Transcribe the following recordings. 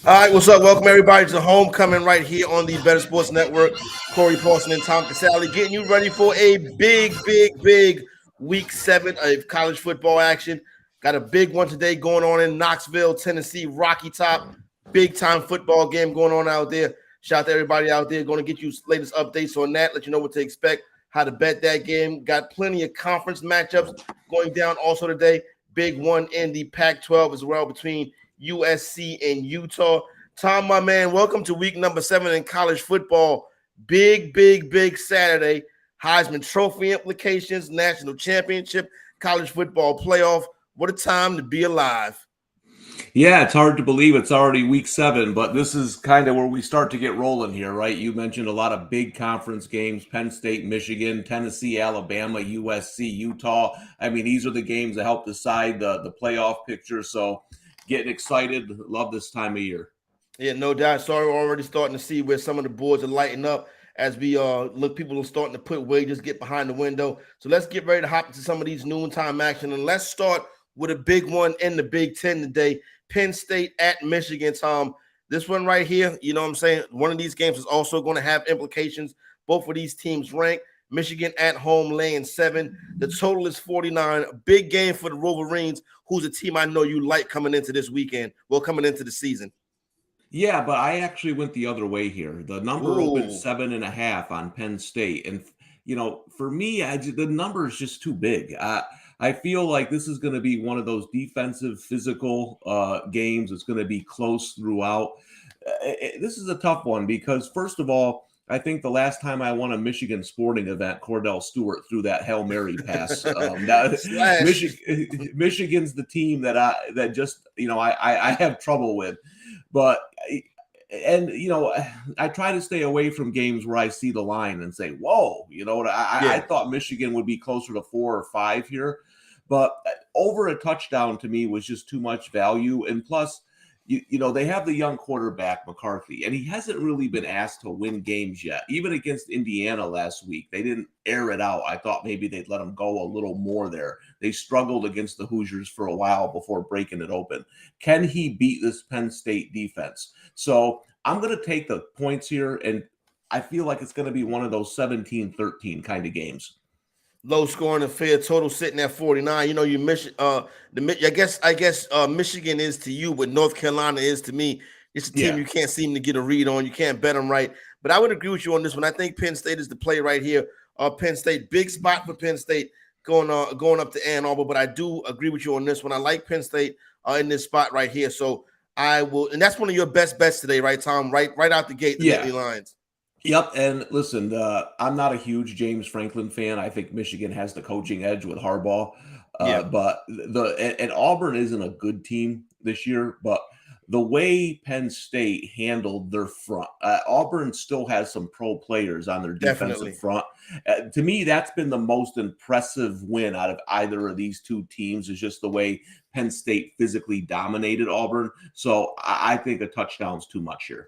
All right, what's up? Welcome everybody to Homecoming right here on the Better Sports Network. Corey Paulson and Tom Casale getting you ready for a big week 7 of college football action. Got a big one today going on in Knoxville, Tennessee, Rocky Top. Big time football game going on out there. Shout out to everybody out there. Going to get you latest updates on that, let you know what to expect, how to bet that game. Got plenty of conference matchups going down also today. Big one in the Pac-12 as well between USC and Utah. Tom, my man, welcome to week number 7 in college football. Big Saturday. Heisman Trophy implications, national championship, college football playoff. What a time to be alive. Yeah, it's hard to believe it's already week 7, but this is kind of where we start to get rolling here, right? You mentioned a lot of big conference games, Penn State, Michigan, Tennessee, Alabama, USC, Utah. I mean, these are the games that help decide the playoff picture. So getting excited. Love this time of year. Yeah, no doubt. Sorry, we're already starting to see where some of the boards are lighting up as we look. People are starting to put wagers, get behind the window. So let's get ready to hop into some of these noontime action. And let's start with a big one in the Big Ten today. Penn State at Michigan, Tom. This one right here, you know what I'm saying? One of these games is also going to have implications. Both of these teams rank. Michigan at home laying 7. The total is 49. A big game for the Wolverines, who's a team I know you like coming into this weekend. Well, coming into the season. Yeah, but I actually went the other way here. The number opened 7.5 on Penn State. And, you know, for me, the number is just too big. I feel like this is going to be one of those defensive, physical games. It's going to be close throughout. This is a tough one because, first of all, I think the last time I won a Michigan sporting event, Cordell Stewart threw that Hail Mary pass. Michigan's the team that I have trouble with. But I try to stay away from games where I see the line and say, whoa, I thought Michigan would be closer to 4 or 5 here. But over a touchdown to me was just too much value. And plus, they have the young quarterback, McCarthy, and he hasn't really been asked to win games yet. Even against Indiana last week, they didn't air it out. I thought maybe they'd let him go a little more there. They struggled against the Hoosiers for a while before breaking it open. Can he beat this Penn State defense? So I'm going to take the points here, and I feel like it's going to be one of those 17-13 kind of games. Low scoring affair, total sitting at 49. You know, I guess Michigan is to you what North Carolina is to me. It's a team you can't seem to get a read on. You can't bet them right. But I would agree with you on this one. I think Penn State is the play right here. Penn State, big spot for Penn State going up to Ann Arbor. But I do agree with you on this one. I like Penn State in this spot right here. So I will, and that's one of your best bets today, right, Tom? Right out the gate, the Nittany Lions. Yep, and listen, I'm not a huge James Franklin fan. I think Michigan has the coaching edge with Harbaugh, but and Auburn isn't a good team this year. But the way Penn State handled their front, Auburn still has some pro players on their defensive front. To me, that's been the most impressive win out of either of these two teams. Is just the way Penn State physically dominated Auburn. So I think a touchdown's too much here.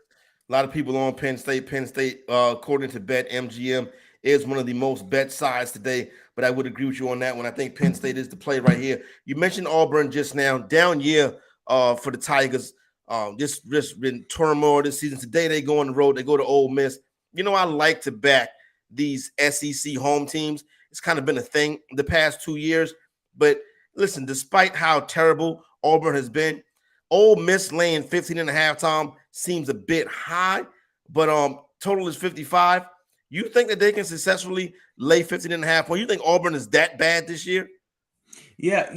A lot of people on Penn State. Penn State, according to BetMGM, is one of the most bet sides today. But I would agree with you on that one. I think Penn State is the play right here. You mentioned Auburn just now. Down year for the Tigers. Just been turmoil this season. Today they go on the road. They go to Ole Miss. You know, I like to back these SEC home teams. It's kind of been a thing the past 2 years. But listen, despite how terrible Auburn has been, Ole Miss laying 15.5, Tom, seems a bit high, but total is 55. You think that they can successfully lay 15.5? Or you think Auburn is that bad this year? Yeah,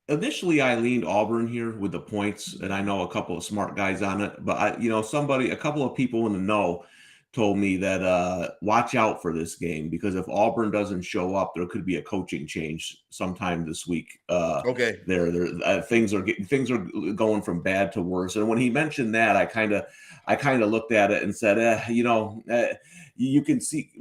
initially I leaned Auburn here with the points, and I know a couple of smart guys on it, but a couple of people in the know told me that watch out for this game because if Auburn doesn't show up, there could be a coaching change sometime this week. Things are going from bad to worse. And when he mentioned that, I kind of looked at it and said, you can see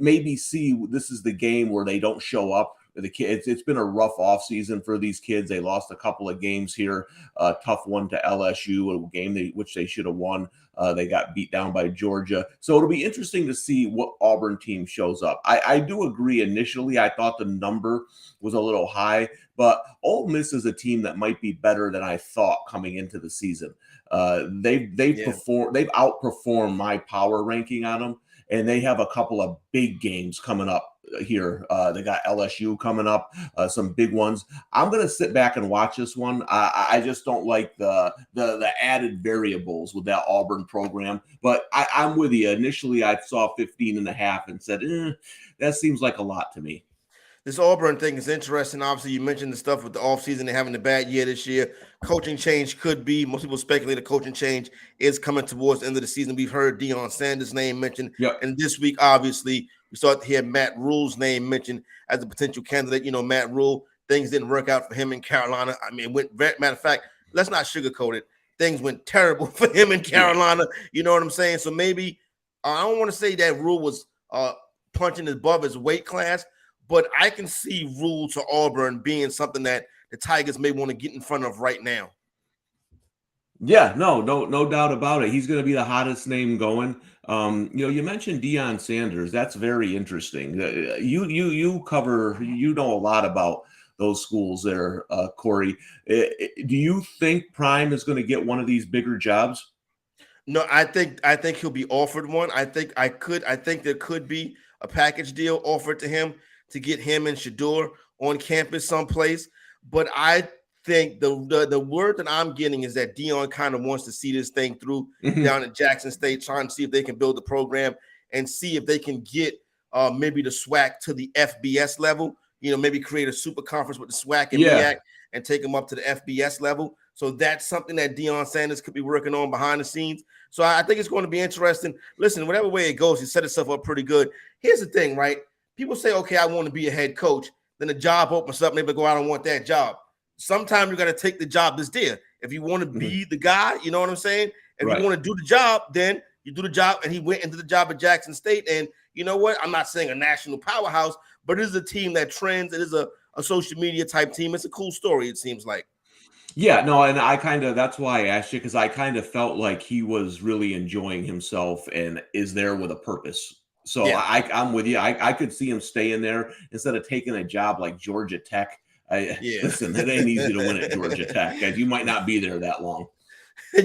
this is the game where they don't show up the kids. It's been a rough offseason for these kids. They lost a couple of games here, a tough one to LSU, a game which they should have won. They got beat down by Georgia. So it'll be interesting to see what Auburn team shows up. I do agree initially. I thought the number was a little high, but Ole Miss is a team that might be better than I thought coming into the season. They've outperformed my power ranking on them, and they have a couple of big games coming up here. They got LSU coming up, some big ones. I'm going to sit back and watch this one. I just don't like the added variables with that Auburn program, but I'm with you. Initially, I saw 15.5 and said, that seems like a lot to me. This Auburn thing is interesting. Obviously, you mentioned the stuff with the offseason. They're having a bad year this year. Coaching change could be. Most people speculate a coaching change is coming towards the end of the season. We've heard Deion Sanders' name mentioned. Yep. And this week, obviously, we start to hear Matt Rule's name mentioned as a potential candidate. You know, Matt Rule, things didn't work out for him in Carolina. I mean, matter of fact, let's not sugarcoat it. Things went terrible for him in Carolina. You know what I'm saying? So maybe I don't want to say that Rule was punching above his weight class, but I can see Rule to Auburn being something that the Tigers may want to get in front of right now. Yeah, no doubt about it. He's going to be the hottest name going. You mentioned Deion Sanders. That's very interesting. You cover. You know a lot about those schools there, Corey. Do you think Prime is going to get one of these bigger jobs? No, I think he'll be offered one. I think there could be a package deal offered to him to get him and Shador on campus someplace. But I think the word that I'm getting is that Deion kind of wants to see this thing through down at Jackson State, trying to see if they can build the program and see if they can get maybe the SWAC to the FBS level. You know, maybe create a super conference with the SWAC and MEAC and take them up to the FBS level. So that's something that Deion Sanders could be working on behind the scenes. So I think it's going to be interesting. Listen, whatever way it goes, he set himself up pretty good. Here's the thing, right? People say, okay, I want to be a head coach. Then the job opens up. Maybe go, I don't want that job. Sometimes you got to take the job that's there. If you want to be the guy, you know what I'm saying? If you want to do the job, then you do the job. And he went into the job at Jackson State. And you know what? I'm not saying a national powerhouse, but it is a team that trends. It is a social media type team. It's a cool story, it seems like. Yeah, no, and that's why I asked you, because I kind of felt like he was really enjoying himself and is there with a purpose. So I'm with you. I could see him staying there instead of taking a job like Georgia Tech. Listen, it ain't easy to win at Georgia Tech. You might not be there that long.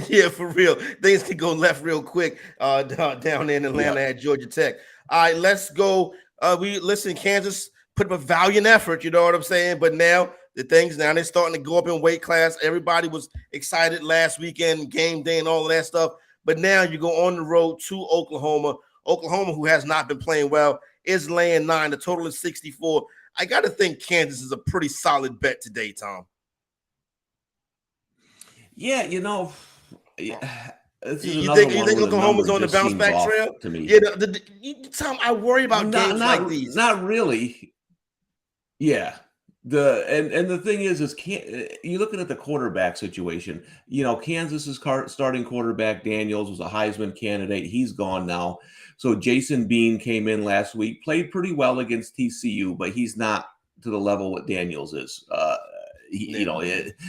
Yeah, for real. Things can go left real quick down in Atlanta at Georgia Tech. All right, let's go. Kansas put up a valiant effort, you know what I'm saying? But now they're starting to go up in weight class. Everybody was excited last weekend, game day and all of that stuff. But now you go on the road to Oklahoma. Oklahoma, who has not been playing well, is laying 9. The total is 64. I got to think Kansas is a pretty solid bet today, Tom. Yeah, you think Oklahoma's on the bounce back trail? To me, yeah. Tom, I worry about games like these. Not really. Yeah. The thing is you're looking at the quarterback situation. Kansas's starting quarterback Daniels was a Heisman candidate. He's gone now. So Jason Bean came in last week, played pretty well against TCU, but he's not to the level what Daniels is.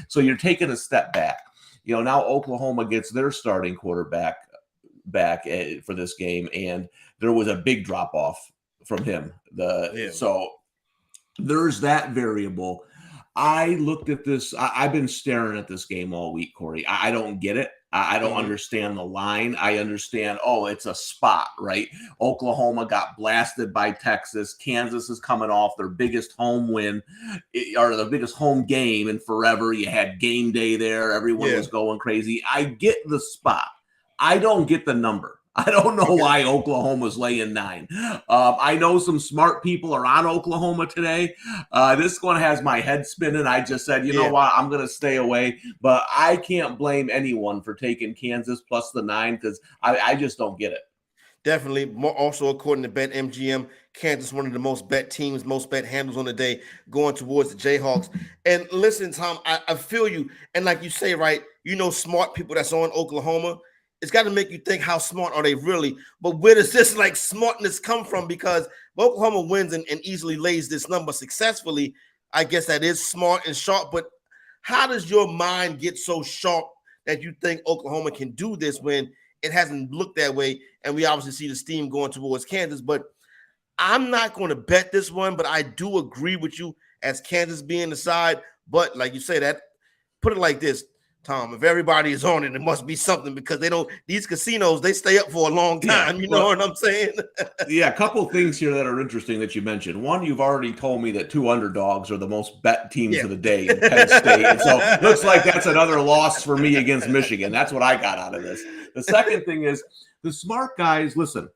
So you're taking a step back. Now Oklahoma gets their starting quarterback back for this game, and there was a big drop off from him. So there's that variable. I looked at this. I've been staring at this game all week, Corey. I don't get it. I don't understand the line. I understand, it's a spot, right? Oklahoma got blasted by Texas. Kansas is coming off their biggest home win or the biggest home game in forever. You had game day there. Everyone was going crazy. I get the spot. I don't get the number. I don't know why Oklahoma's laying 9. I know some smart people are on Oklahoma today. This one has my head spinning. I just said, you know what? I'm going to stay away. But I can't blame anyone for taking Kansas plus the 9 because I just don't get it. Definitely. Also, according to BetMGM, Kansas one of the most bet teams, most bet handles on the day, going towards the Jayhawks. And listen, Tom, I feel you. And like you say, right, smart people that's on Oklahoma. it's got to make you think, how smart are they really? But where does this like smartness come from? Because Oklahoma wins and easily lays this number successfully. I guess that is smart and sharp. But how does your mind get so sharp that you think Oklahoma can do this when it hasn't looked that way? And we obviously see the steam going towards Kansas. But I'm not going to bet this one, but I do agree with you as Kansas being the side. But like you say, that put it like this, Tom, if everybody is on it, it must be something, because these casinos, they stay up for a long time. You know what I'm saying? Yeah, a couple of things here that are interesting that you mentioned. One, you've already told me that 2 underdogs are the most bet teams of the day in Penn State. And so looks like that's another loss for me against Michigan. That's what I got out of this. The second thing is the smart guys, listen,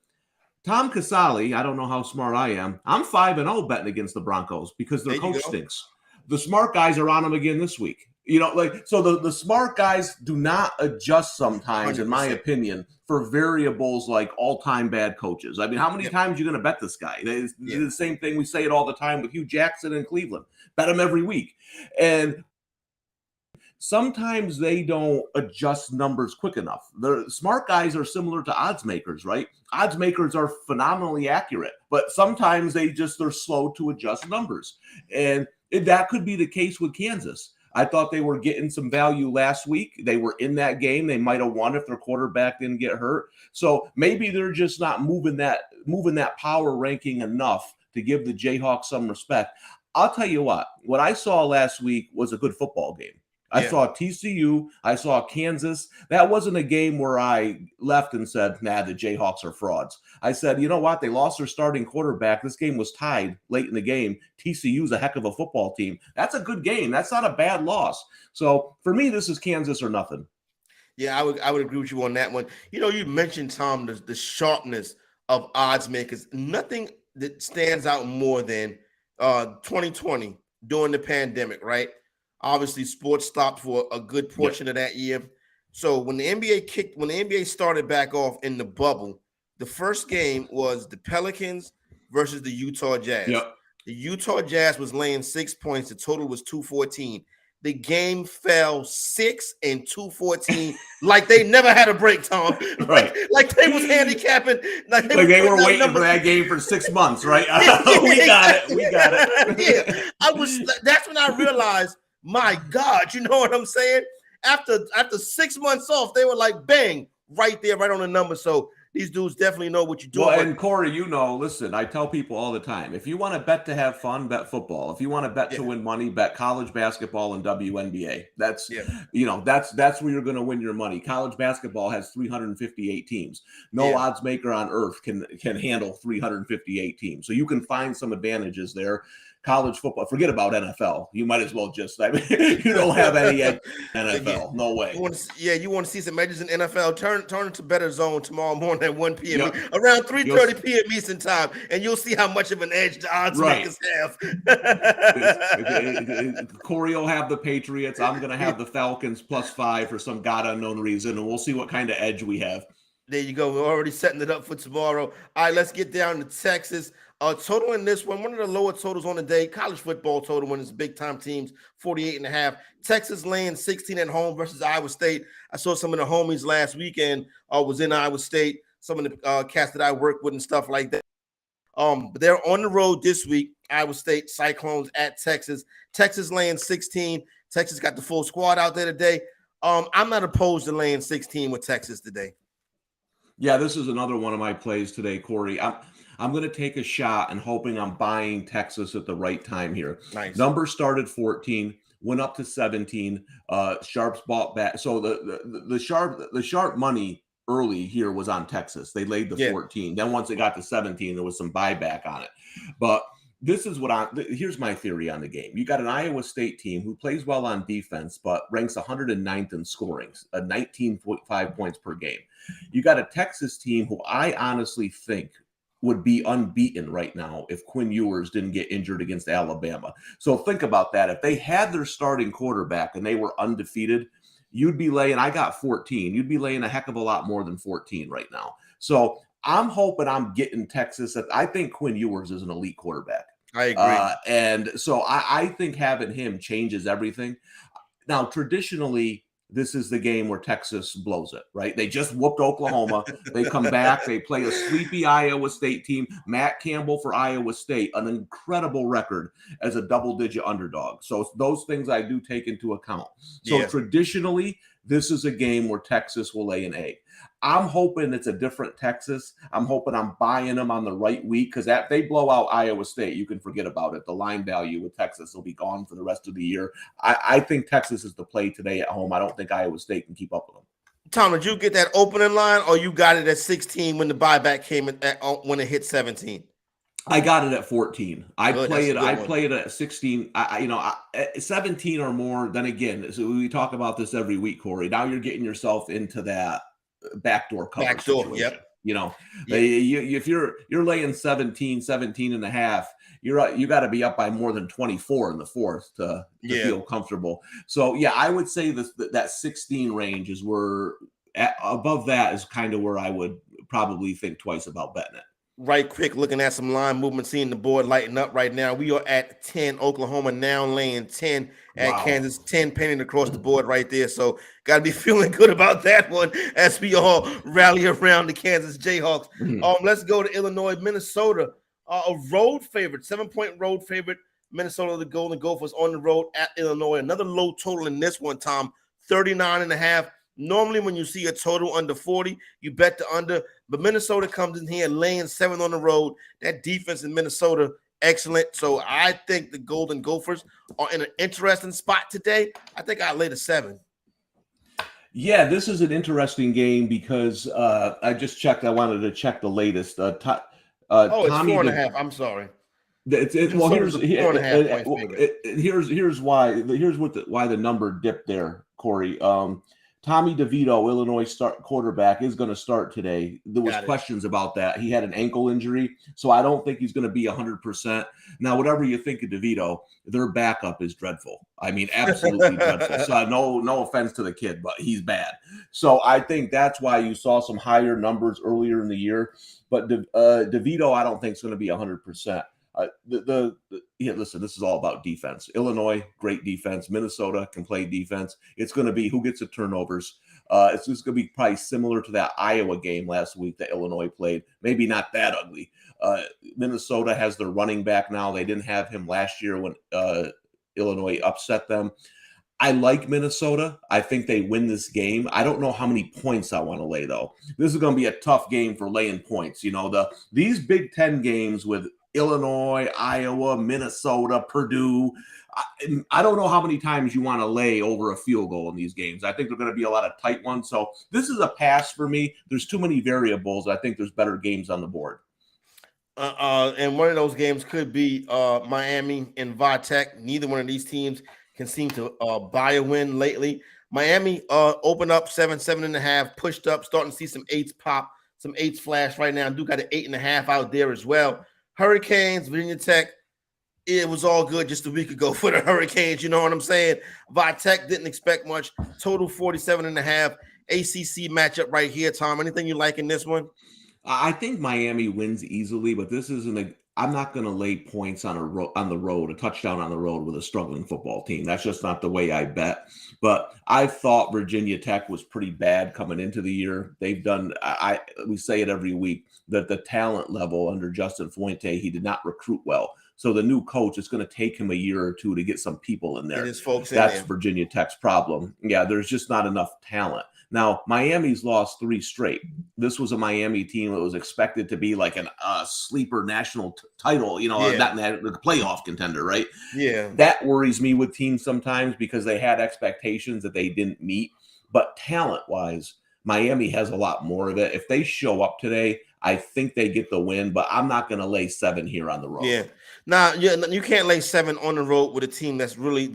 Tom Casale, I don't know how smart I am. I'm 5-0 betting against the Broncos because their coach stinks. The smart guys are on them again this week. So the smart guys do not adjust sometimes, 100%. In my opinion, for variables like all-time bad coaches. I mean, how many times are you going to bet this guy? It's the same thing. We say it all the time with Hugh Jackson in Cleveland. Bet him every week. And sometimes they don't adjust numbers quick enough. The smart guys are similar to odds makers, right? Odds makers are phenomenally accurate, but sometimes they're slow to adjust numbers. And that could be the case with Kansas. I thought they were getting some value last week. They were in that game. They might have won if their quarterback didn't get hurt. So maybe they're just not moving that power ranking enough to give the Jayhawks some respect. I'll tell you what I saw last week was a good football game. I saw TCU. I saw Kansas. That wasn't a game where I left and said, nah, the Jayhawks are frauds. I said, you know what? They lost their starting quarterback. This game was tied late in the game. TCU's a heck of a football team. That's a good game. That's not a bad loss. So for me, this is Kansas or nothing. Yeah, I would agree with you on that one. You mentioned, Tom, the sharpness of odds makers. Nothing that stands out more than 2020 during the pandemic, right? Obviously, sports stopped for a good portion of that year. So when the NBA started back off in the bubble, the first game was the Pelicans versus the Utah Jazz. Yep. The Utah Jazz was laying 6 points. The total was 214. The game fell 6 and 214, like they never had a break, Tom. Right. Like they was handicapping. Like they were waiting for that game for 6 months, right? We got it. Yeah. That's when I realized, my God, you know what I'm saying? After 6 months off, they were like, bang, right there, right on the number. So these dudes definitely know what you're doing. Well, and Corey, listen, I tell people all the time, if you want to bet to have fun, bet football. If you want to bet to win money, bet college basketball and WNBA. That's where you're going to win your money. College basketball has 358 teams. No odds maker on earth can handle 358 teams. So you can find some advantages there. College football, forget about NFL. You might as well you don't have any NFL. No way. You want to see some edges in NFL? Turn into Bettor Zone tomorrow morning at 1 p.m. Around 3:30 p.m. Eastern time, and you'll see how much of an edge the odds makers have. Corey will have the Patriots. I'm going to have the Falcons +5 for some God unknown reason, and we'll see what kind of edge we have. There you go. We're already setting it up for tomorrow. All right, let's get down to Texas. Total in this one of the lower totals on the day, college football total when it's big time teams, 48.5. Texas laying 16 at home versus Iowa State. I saw some of the homies last weekend was in Iowa State, some of the cats that I work with and stuff like that. But they're on the road this week. Iowa State Cyclones at Texas. Texas laying 16. Texas got the full squad out there today. I'm not opposed to laying 16 with Texas today. Yeah, this is another one of my plays today, Corey. I'm going to take a shot and hoping I'm buying Texas at the right time here. Nice. Number started 14, went up to 17. Sharps bought back. So the sharp money early here was on Texas. They laid the 14. Then once it got to 17, there was some buyback on it. But this is here's my theory on the game. You got an Iowa State team who plays well on defense, but ranks 109th in scoring, 19.5 points per game. You got a Texas team who I honestly think would be unbeaten right now if Quinn Ewers didn't get injured against Alabama. So think about that. If they had their starting quarterback and they were undefeated, you'd be laying, I got 14. You'd be laying a heck of a lot more than 14 right now. So I'm hoping I'm getting Texas. I think Quinn Ewers is an elite quarterback. I agree. And so I think having him changes everything. Now, traditionally, this is the game where Texas blows it, right? They just whooped Oklahoma. They come back. They play a sleepy Iowa State team. Matt Campbell for Iowa State, an incredible record as a double-digit underdog. So those things I do take into account. So traditionally, this is a game where Texas will lay an egg. I'm hoping it's a different Texas. I'm hoping I'm buying them on the right week, because if they blow out Iowa State, you can forget about it. The line value with Texas will be gone for the rest of the year. I think Texas is the play today at home. I don't think Iowa State can keep up with them. Tom, did you get that opening line, or you got it at 16 when the buyback came when it hit 17? I got it at 14. I play it at 16. 17 or more. Then again, so we talk about this every week, Corey. Now you're getting yourself into that backdoor cover situation. If you're laying 17 and a half, you got to be up by more than 24 in the fourth to feel comfortable. So I would say that 16 range is where above that is kind of where I would probably think twice about betting it. Right quick, looking at some line movement, seeing the board lighting up right now. We are at 10. Oklahoma now laying 10 at Kansas, 10 penning across the board right there. So got to be feeling good about that one as we all rally around the Kansas Jayhawks. Let's go to Illinois, Minnesota, a road favorite, 7-point road favorite. Minnesota, the Golden Gophers on the road at Illinois. Another low total in this one, Tom, 39.5. Normally, when you see a total under 40, you bet the under. But Minnesota comes in here laying 7 on the road. That defense in Minnesota, excellent. So I think the Golden Gophers are in an interesting spot today. I think I laid a 7. Yeah, this is an interesting game because I just checked. I wanted to check the latest. It's 4.5. I'm sorry. Here's why the number dipped there, Corey. Tommy DeVito, Illinois quarterback, is going to start today. There was questions about that. He had an ankle injury, so I don't think he's going to be 100%. Now, whatever you think of DeVito, their backup is dreadful. I mean, absolutely dreadful. So no offense to the kid, but he's bad. So I think that's why you saw some higher numbers earlier in the year. But DeVito, I don't think is going to be 100%. Listen, this is all about defense. Illinois, great defense. Minnesota can play defense. It's going to be who gets the turnovers. It's just going to be probably similar to that Iowa game last week that Illinois played. Maybe not that ugly. Minnesota has their running back now. They didn't have him last year when Illinois upset them. I like Minnesota. I think they win this game. I don't know how many points I want to lay, though. This is going to be a tough game for laying points. These Big Ten games with Illinois, Iowa, Minnesota, Purdue. I don't know how many times you want to lay over a field goal in these games. I think they're going to be a lot of tight ones. So this is a pass for me. There's too many variables. I think there's better games on the board. And one of those games could be Miami and Vitek. Neither one of these teams can seem to buy a win lately. Miami opened up 7.5, pushed up, starting to see some 8s pop, some 8s flash right now. Do got an 8.5 out there as well. Hurricanes, Virginia Tech, it was all good just a week ago for the Hurricanes. You know what I'm saying? Vitek didn't expect much. Total 47.5. ACC matchup right here, Tom. Anything you like in this one? I think Miami wins easily, but this isn't I'm not going to lay points on the road, a touchdown on the road with a struggling football team. That's just not the way I bet. But I thought Virginia Tech was pretty bad coming into the year. They've done, we say it every week, that the talent level under Justin Fuente, he did not recruit well. So the new coach, it's going to take him a year or two to get some people in there. That's Virginia Tech's problem. Yeah, there's just not enough talent. Now, Miami's lost 3 straight. This was a Miami team that was expected to be like a sleeper national title, not the playoff contender, right? Yeah. That worries me with teams sometimes because they had expectations that they didn't meet. But talent-wise, Miami has a lot more of it. If they show up today, I think they get the win, but I'm not going to lay 7 here on the road. Yeah. Now, you can't lay 7 on the road with a team that's really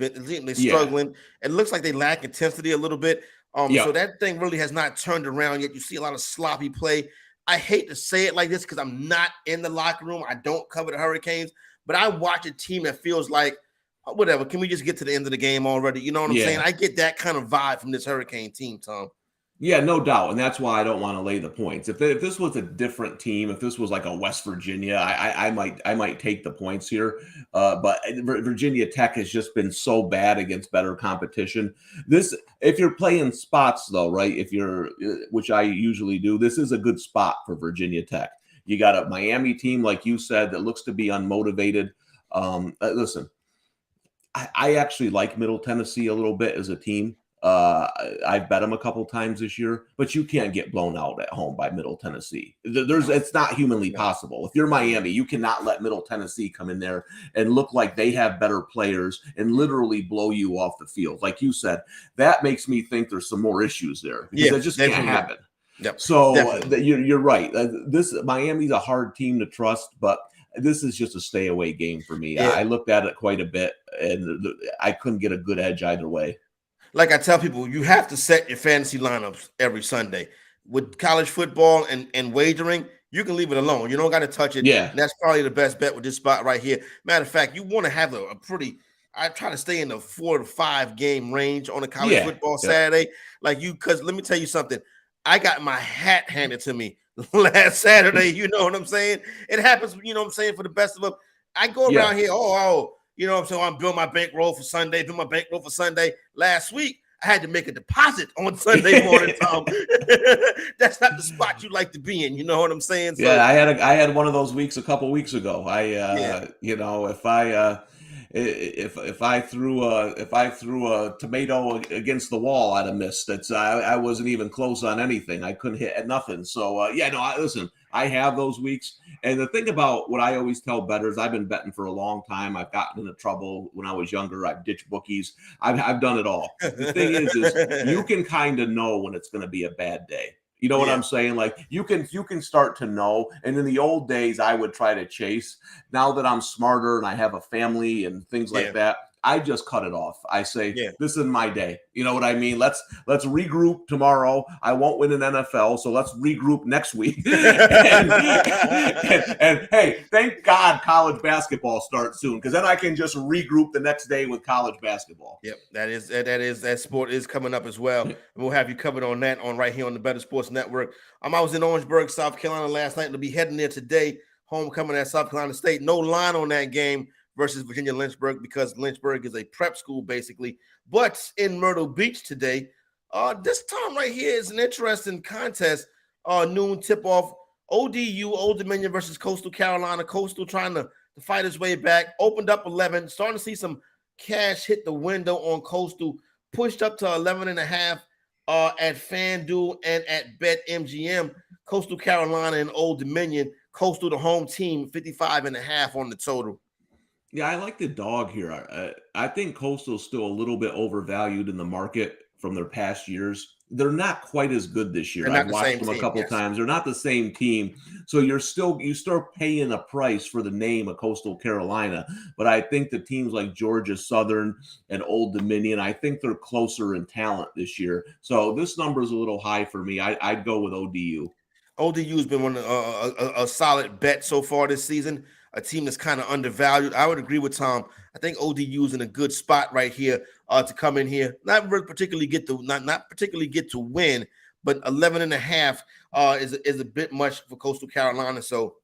struggling. Yeah. It looks like they lack intensity a little bit. So that thing really has not turned around yet. You see a lot of sloppy play. I hate to say it like this because I'm not in the locker room. I don't cover the Hurricanes, but I watch a team that feels like, whatever, can we just get to the end of the game already? You know what I'm saying? I get that kind of vibe from this Hurricane team, Tom. Yeah, no doubt, and that's why I don't want to lay the points. If this was a different team, if this was like a West Virginia, I might take the points here. But Virginia Tech has just been so bad against better competition. This, if you're playing spots though, right? If you're, which I usually do, this is a good spot for Virginia Tech. You got a Miami team, like you said, that looks to be unmotivated. Listen, I actually like Middle Tennessee a little bit as a team. I've bet them a couple times this year, but you can't get blown out at home by Middle Tennessee. It's not humanly possible. If you're Miami, you cannot let Middle Tennessee come in there and look like they have better players and literally blow you off the field. Like you said, that makes me think there's some more issues there because it just can't happen. Yep. So you're right. This Miami's a hard team to trust, but this is just a stay away game for me. Yeah. I looked at it quite a bit, and I couldn't get a good edge either way. Like I tell people, you have to set your fantasy lineups every Sunday. With college football and wagering, you can leave it alone. You don't got to touch it. Yeah. And that's probably the best bet with this spot right here. Matter of fact, you want to have a pretty – I try to stay in the 4 to 5 game range on a college football Saturday. Because let me tell you something. I got my hat handed to me last Saturday. You know what I'm saying? It happens, you know what I'm saying, for the best of them. I go around here, you know what I'm saying? I'm building my bankroll for Sunday. Last week, I had to make a deposit on Sunday morning, Tom. That's not the spot you like to be in. You know what I'm saying? So, I had one of those weeks a couple weeks ago. You know, if I threw a tomato against the wall, I'd have missed. I wasn't even close on anything. I couldn't hit at nothing. So listen, I have those weeks. And the thing about what I always tell bettors, I've been betting for a long time. I've gotten into trouble when I was younger. I've ditched bookies. I've done it all. The thing is you can kind of know when it's going to be a bad day. You know what I'm saying? Like you can start to know. And in the old days, I would try to chase. Now that I'm smarter and I have a family and things like that, I just cut it off. I say, this is my day. You know what I mean? Let's regroup tomorrow. I won't win an NFL, so let's regroup next week. and hey, thank God college basketball starts soon, because then I can just regroup the next day with college basketball. Yep, that sport is coming up as well. We'll have you covered on that right here on the Bettor Sports Network. I was in Orangeburg, South Carolina last night. We'll be heading there today. Homecoming at South Carolina State. No line on that game versus Virginia Lynchburg, because Lynchburg is a prep school basically. But in Myrtle Beach today, this time right here is an interesting contest. Noon tip-off, ODU, Old Dominion versus Coastal Carolina. Coastal trying to fight his way back. Opened up 11, starting to see some cash hit the window on Coastal. Pushed up to 11.5 at FanDuel and at BetMGM. Coastal Carolina and Old Dominion. Coastal, the home team, 55.5 on the total. Yeah, I like the dog here. I think Coastal's still a little bit overvalued in the market from their past years. They're not quite as good this year. I've watched them a couple times. They're not the same team. So you start paying a price for the name of Coastal Carolina. But I think the teams like Georgia Southern and Old Dominion, I think they're closer in talent this year. So this number is a little high for me. I'd go with ODU. ODU has been a solid bet so far this season. A team that's kind of undervalued. I would agree with Tom. I think ODU is in a good spot right here to come in here. Not particularly get to win, but 11.5 is a bit much for Coastal Carolina. So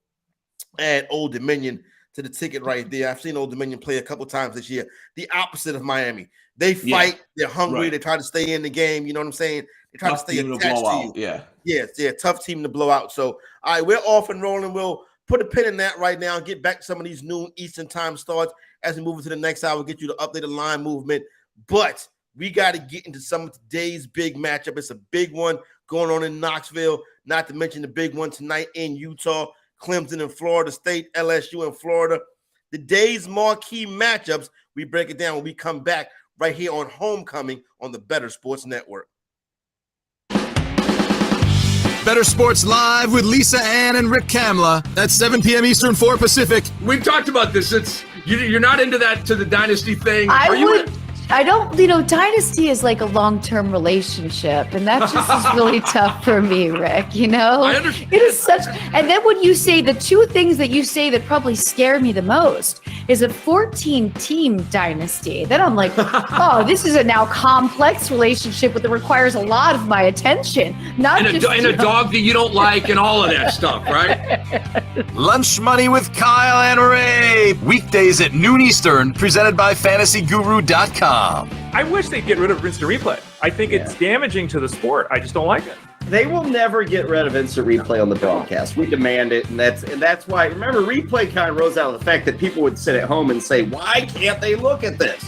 add Old Dominion to the ticket right there. I've seen Old Dominion play a couple times this year. The opposite of Miami. They fight. They're hungry. They try to stay in the game. You know what I'm saying? They try to stay attached to you. Yeah. Tough team to blow out. So, all right, we're off and rolling. We'll put a pin in that right now. Get back to some of these noon Eastern time starts as we move into the next hour. We'll get you the updated line movement. But we got to get into some of today's big matchup. It's a big one going on in Knoxville, not to mention the big one tonight in Utah, Clemson and Florida State, LSU and Florida. The day's marquee matchups, we break it down when we come back right here on Homecoming on the Bettor Sports Network. Bettor Sports Live with Lisa Ann and Rick Kamla at 7 p.m. Eastern, 4 Pacific. We've talked about this. You're not into that, to the dynasty thing. I don't, dynasty is like a long-term relationship, and that just is really tough for me, Rick, I understand. It is such, and then when you say the two things that you say that probably scare me the most is a 14-team dynasty. Then I'm like, oh, this is a now complex relationship that requires a lot of my attention. Not and just a dog that you don't like and all of that stuff, right? Lunch Money with Kyle and Ray. Weekdays at noon Eastern, presented by FantasyGuru.com. I wish they'd get rid of instant replay. I think it's damaging to the sport. I just don't like it. They will never get rid of instant replay on the broadcast. We demand it, and that's why. Remember, replay kind of rose out of the fact that people would sit at home and say, "Why can't they look at this?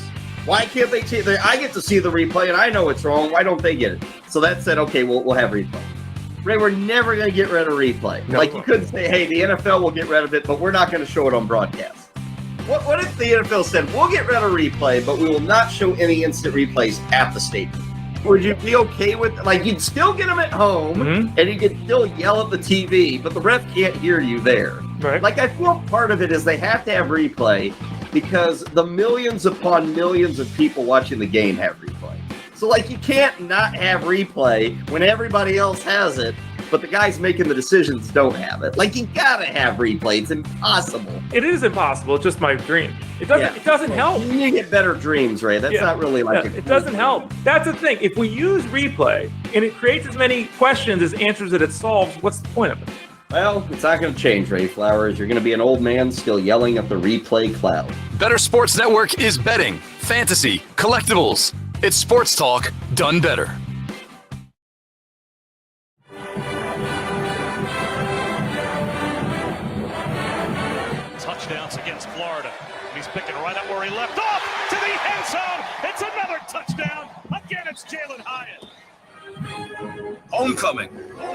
Why can't they see? I get to see the replay, and I know it's wrong. Why don't they get it?" So that said, okay, we'll have replay. Ray, we're never going to get rid of replay. No. Like you couldn't say, "Hey, the NFL will get rid of it, but we're not going to show it on broadcast." What if the NFL said, "We'll get rid of replay, but we will not show any instant replays at the stadium"? Would you be okay with, like, you'd still get them at home, and you could still yell at the TV, but the ref can't hear you there. Right. Like, I feel part of it is they have to have replay because the millions upon millions of people watching the game have replay. So, like, you can't not have replay when everybody else has it, but the guys making the decisions don't have it. Like, you gotta have replay. It's impossible. It is impossible. It's just my dream. It doesn't help. You get better dreams, Ray. That's not really like it doesn't help. That's the thing. If we use replay and it creates as many questions as answers that it solves, what's the point of it? Well, it's not going to change, Ray Flowers. You're going to be an old man still yelling at the replay cloud. Bettor Sports Network is betting, fantasy, collectibles. It's sports talk done better. Touchdowns against Florida. He's picking right up where he left off to the end zone. It's another touchdown. Again, it's Jalen Hyatt. Homecoming. All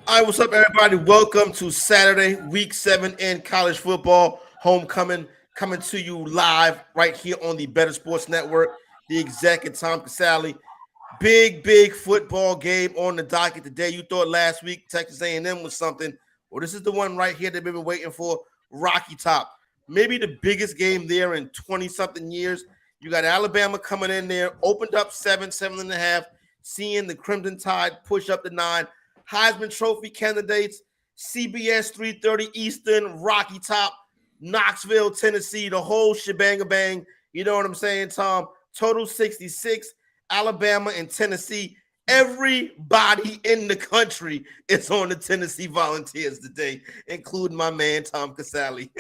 right, what's up, everybody? Welcome to Saturday, Week 7 in college football. Homecoming coming to you live right here on the Bettor Sports Network. The exec and Tom Casale. Big football game on the docket today. You thought last week Texas A&M was something. Well, this is the one right here that we've been waiting for. Rocky Top. Maybe the biggest game there in 20-something years. You got Alabama coming in there, opened up 7.5, seeing the Crimson Tide push up to 9. Heisman Trophy candidates, CBS 3:30 Eastern, Rocky Top, Knoxville, Tennessee, the whole shebang-a-bang. You know what I'm saying, Tom? Total 66. Alabama and Tennessee, everybody in the country is on the Tennessee Volunteers today, including my man, Tom Casale.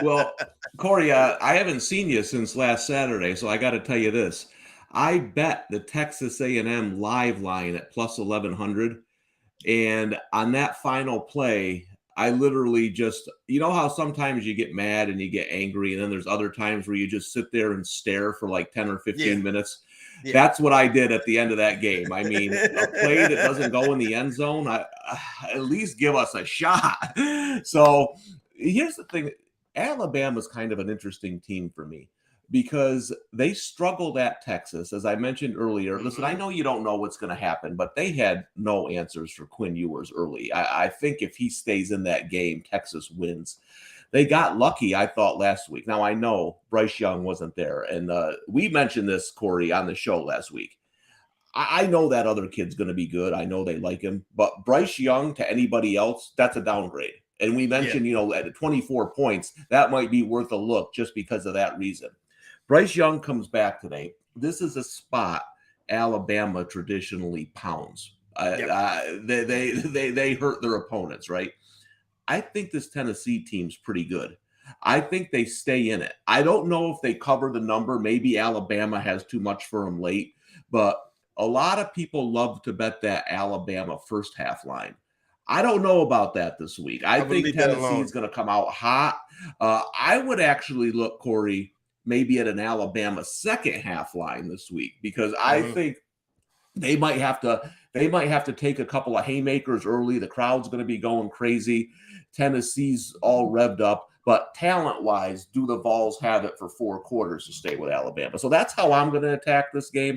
Well, Corey, I haven't seen you since last Saturday, so I got to tell you this. I bet the Texas A&M live line at plus 1,100, and on that final play, I literally just, you know how sometimes you get mad and you get angry, and then there's other times where you just sit there and stare for like 10 or 15 minutes. Yeah. That's what I did at the end of that game. I mean, a play that doesn't go in the end zone, at least give us a shot. So here's the thing. Alabama's kind of an interesting team for me because they struggled at Texas, as I mentioned earlier. Listen, I know you don't know what's going to happen, but they had no answers for Quinn Ewers early. I think if he stays in that game, Texas wins. They got lucky, I thought, last week. Now, I know Bryce Young wasn't there, and we mentioned this, Corey, on the show last week. I know that other kid's going to be good. I know they like him, but Bryce Young to anybody else, that's a downgrade. And we mentioned, at 24 points, that might be worth a look just because of that reason. Bryce Young comes back today. This is a spot Alabama traditionally pounds. They hurt their opponents, right? I think this Tennessee team's pretty good. I think they stay in it. I don't know if they cover the number. Maybe Alabama has too much for them late, but a lot of people love to bet that Alabama first half line. I don't know about that this week. I think Tennessee is going to come out hot. I would actually look, Corey, maybe at an Alabama second half line this week because I think they might have to take a couple of haymakers early. The crowd's going to be going crazy. Tennessee's all revved up, but talent-wise, do the Vols have it for 4 quarters to stay with Alabama? So that's how I'm going to attack this game.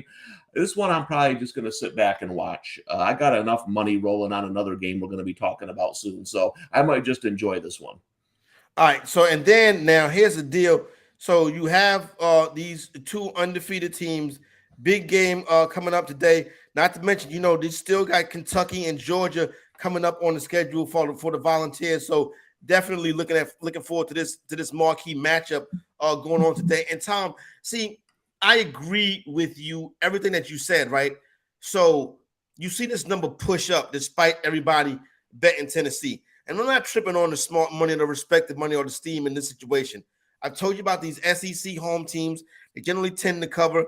This one I'm probably just going to sit back and watch. I got enough money rolling on another game we're going to be talking about soon, so I might just enjoy this one. All right, so and then now here's the deal. So you have these 2 undefeated teams. Big game coming up today. Not to mention, they still got Kentucky and Georgia coming up on the schedule for the Volunteers. So definitely looking forward to this marquee matchup going on today. And Tom, see, I agree with you, everything that you said, right? So you see this number push up despite everybody betting Tennessee. And I'm not tripping on the smart money, the respected money, or the steam in this situation. I've told you about these SEC home teams. They generally tend to cover.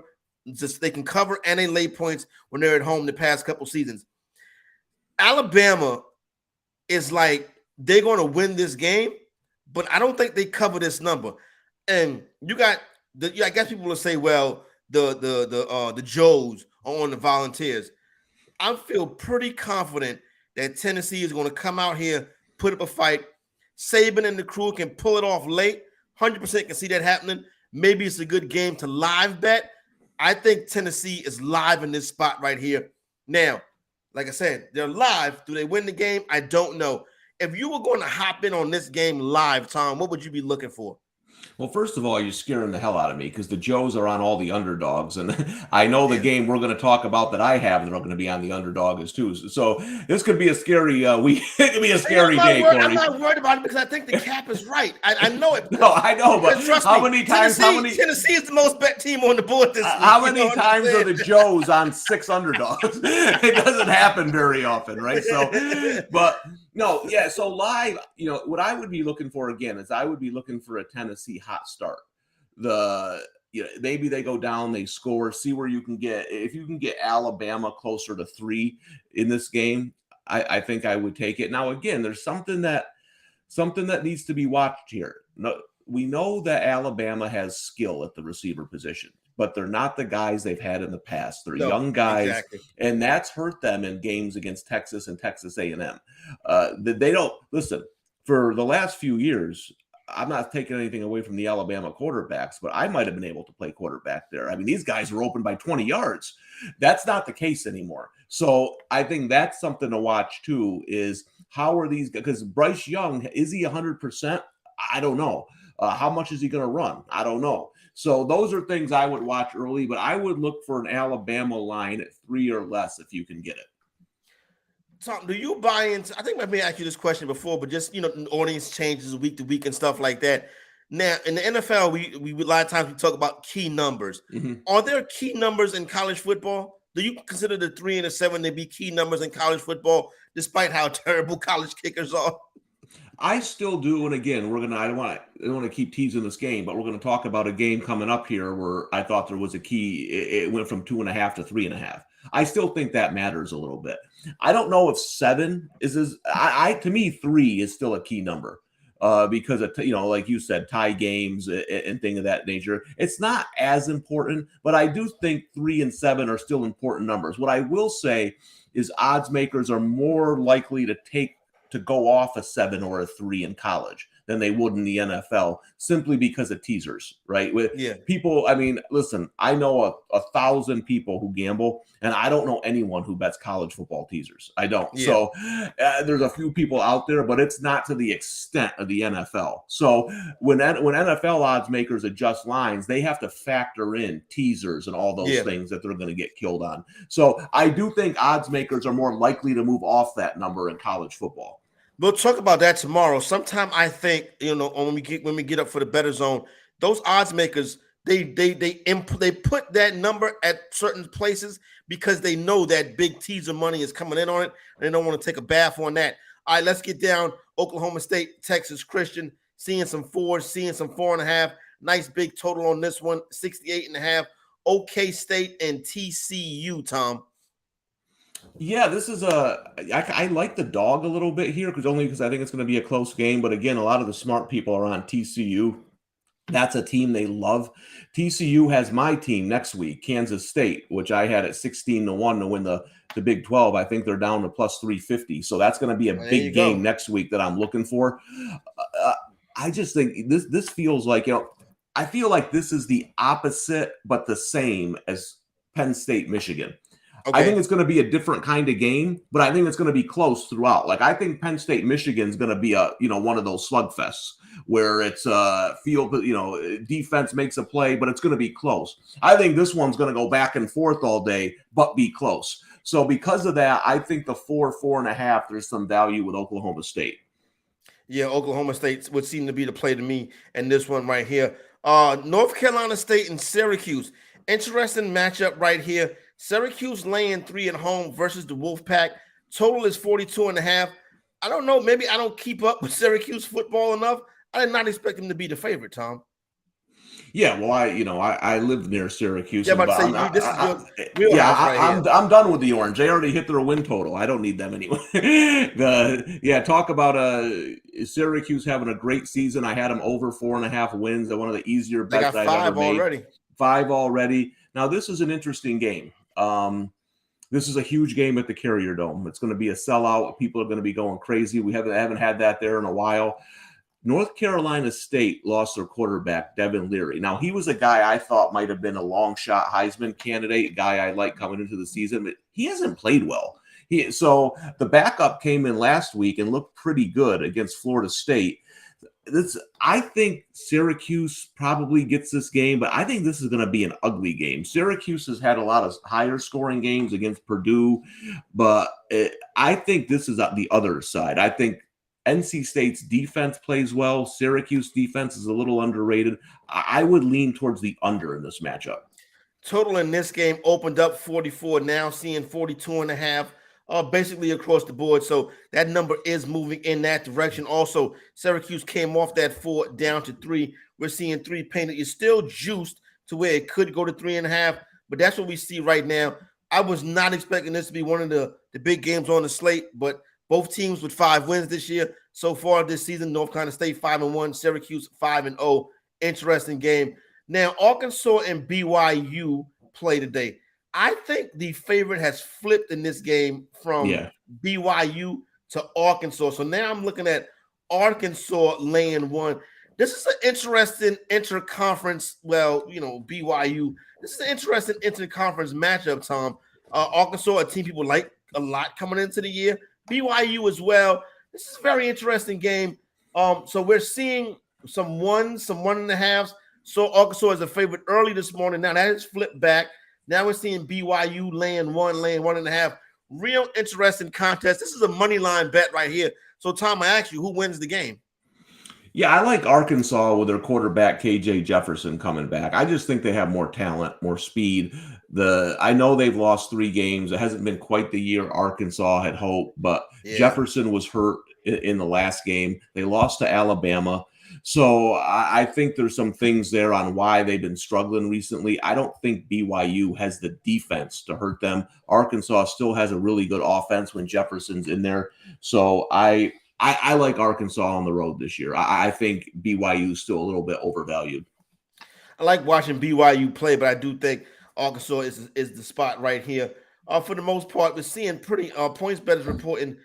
Just they can cover and they lay points when they're at home the past couple seasons. Alabama is like they're going to win this game, but I don't think they cover this number. And you got I guess people will say, well, the Joes are on the Volunteers. I feel pretty confident that Tennessee is going to come out here, put up a fight. Saban and the crew can pull it off late. 100% can see that happening. Maybe it's a good game to live bet. I think Tennessee is live in this spot right here. Now, like I said, they're live. Do they win the game? I don't know. If you were going to hop in on this game live, Tom, what would you be looking for? Well, first of all, you're scaring the hell out of me because the Joes are on all the underdogs. And I know the game we're going to talk about that I have, they're going to be on the underdogs too. So this could be a scary week. It could be a scary day, Corey. I'm not worried about it because I think the cap is right. I know it. No, I know, but how many times? Tennessee is the most bet team on the board this week. How many times are the Joes on 6 underdogs? It doesn't happen very often, right? So, but no, yeah. So live, what I would be looking for again is I would be looking for a Tennessee hot start. Maybe they go down, they score, see where you can get. If you can get Alabama closer to 3 in this game, I think I would take it. Now, again, there's something that needs to be watched here. No, we know that Alabama has skill at the receiver position, but they're not the guys they've had in the past. They're young guys, exactly. And that's hurt them in games against Texas and Texas A&M. They don't listen for the last few years. I'm not taking anything away from the Alabama quarterbacks, but I might have been able to play quarterback there. I mean, these guys were open by 20 yards. That's not the case anymore. So I think that's something to watch too, is how are these guys? Because Bryce Young, is he 100%? I don't know. How much is he going to run? I don't know. So those are things I would watch early, but I would look for an Alabama line at 3 or less if you can get it. Tom, do you buy into? I think I may ask you this question before, but just audience changes week to week and stuff like that. Now in the NFL, we a lot of times we talk about key numbers. Mm-hmm. Are there key numbers in college football? Do you consider the 3 and the 7 to be key numbers in college football, despite how terrible college kickers are? I still do, and again, I don't want to keep teasing this game, but we're going to talk about a game coming up here where I thought there was a key. It went from 2.5 to 3.5. I still think that matters a little bit. I don't know if 7 is to me 3 is still a key number because of, like you said, tie games and things of that nature. It's not as important, but I do think 3 and 7 are still important numbers. What I will say is odds makers are more likely to go off a 7 or a 3 in college than they would in the NFL, simply because of teasers, right? People, I mean, listen, I know 1,000 people who gamble, and I don't know anyone who bets college football teasers. I don't. Yeah. So there's a few people out there, but it's not to the extent of the NFL. So when NFL odds makers adjust lines, they have to factor in teasers and all those things that they're going to get killed on. So I do think odds makers are more likely to move off that number in college football. We'll talk about that tomorrow. Sometime I think, when we get up for the Bettor Zone, those odds makers, they put that number at certain places because they know that big teaser money is coming in on it. And they don't want to take a bath on that. All right, let's get down. Oklahoma State, Texas Christian, seeing some 4s, seeing some 4.5. Nice big total on this one, 68.5. OK State and TCU, Tom. Yeah, this is I like the dog a little bit here because I think it's going to be a close game. But again, a lot of the smart people are on TCU. That's a team they love. TCU has my team next week, Kansas State, which I had at 16-1 to win the Big 12. I think they're down to plus 350. So that's going to be a big game next week that I'm looking for. I just think this feels like, I feel like this is the opposite but the same as Penn State, Michigan. Okay. I think it's going to be a different kind of game, but I think it's going to be close throughout. Like I think Penn State, Michigan is going to be one of those slugfests where it's field, defense makes a play, but it's going to be close. I think this one's going to go back and forth all day, but be close. So because of that, I think the 4.5, there's some value with Oklahoma State. Yeah, Oklahoma State would seem to be the play to me in this one right here. North Carolina State and Syracuse. Interesting matchup right here. Syracuse laying 3 at home versus the Wolfpack. Total is 42.5. I don't know. Maybe I don't keep up with Syracuse football enough. I did not expect them to be the favorite, Tom. Yeah, well, I live near Syracuse. Yeah, but I'm done with the Orange. They already hit their win total. I don't need them anyway. Talk about Syracuse having a great season. I had them over 4.5 wins. They're one of the easier bets I've ever made. 5 already. Now this is an interesting game. This is a huge game at the Carrier Dome. It's going to be a sellout. People are going to be going crazy. We haven't had that there in a while. North Carolina State lost their quarterback, Devin Leary. Now, he was a guy I thought might have been a long shot Heisman candidate, a guy I like coming into the season, but he hasn't played well. So the backup came in last week and looked pretty good against Florida State. I think Syracuse probably gets this game, but I think this is going to be an ugly game. Syracuse has had a lot of higher scoring games against Purdue, but I think this is the other side. I think NC State's defense plays well. Syracuse defense is a little underrated. I would lean towards the under in this matchup. Total in this game opened up 44, now seeing 42.5, basically across the board. So that number is moving in that direction. Also, Syracuse came off that 4 down to 3. We're seeing 3 painted. It's still juiced to where it could go to 3.5, but that's what we see right now. I was not expecting this to be one of the big games on the slate, but both teams with 5 wins this year. So far this season, North Carolina State 5-1, Syracuse 5-0. Interesting game. Now, Arkansas and BYU play today. I think the favorite has flipped in this game from BYU to Arkansas. So now I'm looking at Arkansas laying 1. This is an interesting interconference. BYU. This is an interesting interconference matchup, Tom. Arkansas, a team people like a lot coming into the year. BYU as well. This is a very interesting game. So we're seeing some 1.5s. So Arkansas is a favorite early this morning. Now that is flipped back. Now we're seeing BYU laying 1.5. Real interesting contest. This is a money line bet right here. So Tom, I ask you, who wins the game? Yeah, I like Arkansas with their quarterback KJ Jefferson coming back. I just think they have more talent, more speed. I know they've lost 3 games. It hasn't been quite the year Arkansas had hoped, but Jefferson was hurt in the last game. They lost to Alabama. So I think there's some things there on why they've been struggling recently. I don't think BYU has the defense to hurt them. Arkansas still has a really good offense when Jefferson's in there. So I like Arkansas on the road this year. I think BYU is still a little bit overvalued. I like watching BYU play, but I do think Arkansas is the spot right here. For the most part, we're seeing pretty points bettors reporting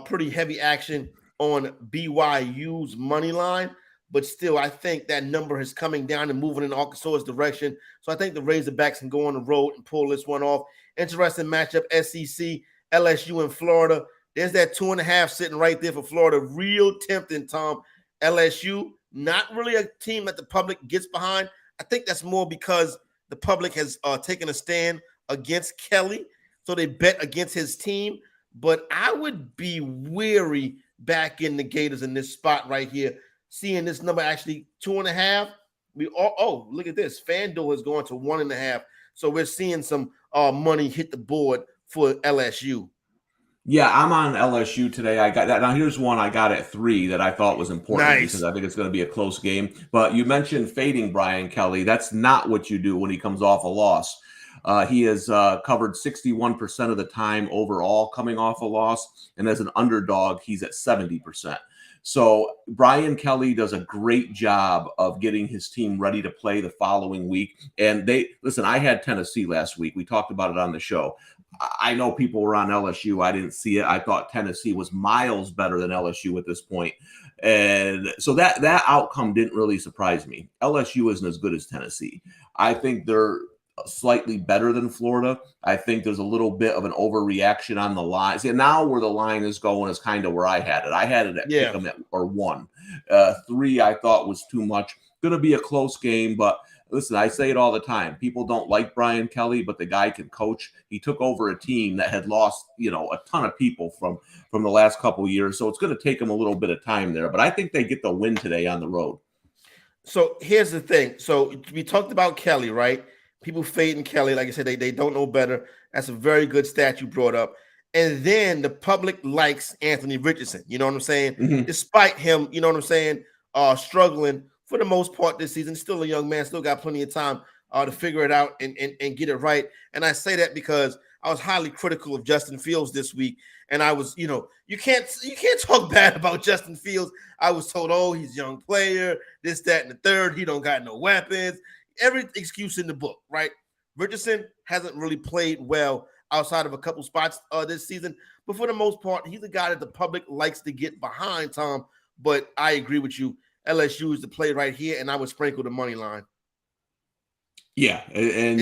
pretty heavy action on BYU's money line, but still, I think that number is coming down and moving in Arkansas's direction. So I think the Razorbacks can go on the road and pull this one off. Interesting matchup, SEC, LSU and Florida. There's that 2.5 sitting right there for Florida. Real tempting, Tom. LSU, not really a team that the public gets behind. I think that's more because the public has taken a stand against Kelly, so they bet against his team. But I would be weary back in the Gators in this spot right here. Seeing this number actually 2.5. Look at this. FanDuel is going to 1.5. So we're seeing some money hit the board for LSU. Yeah, I'm on LSU today. I got that. Now, here's one I got at 3 that I thought was important because I think it's going to be a close game. But you mentioned fading Brian Kelly. That's not what you do when he comes off a loss. He has covered 61% of the time overall coming off a loss. And as an underdog, he's at 70%. So Brian Kelly does a great job of getting his team ready to play the following week. And I had Tennessee last week. We talked about it on the show. I know people were on LSU. I didn't see it. I thought Tennessee was miles better than LSU at this point. And so that outcome didn't really surprise me. LSU isn't as good as Tennessee. I think they're slightly better than Florida. I think there's a little bit of an overreaction on the line. See, now where the line is going is kind of where I had it. I had it at pick 'em at or 1. 3 I thought was too much. Going to be a close game, but listen, I say it all the time. People don't like Brian Kelly, but the guy can coach. He took over a team that had lost, a ton of people from the last couple of years. So it's going to take him a little bit of time there. But I think they get the win today on the road. So here's the thing. So we talked about Kelly, right? People fading Kelly. Like I said, they don't know better. That's a very good stat you brought up. And then the public likes Anthony Richardson. You know what I'm saying? Mm-hmm. Despite him, you know what I'm saying, struggling for the most part this season. Still a young man, still got plenty of time to figure it out and get it right. And I say that because I was highly critical of Justin Fields this week. And I was, you can't talk bad about Justin Fields. I was told, oh, he's a young player, this, that, and the third. He don't got no weapons. Every excuse in the book, right? Richardson hasn't really played well outside of a couple spots this season. But for the most part, he's a guy that the public likes to get behind, Tom. But I agree with you. LSU is the play right here, and I would sprinkle the money line. Yeah, and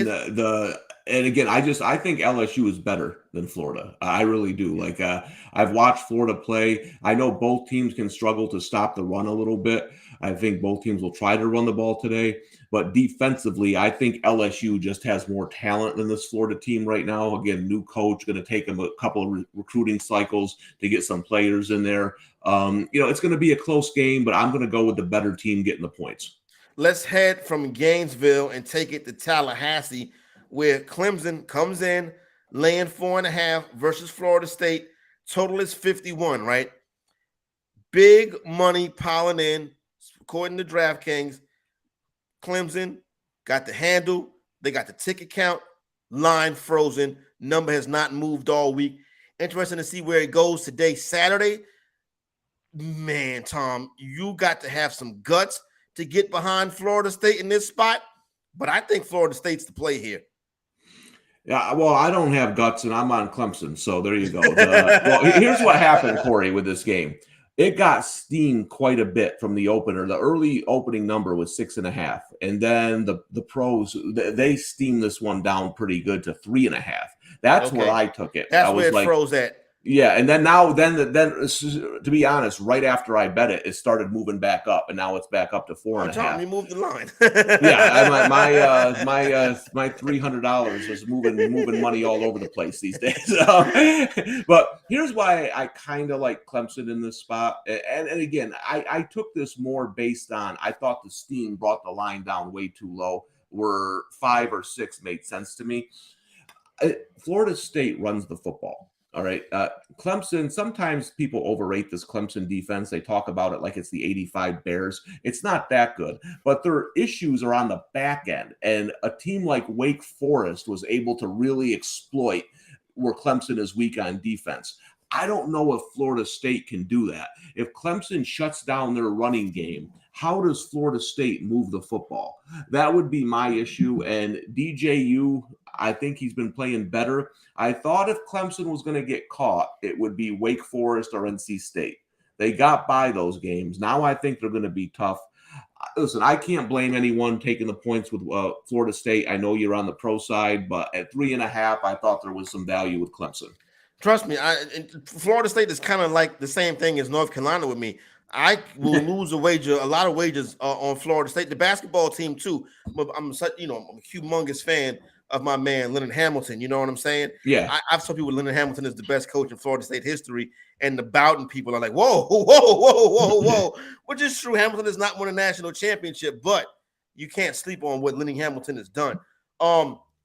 again, I think LSU is better than Florida. I really do. Like I've watched Florida play. I know both teams can struggle to stop the run a little bit. I think both teams will try to run the ball today, but defensively, I think LSU just has more talent than this Florida team right now. Again, new coach, going to take them a couple of recruiting cycles to get some players in there. It's going to be a close game, but I'm going to go with the better team getting the points. Let's head from Gainesville and take it to Tallahassee, where Clemson comes in, laying 4.5 versus Florida State. Total is 51, right? Big money piling in, according to DraftKings. Clemson got the handle. They got the ticket count. Line frozen. Number has not moved all week. Interesting to see where it goes today, Saturday. Man, Tom, you got to have some guts to get behind Florida State in this spot, but I think Florida State's the play here. Yeah, well, I don't have guts, and I'm on Clemson, so there you go. Well, here's what happened, Corey, with this game. It got steamed quite a bit from the opener. The early opening number was 6.5, and then the pros, they steamed this one down pretty good to 3.5. That's where I took it. That's I was where it froze at. Yeah, and then to be honest, right after I bet it, it started moving back up, and now it's back up to 4.5. Tom, you moved the line. Yeah, my $300 is moving money all over the place these days. But here's why I kind of like Clemson in this spot, and again, I took this more based on I thought the steam brought the line down way too low. Where 5 or 6 made sense to me. Florida State runs the football. All right. Clemson, sometimes people overrate this Clemson defense. They talk about it like it's the 85 Bears. It's not that good, but their issues are on the back end. And a team like Wake Forest was able to really exploit where Clemson is weak on defense. I don't know if Florida State can do that. If Clemson shuts down their running game, how does Florida State move the football? That would be my issue. And DJU, I think he's been playing better. I thought if Clemson was going to get caught, it would be Wake Forest or NC State. They got by those games. Now I think they're going to be tough. Listen, I can't blame anyone taking the points with Florida State. I know you're on the pro side, but at 3.5, I thought there was some value with Clemson. Trust me, Florida State is kind of like the same thing as North Carolina with me. I will lose a lot of wagers on Florida State. The basketball team too. I'm a humongous fan of my man Leonard Hamilton. You know what I'm saying? Yeah. I've told people Leonard Hamilton is the best coach in Florida State history, and the Bowden people are like, whoa. Which is true. Hamilton has not won a national championship, but you can't sleep on what Leonard Hamilton has done.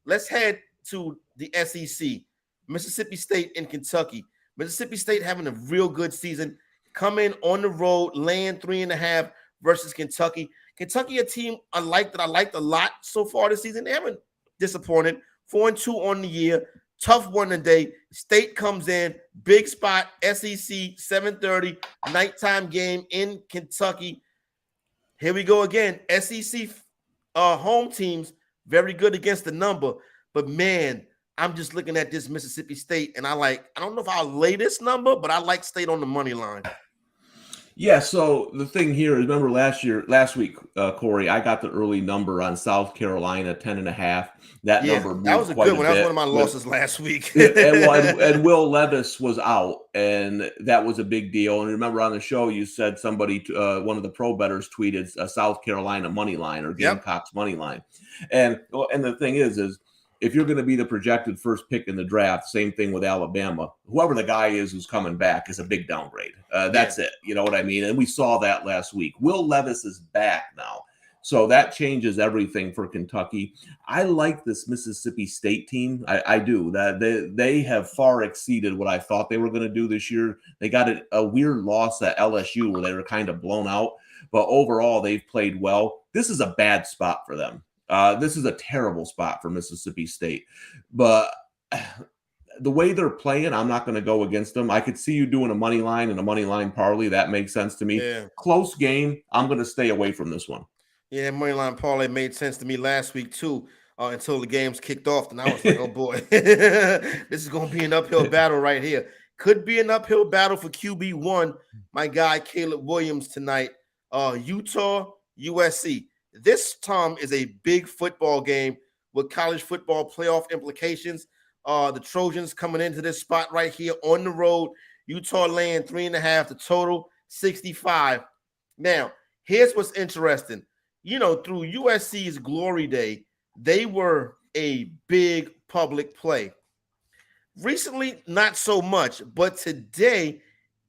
Let's head to the SEC. Mississippi State and Kentucky. Mississippi State having a real good season. Come in on the road, laying 3.5 versus Kentucky. Kentucky, a team I liked a lot so far this season. They haven't disappointed. 4-2 on the year. Tough one today. State comes in. Big spot. SEC, 7:30. Nighttime game in Kentucky. Here we go again. SEC home teams, very good against the number. But, man, I'm just looking at this Mississippi State, and I don't know if I'll lay this number, but I like State on the money line. Yeah, so the thing here is, remember last week, Corey, I got the early number on South Carolina, 10.5. That Yeah, number that moved was a quite good a one. That was one bit. of my losses last week. And Will Levis was out, and that was a big deal. And remember on the show, you said somebody, one of the pro bettors tweeted a South Carolina money line or Yep. Gamecocks money line. And the thing is if you're going to be the projected first pick in the draft, same thing with Alabama. Whoever the guy is who's coming back is a big downgrade. That's it. You know what I mean? And we saw that last week. Will Levis is back now. So that changes everything for Kentucky. I like this Mississippi State team. I do. That they have far exceeded what I thought they were going to do this year. They got a weird loss at LSU where they were kind of blown out, but overall they've played well. This is a bad spot for them. This is a terrible spot for Mississippi State, but the way they're playing, I'm not going to go against them. I could see you doing a money line and a money line parlay. That makes sense to me. Yeah. Close game. I'm going to stay away from this one. Yeah, moneyline parlay made sense to me last week too, until the games kicked off, and I was like, "Oh boy, this is going to be an uphill battle right here." Could be an uphill battle for QB1. My guy Caleb Williams tonight. Utah, USC. This, Tom, is a big football game with college football playoff implications. The Trojans coming into this spot right here on the road. Utah laying 3.5. The total 65. Now, here's what's interesting. You know, through USC's glory day, they were a big public play. Recently, not so much, but today,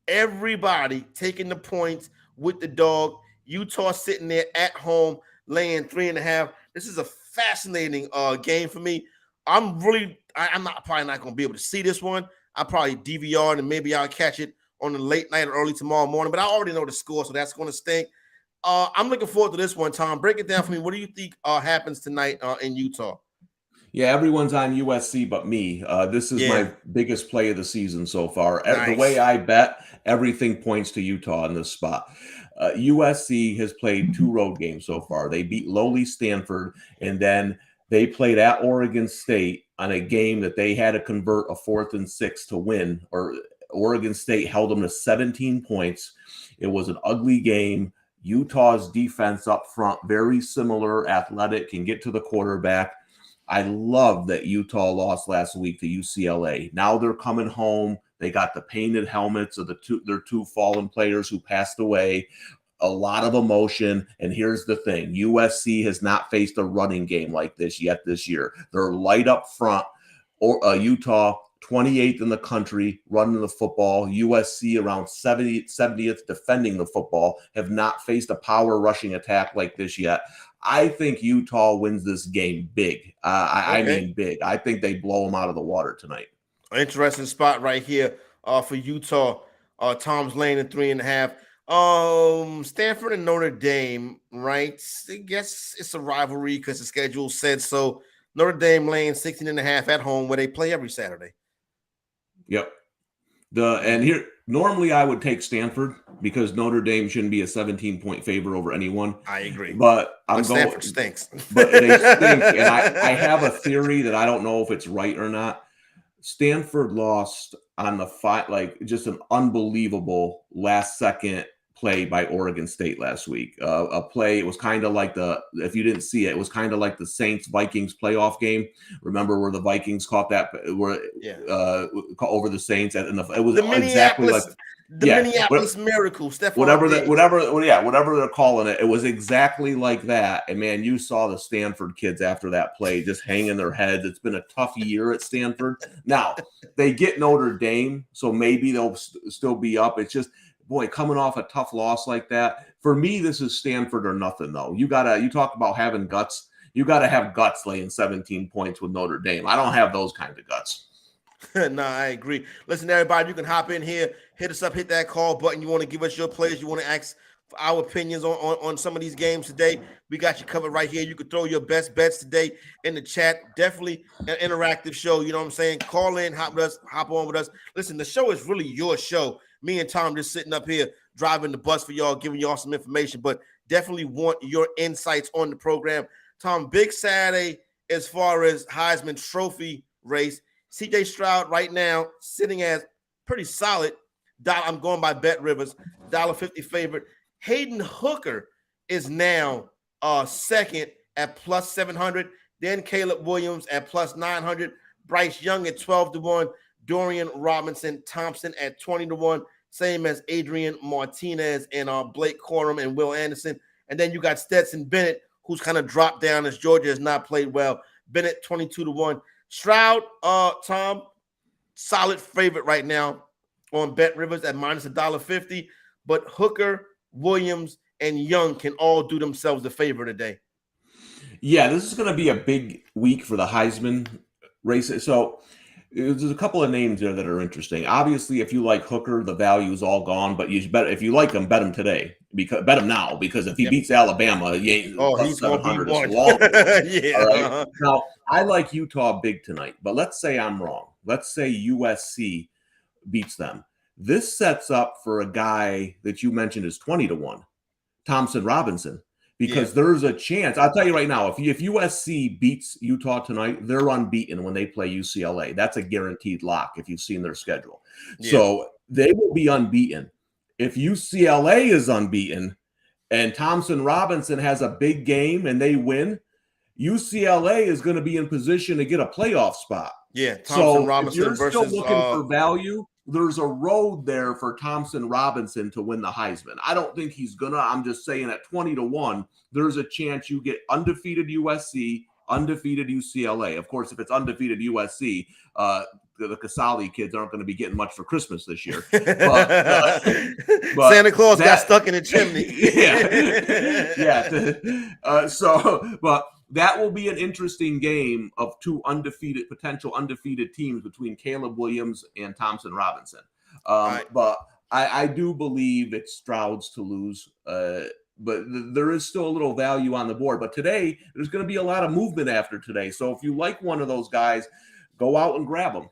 everybody taking the points with the dog. Utah sitting there at home, laying 3.5. This is a fascinating game for me. I'm probably not going to be able to see this one. I'll probably DVR and maybe I'll catch it on the late night or early tomorrow morning, but I already know the score, so that's going to stink. I'm looking forward to this one, Tom. Break it down for me. What do you think happens tonight in Utah? Yeah, everyone's on USC but me. This is my biggest play of the season so far. Nice. The way I bet, everything points to Utah in this spot. USC has played 2 road games so far. They beat lowly Stanford, and then they played at Oregon State on a game that they had to convert a 4th and 6 to win, or Oregon State held them to 17 points. It was an ugly game. Utah's defense up front, very similar, athletic, can get to the quarterback. I love that Utah lost last week to UCLA. Now they're coming home. They got the painted helmets of their 2 fallen players who passed away. A lot of emotion. And here's the thing. USC has not faced a running game like this yet this year. They're light up front. Utah, 28th in the country running the football. USC around 70th defending the football, have not faced a power rushing attack like this yet. I think Utah wins this game big. I mean big. I think they blow them out of the water tonight. Interesting spot right here for Utah. Tom's laying at 3.5. Stanford and Notre Dame, right? I guess it's a rivalry because the schedule said so. Notre Dame laying 16.5 at home where they play every Saturday. Yep. And here, normally I would take Stanford because Notre Dame shouldn't be a 17-point favor over anyone. I agree. But Stanford stinks. But they stink. And I have a theory that I don't know if it's right or not. Stanford lost on the fight, like just an unbelievable last-second play by Oregon State last week. A play, it was kind of like if you didn't see it, it was kind of like the Saints-Vikings playoff game. Remember where the Vikings caught that, over the Saints? And it was exactly like Minneapolis Miracle. Whatever they're calling it. It was exactly like that. And man, you saw the Stanford kids after that play just hanging their heads. It's been a tough year at Stanford. Now, they get Notre Dame, so maybe they'll still be up. It's just, boy, coming off a tough loss like that. For me, this is Stanford or nothing, though. You talk about having guts. You got to have guts laying 17 points with Notre Dame. I don't have those kind of guts. No, I agree. Listen, everybody, you can hop in here, hit us up, hit that call button. You want to give us your plays. You want to ask for our opinions on some of these games today. We got you covered right here. You can throw your best bets today in the chat. Definitely an interactive show. You know what I'm saying? Call in, hop on with us. Listen, the show is really your show. Me and Tom just sitting up here driving the bus for y'all, giving y'all some information, but definitely want your insights on the program. Tom, big Saturday as far as Heisman Trophy race. CJ Stroud right now sitting as pretty solid. I'm going by Bet Rivers, $1.50 favorite. Hayden Hooker is now second at plus 700. Then Caleb Williams at plus 900. Bryce Young at 12-1. Dorian Robinson Thompson at 20-1. Same as Adrian Martinez and Blake Corum and Will Anderson. And then you got Stetson Bennett, who's kind of dropped down as Georgia has not played well. Bennett 22-1. Stroud, Tom, solid favorite right now on Bet Rivers at minus $1.50. But Hooker, Williams, and Young can all do themselves a favor today. Yeah, this is going to be a big week for the Heisman race. So there's a couple of names there that are interesting. Obviously, if you like Hooker, the value is all gone. But you bet if you like him, bet him today. Bet him now, because if he beats Alabama, he's going to be one. Yeah. All right? Now, I like Utah big tonight, but let's say I'm wrong. Let's say USC beats them. This sets up for a guy that you mentioned is 20-1, Thompson Robinson. Because there's a chance. I'll tell you right now, if USC beats Utah tonight, they're unbeaten when they play UCLA. That's a guaranteed lock if you've seen their schedule. Yeah. So they will be unbeaten. If UCLA is unbeaten and Thompson Robinson has a big game and they win, UCLA is going to be in position to get a playoff spot. Yeah, Thompson Robinson if you're versus still looking for value, there's a road there for Thompson Robinson to win the Heisman. I don't think he's gonna. I'm just saying at 20-1, there's a chance you get undefeated USC, undefeated UCLA. Of course, if it's undefeated USC, the Casale kids aren't going to be getting much for Christmas this year. But Santa Claus got stuck in a chimney. But that will be an interesting game of two potential undefeated teams between Caleb Williams and Thompson Robinson. But I do believe it's Stroud's to lose. But there is still a little value on the board. But today, there's going to be a lot of movement after today. So if you like one of those guys, go out and grab them.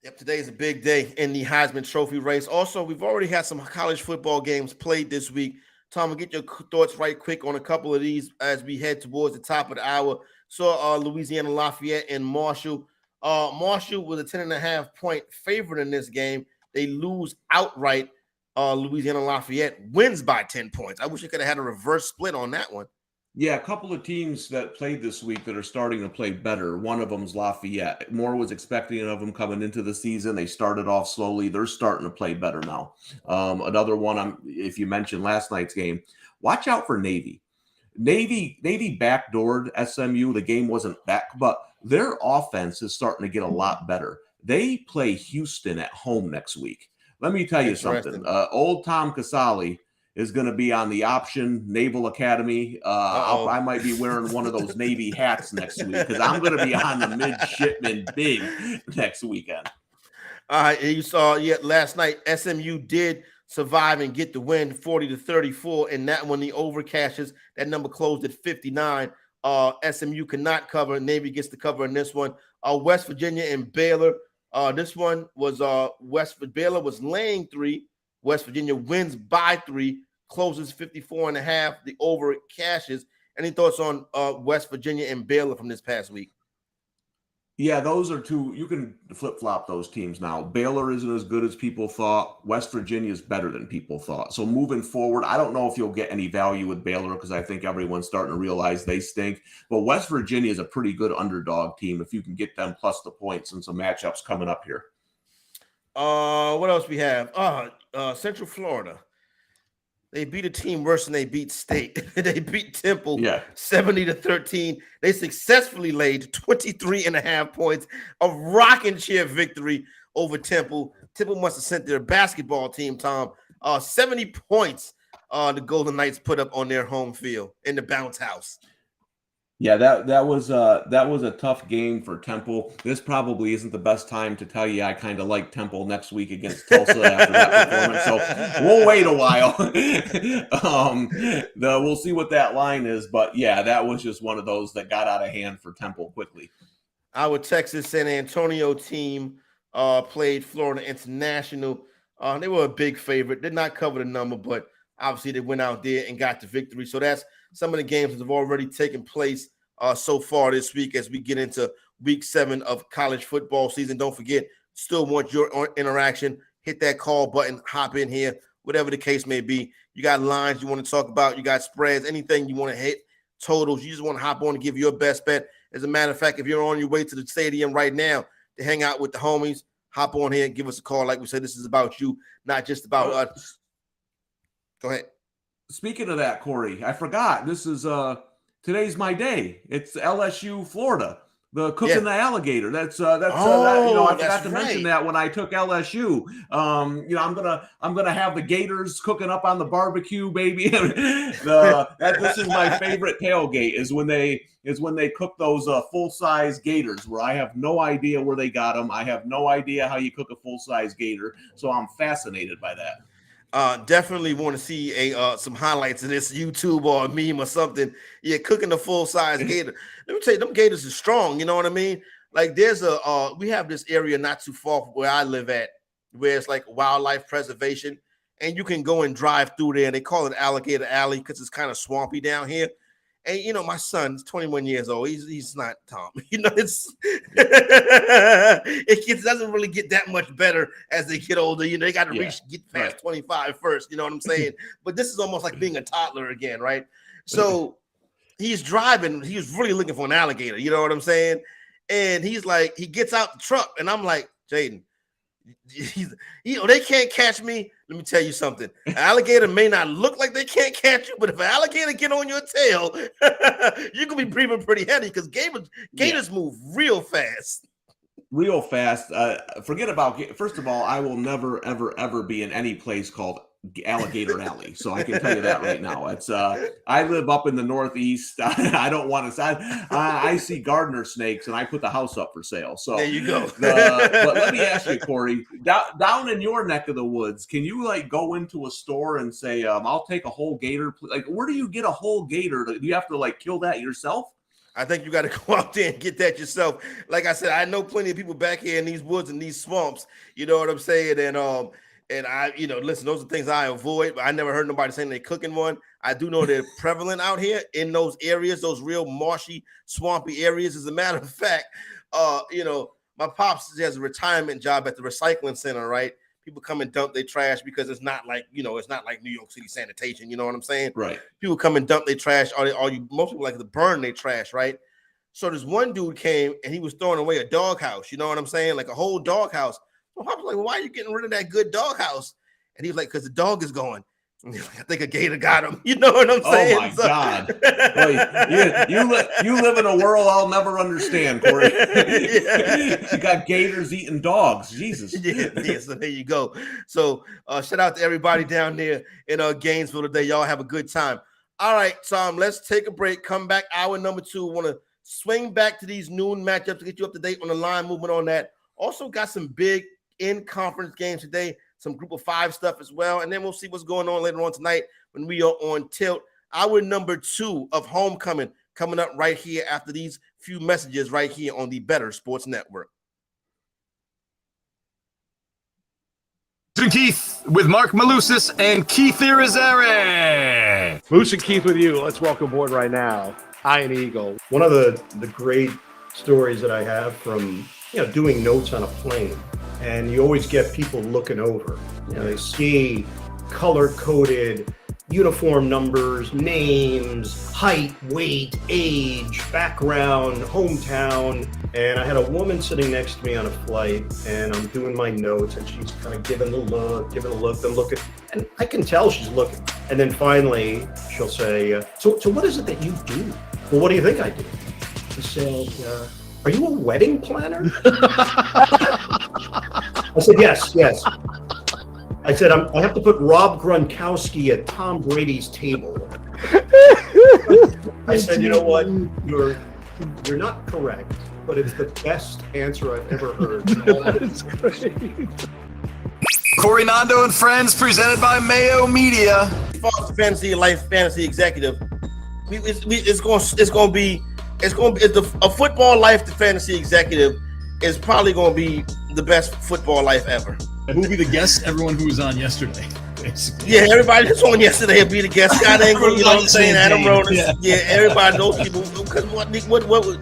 Yep, today is a big day in the Heisman Trophy race. Also, we've already had some college football games played this week. Tom, we'll get your thoughts right quick on a couple of these as we head towards the top of the hour. So, Louisiana Lafayette and Marshall. Marshall was a 10.5-point favorite in this game. They lose outright. Louisiana Lafayette wins by 10 points. I wish I could have had a reverse split on that one. Yeah, a couple of teams that played this week that are starting to play better. One of them is Lafayette. Moore was expecting of them coming into the season. They started off slowly. They're starting to play better now. Another one, if you mentioned last night's game, watch out for Navy. Navy backdoored SMU. The game wasn't back, but their offense is starting to get a lot better. They play Houston at home next week. Let me tell you something. Old Tom Casale is going to be on the option Naval Academy. I might be wearing one of those Navy hats next week because I'm going to be on the midshipman big next weekend. You saw last night SMU did survive and get the win 40-34, and that when the over cashes, that number closed at 59. SMU cannot cover. Navy gets the cover in this one. West Virginia and Baylor. This one was Baylor was laying 3. West Virginia wins by 3, closes 54.5. The over cashes. Any thoughts on West Virginia and Baylor from this past week? Yeah, those are two. You can flip-flop those teams now. Baylor isn't as good as people thought. West Virginia is better than people thought. So moving forward, I don't know if you'll get any value with Baylor because I think everyone's starting to realize they stink. But West Virginia is a pretty good underdog team if you can get them plus the points and some matchups coming up here. What else we have? Central Florida. They beat a team worse than they beat State. They beat Temple 70-13. They successfully laid 23.5 points, a rocking chair victory over Temple. Temple must have sent their basketball team, Tom, 70 points the Golden Knights put up on their home field in the bounce house. Yeah, that was a tough game for Temple. This probably isn't the best time to tell you I kind of like Temple next week against Tulsa after that performance. So we'll wait a while. We'll see what that line is. But yeah, that was just one of those that got out of hand for Temple quickly. Our Texas San Antonio team played Florida International. They were a big favorite. Did not cover the number, but obviously they went out there and got the victory. So that's some of the games that have already taken place so far this week as we get into week 7 of college football season. Don't forget, still want your interaction. Hit that call button, hop in here. whatever the case may be. You got lines you want to talk about, you got spreads, anything you want to hit, totals. You just want to hop on and give your best bet. As a matter of fact, if you're on your way to the stadium right now to hang out with the homies, hop on here and give us a call. Like we said, this is about you, not just about us. Go ahead. Speaking of that, Corey, I forgot. This is today's my day. It's LSU, Florida. The cooking the alligator. I forgot to mention that when I took LSU. I'm gonna have the gators cooking up on the barbecue, baby. This is my favorite tailgate is when they cook those full-size gators, where I have no idea where they got them. I have no idea how you cook a full-size gator, so I'm fascinated by that. Definitely want to see some highlights of this YouTube or a meme or something. Yeah, cooking the full-size gator. Let me tell you, them gators are strong. You know what I mean? Like there's we have this area not too far from where I live at, where it's like wildlife preservation, and you can go and drive through there. They call it Alligator Alley because it's kind of swampy down here. And you know, my son's 21 years old. He's not Tom. You know, it doesn't really get that much better as they get older. You know, they got to get past 25 first. You know what I'm saying? But this is almost like being a toddler again, right? So he's driving. He was really looking for an alligator. You know what I'm saying? And he's like, he gets out the truck, and I'm like, Jaden, they can't catch me. Let me tell you something. An alligator may not look like they can't catch you, but if an alligator get on your tail, you can be breathing pretty heavy because gators move real fast. Real fast. Forget about. First of all, I will never, ever, ever be in any place called Alligator Alley. So I can tell you that right now. It's I live up in the Northeast. I don't want to. I see gardener snakes, and I put the house up for sale. So there you go. But let me ask you, Corey, down in your neck of the woods, can you like go into a store and say, "I'll take a whole gator"? Like, where do you get a whole gator? Do you have to like kill that yourself? I think you got to go out there and get that yourself. Like I said, I know plenty of people back here in these woods and these swamps. You know what I'm saying? And I, listen, those are things I avoid, but I never heard nobody saying they're cooking one. I do know they're prevalent out here in those areas, those real marshy, swampy areas. As a matter of fact, my pops has a retirement job at the recycling center, right? People come and dump their trash because it's not like New York City sanitation. You know what I'm saying? Right. People come and dump their trash, most people like to burn their trash, right? So this one dude came and he was throwing away a doghouse. You know what I'm saying? Like a whole doghouse. I was like, well, why are you getting rid of that good doghouse? And he was like, because the dog is gone. And he's like, I think a gator got him. You know what I'm saying? Oh, my God. You live in a world I'll never understand, Corey. You got gators eating dogs. Jesus. Yeah, so there you go. So shout out to everybody down there in Gainesville today. Y'all have a good time. All right, Tom, let's take a break. Come back, hour number 2. Want to swing back to these noon matchups to get you up to date on the line movement on that. Also got some big in-conference games today, some group of 5 stuff as well, and then we'll see what's going on later on tonight when we are on tilt. Hour number 2 of Homecoming coming up right here after these few messages right here on the Bettor Sports Network. Keith with Mark Malusis and Keith Irizarry. Moose and Keith with you. Let's welcome aboard right now, Iron Eagle. One of the great stories that I have from doing notes on a plane, and you always get people looking over. They see color-coded uniform numbers, names, height, weight, age, background, hometown. And I had a woman sitting next to me on a flight, and I'm doing my notes, and she's kind of giving the look, then looking, and I can tell she's looking. And then finally, she'll say, so what is it that you do? Well, what do you think I do? I said, are you a wedding planner? I said, yes. I said, I have to put Rob Gronkowski at Tom Brady's table. I said, you know what? You're not correct, but it's the best answer I've ever heard. That is great. Corey Nando and Friends, presented by Mayo Media. Fox Fantasy Life Fantasy Executive. It's going to be a football life. The fantasy executive is probably going to be the best football life ever. We'll be the guest. Everyone who was on yesterday. Basically. Yeah, everybody that's on yesterday will be the guest. Scott Engel, you know what I'm saying? Adam Rodas. Yeah, everybody, those people. Because what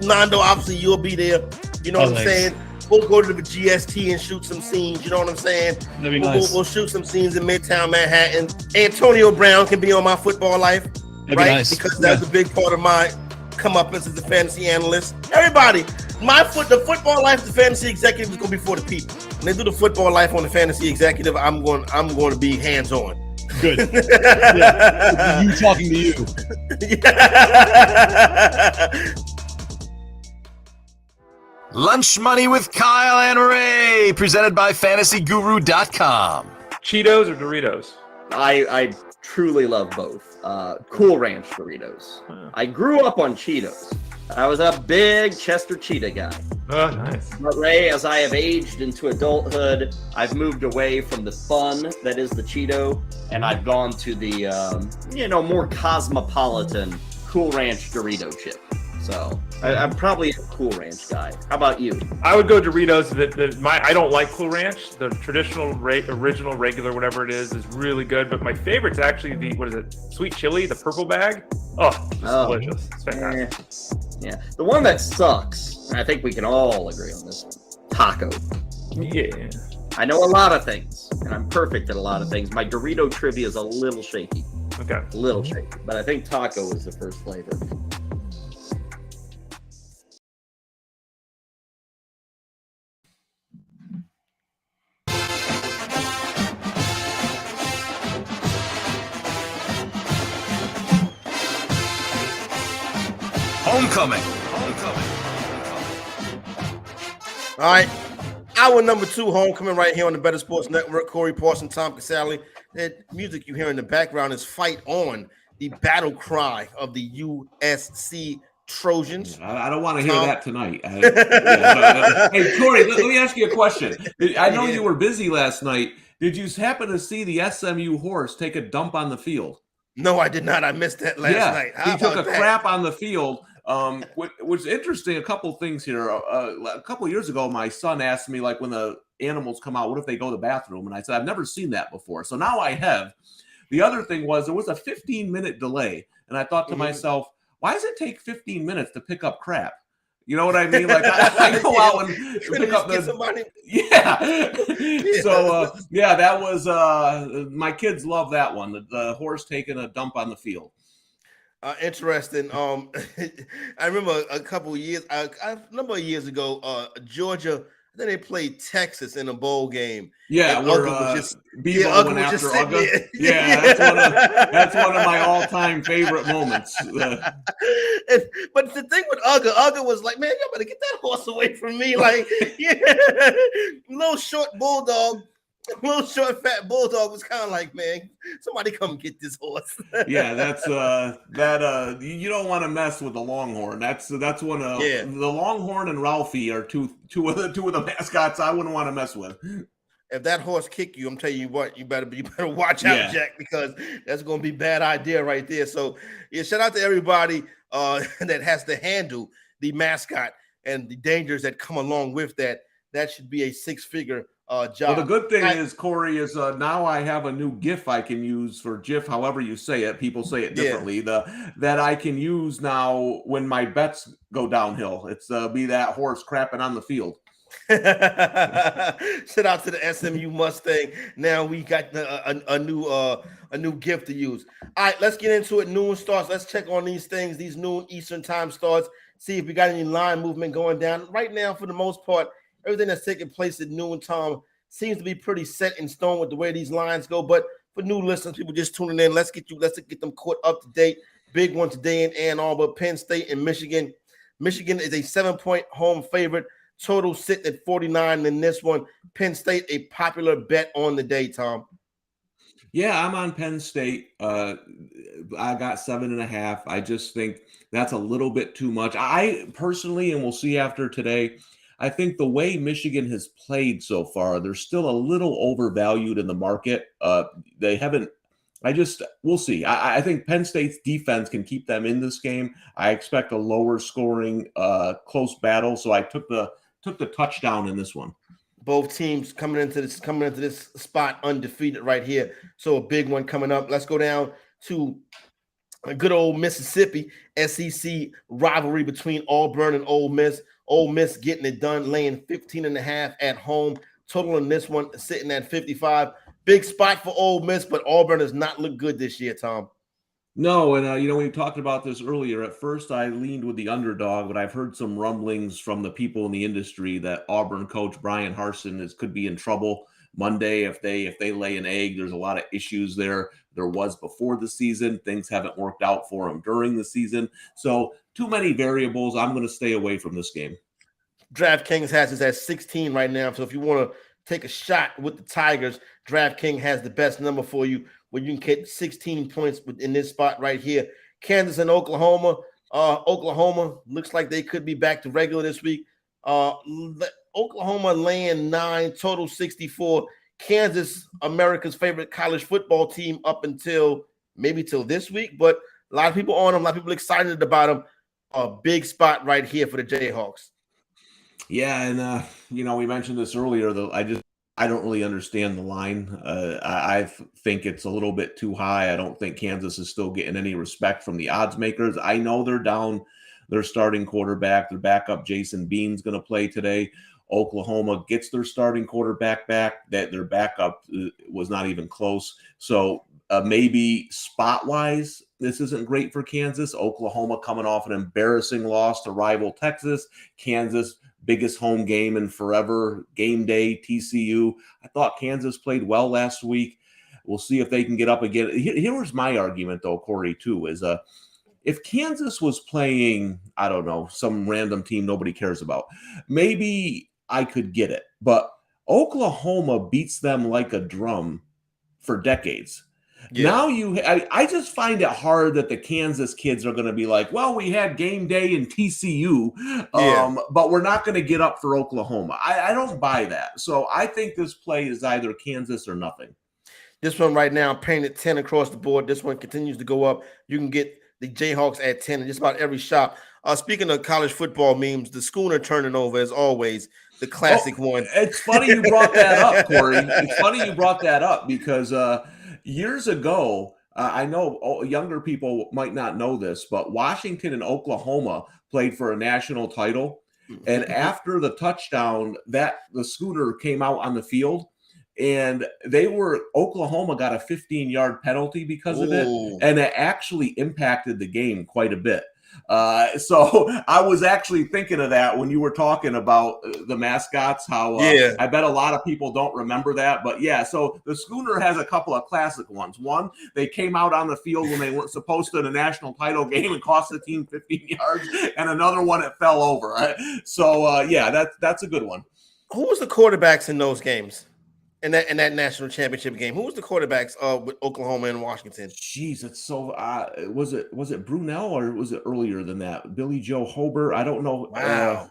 Nando, obviously you'll be there. You know what I'm saying? We'll go to the GST and shoot some scenes. You know what I'm saying? That'd be nice. We'll shoot some scenes in Midtown Manhattan. Antonio Brown can be on My Football Life, That'd right? be nice. Because that's a big part of my come up as a fantasy analyst. Everybody, the Football Life, the fantasy executive is going to be for the people. When they do the Football Life on the fantasy executive, I'm going to be hands on. Good. Yeah. You talking to you. Lunch Money with Kyle and Ray, presented by FantasyGuru.com. Cheetos or Doritos? I truly love both. Cool Ranch Doritos. I grew up on Cheetos. I was a big Chester Cheetah guy. Oh, nice. But Ray, as I have aged into adulthood, I've moved away from the fun that is the Cheeto, and I've gone to the more cosmopolitan Cool Ranch Dorito chip. So I'm probably a Cool Ranch guy. How about you? I would go Doritos. I don't like Cool Ranch. The traditional, original, regular, whatever it is really good. But my favorite's actually the sweet chili, the purple bag. Oh, it's delicious. It's fantastic. Yeah, the one that sucks, and I think we can all agree on this one, taco. Yeah. I know a lot of things, and I'm perfect at a lot of things. My Dorito trivia is a little shaky. Okay. A little shaky, but I think taco is the first flavor. Homecoming. All right. Hour number 2, homecoming right here on the Better Sports Network. Corey Parson, Tom Casale. That music you hear in the background is Fight On, the battle cry of the USC Trojans. I don't want to hear that tonight. Hey, Corey, let me ask you a question. I know you were busy last night. Did you happen to see the SMU horse take a dump on the field? No, I did not. I missed that last night. He took a crap on the field. What's interesting, a couple things here. A couple of years ago, my son asked me, like, when the animals come out, what if they go to the bathroom? And I said, I've never seen that before. So now I have. The other thing was there was a 15-minute delay. And I thought to myself, why does it take 15 minutes to pick up crap? You know what I mean? Like I go out and pick up somebody. Yeah. So that was my kids love that one. The horse taking a dump on the field. Interesting. I remember a number of years ago, Georgia. I think they played Texas in a bowl game. Yeah, where Bevo went after Uga. Yeah, that's one of my all-time favorite moments. But the thing with Uga was like, man, you better get that horse away from me. Like, little short fat bulldog was kind of like, man, somebody come get this horse. Yeah, that's you don't want to mess with the Longhorn. That's one of the Longhorn and Ralphie are two of the mascots I wouldn't want to mess with. If that horse kick you, I'm telling you what, you better watch out, Jack, because that's going to be a bad idea right there. So shout out to everybody that has to handle the mascot and the dangers that come along with that. That should be a 6-figure job. Well, the good thing is, Corey, is now I have a new GIF I can use for GIF, however you say it. People say it differently. That I can use now when my bets go downhill. It's be that horse crapping on the field. Shout out to the SMU Mustang. Now we got a new GIF to use. All right, let's get into it. Noon starts. Let's check on these things. These noon Eastern time starts. See if we got any line movement going down. Right now, for the most part, everything that's taking place at noon time seems to be pretty set in stone with the way these lines go. But for new listeners, people just tuning in, let's get them caught up to date. Big one today in Ann Arbor, Penn State and Michigan. Michigan is a 7-point home favorite. Total sitting at 49 in this one. Penn State, a popular bet on the day, Tom. Yeah, I'm on Penn State. I got 7.5. I just think that's a little bit too much. I personally, and we'll see after today, I think the way Michigan has played so far, they're still a little overvalued in the market. They haven't. We'll see. I think Penn State's defense can keep them in this game. I expect a lower scoring, close battle. So I took the touchdown in this one. Both teams coming into this spot undefeated right here. So a big one coming up. Let's go down to a good old Mississippi SEC rivalry between Auburn and Ole Miss. Ole Miss getting it done, laying 15.5 at home. Total in this one sitting at 55. Big spot for Ole Miss, but Auburn has not looked good this year, Tom. No, and we talked about this earlier. At first, I leaned with the underdog, but I've heard some rumblings from the people in the industry that Auburn coach Brian Harsin could be in trouble Monday if they lay an egg. There's a lot of issues there. There was before the season. Things haven't worked out for him during the season. So too many variables. I'm going to stay away from this game. DraftKings has us at 16 right now. So if you want to take a shot with the Tigers, DraftKings has the best number for you, where you can get 16 points in this spot right here. Kansas and Oklahoma. Oklahoma looks like they could be back to regular this week. Oklahoma laying 9, total 64. Kansas, America's favorite college football team up until maybe till this week, but a lot of people on them, a lot of people excited about them. A big spot right here for the Jayhawks. Yeah, and we mentioned this earlier, though. I don't really understand the line. I think it's a little bit too high. I don't think Kansas is still getting any respect from the odds makers. I know they're down their starting quarterback. Their backup, Jason Bean's going to play today. Oklahoma gets their starting quarterback back. That their backup was not even close. So maybe spot-wise, this isn't great for Kansas. Oklahoma coming off an embarrassing loss to rival Texas. Kansas, biggest home game in forever. Game day, TCU. I thought Kansas played well last week. We'll see if they can get up again. Here was my argument, though, Corey, too, is if Kansas was playing, I don't know, some random team nobody cares about, maybe I could get it. But Oklahoma beats them like a drum for decades. Yeah. Now I just find it hard that the Kansas kids are going to be like, well, we had game day in TCU, but we're not going to get up for Oklahoma. I don't buy that. So I think this play is either Kansas or nothing. This one right now, painted 10 across the board. This one continues to go up. You can get the Jayhawks at 10 in just about every shop. Speaking of college football memes, the schooner turning over as always, the classic one. It's funny you brought that up, Corey. It's funny you brought that up because years ago, I know younger people might not know this, but Washington and Oklahoma played for a national title. And after the touchdown, the schooner came out on the field. And Oklahoma got a 15-yard penalty because of it, and it actually impacted the game quite a bit. So I was actually thinking of that when you were talking about the mascots, how I bet a lot of people don't remember that. But yeah, so the schooner has a couple of classic ones. One, they came out on the field when they weren't supposed to in a national title game and cost the team 15 yards. And another one, it fell over. Right? So that's a good one. Who was the quarterbacks in those games? In that national championship game, who was the quarterbacks with Oklahoma and Washington? Jeez, it's so. Was it Brunell or was it earlier than that? Billy Joe Hobert? I don't know. Wow,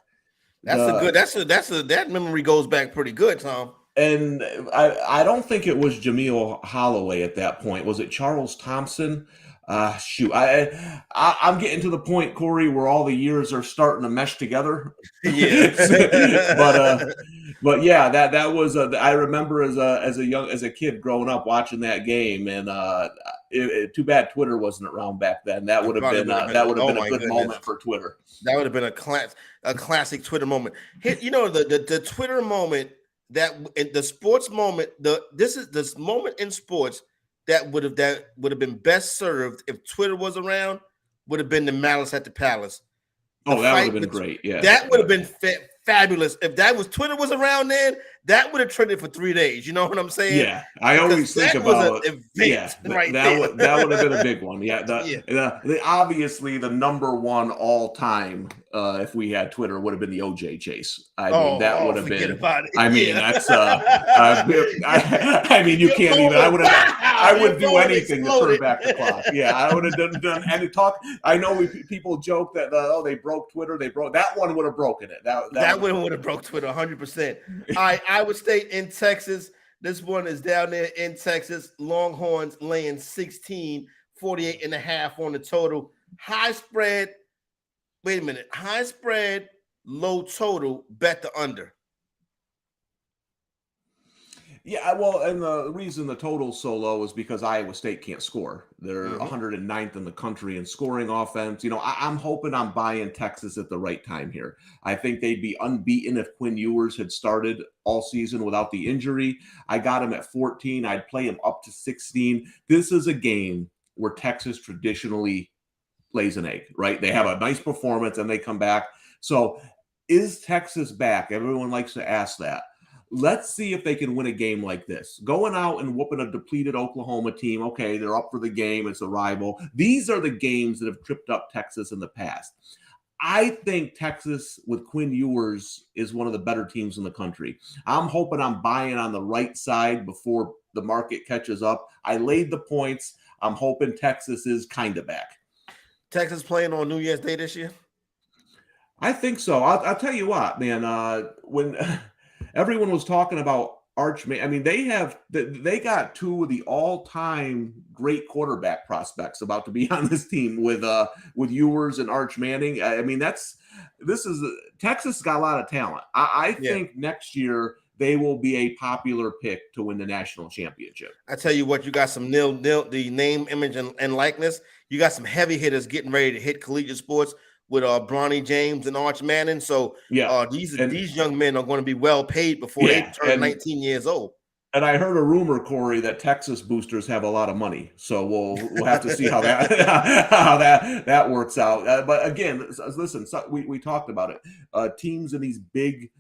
that memory goes back pretty good, Tom. And I don't think it was Jameel Holloway at that point. Was it Charles Thompson? Shoot, I'm getting to the point, Corey, where all the years are starting to mesh together. Yeah, but yeah, that was I remember as a kid growing up watching that game, and too bad Twitter wasn't around back then. That would have been a good moment for Twitter. That would have been a classic Twitter moment. The Twitter moment, the sports moment. This moment in sports. That would have been best served if Twitter was around, would have been the Malice at the Palace. That would have been great. Yeah, that would have been fabulous if Twitter was around then. That would have trended for 3 days. You know what I'm saying? Yeah, I always think about that would have been a big one. Obviously the number one all time. If we had Twitter, would have been the OJ chase. That would have been. About it. That's. You can't even. I would do anything to turn back the clock. Yeah, I would have done any talk. I know people joke that they broke Twitter. That one would have broken it. That one would have broke Twitter 100%. Iowa State in Texas. This one is down there in Texas. Longhorns laying 16, 48.5 on the total. High spread. Wait a minute. High spread, low total. Bet the under. Yeah, well, and the reason the total's so low is because Iowa State can't score. They're 109th in the country in scoring offense. I'm hoping I'm buying Texas at the right time here. I think they'd be unbeaten if Quinn Ewers had started all season without the injury. I got him at 14. I'd play him up to 16. This is a game where Texas traditionally lays an egg, right? They have a nice performance and they come back. So is Texas back? Everyone likes to ask that. Let's see if they can win a game like this. Going out and whooping a depleted Oklahoma team, okay, they're up for the game. It's a rival. These are the games that have tripped up Texas in the past. I think Texas with Quinn Ewers is one of the better teams in the country. I'm hoping I'm buying on the right side before the market catches up. I laid the points. I'm hoping Texas is kind of back. Texas playing on New Year's Day this year? I think so. I'll tell you what, man. When everyone was talking about I mean, they got two of the all-time great quarterback prospects about to be on this team with Ewers and Arch Manning. I mean, Texas got a lot of talent. I think next year they will be a popular pick to win the national championship. I tell you what, you got some the name, image, and likeness. You got some heavy hitters getting ready to hit collegiate sports with Bronny James and Arch Manning. So these young men are going to be well paid before they turn 19 years old. And I heard a rumor, Corey, that Texas boosters have a lot of money. So we'll have to see how that works out. But again, listen, we talked about it. Teams in these big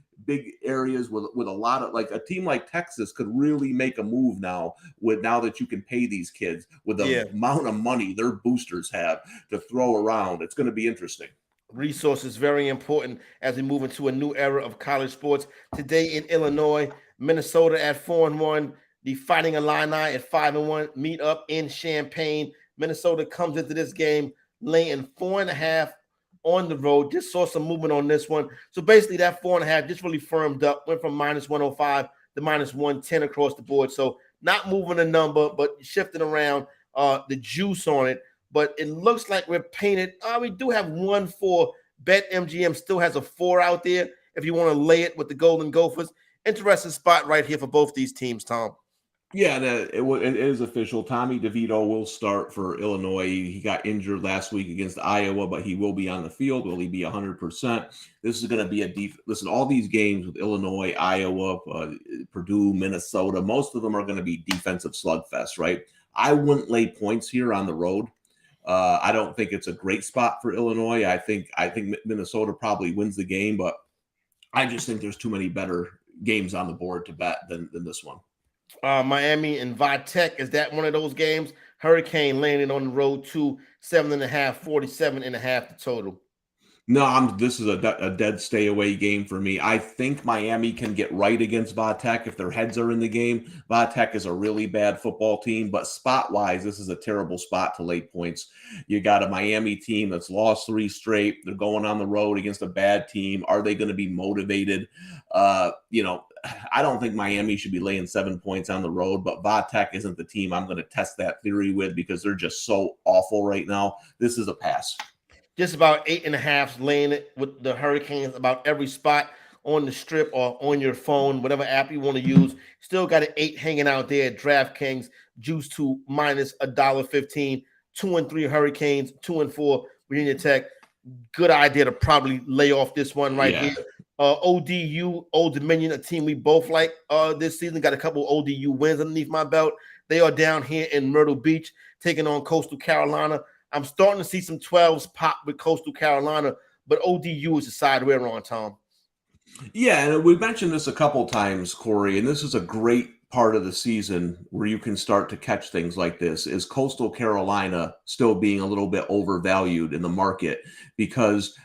areas with a lot of, like, a team like Texas could really make a move now that you can pay these kids with the amount of money their boosters have to throw around. It's going to be interesting. Resources very important as we move into a new era of college sports. Today in Illinois, Minnesota at 4-1, the Fighting Illini at 5-1 meet up in Champaign. Minnesota comes into this game laying 4.5 on the road. Just saw some movement on this one. So basically that 4.5 just really firmed up, went from -105 to -110 across the board. So not moving a number, but shifting around the juice on it. But it looks like we're painted. We do have 1 for BetMGM, still has a 4 out there if you want to lay it with the Golden Gophers. Interesting spot right here for both these teams, Tom. Yeah, it is official. Tommy DeVito will start for Illinois. He got injured last week against Iowa, but he will be on the field. Will he be 100%? This is going to be listen, all these games with Illinois, Iowa, Purdue, Minnesota, most of them are going to be defensive slugfest, right? I wouldn't lay points here on the road. I don't think it's a great spot for Illinois. I think Minnesota probably wins the game, but I just think there's too many better games on the board to bet than this one. Miami and Vatech, is that one of those games? Hurricane landing on the road to 7.5, 47.5 the total. No, this is a dead stay away game for me. I think Miami can get right against Vatech if their heads are in the game. Vatech is a really bad football team, but spot-wise, this is a terrible spot to lay points. You got a Miami team that's lost 3 straight. They're going on the road against a bad team. Are they going to be motivated? I don't think Miami should be laying 7 points on the road, but Vatech isn't the team I'm going to test that theory with because they're just so awful right now. This is a pass. Just about 8.5 laying it with the Hurricanes about every spot on the strip or on your phone, whatever app you want to use. Still got an 8 hanging out there at DraftKings, juice to -$1.15. 2-3 Hurricanes, 2-4 Virginia Tech. Good idea to probably lay off this one here. ODU, Old Dominion, a team we both like this season. Got a couple ODU wins underneath my belt. They are down here in Myrtle Beach taking on Coastal Carolina. I'm starting to see some 12s pop with Coastal Carolina, but ODU is the side we're on, Tom. Yeah, and we've mentioned this a couple times, Corey, and this is a great part of the season where you can start to catch things like this, is Coastal Carolina still being a little bit overvalued in the market because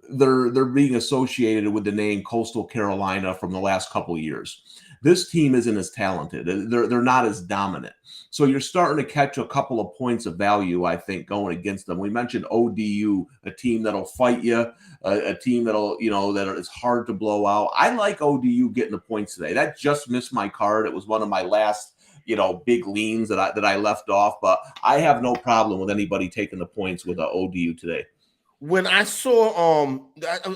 they're being associated with the name Coastal Carolina from the last couple of years. This team isn't as talented. They're not as dominant. So you're starting to catch a couple of points of value, I think, going against them. We mentioned ODU, a team that'll fight you, a team that'll, that is hard to blow out. I like ODU getting the points today. That just missed my card. It was one of my last, big leans that I left off, but I have no problem with anybody taking the points with ODU today. When I saw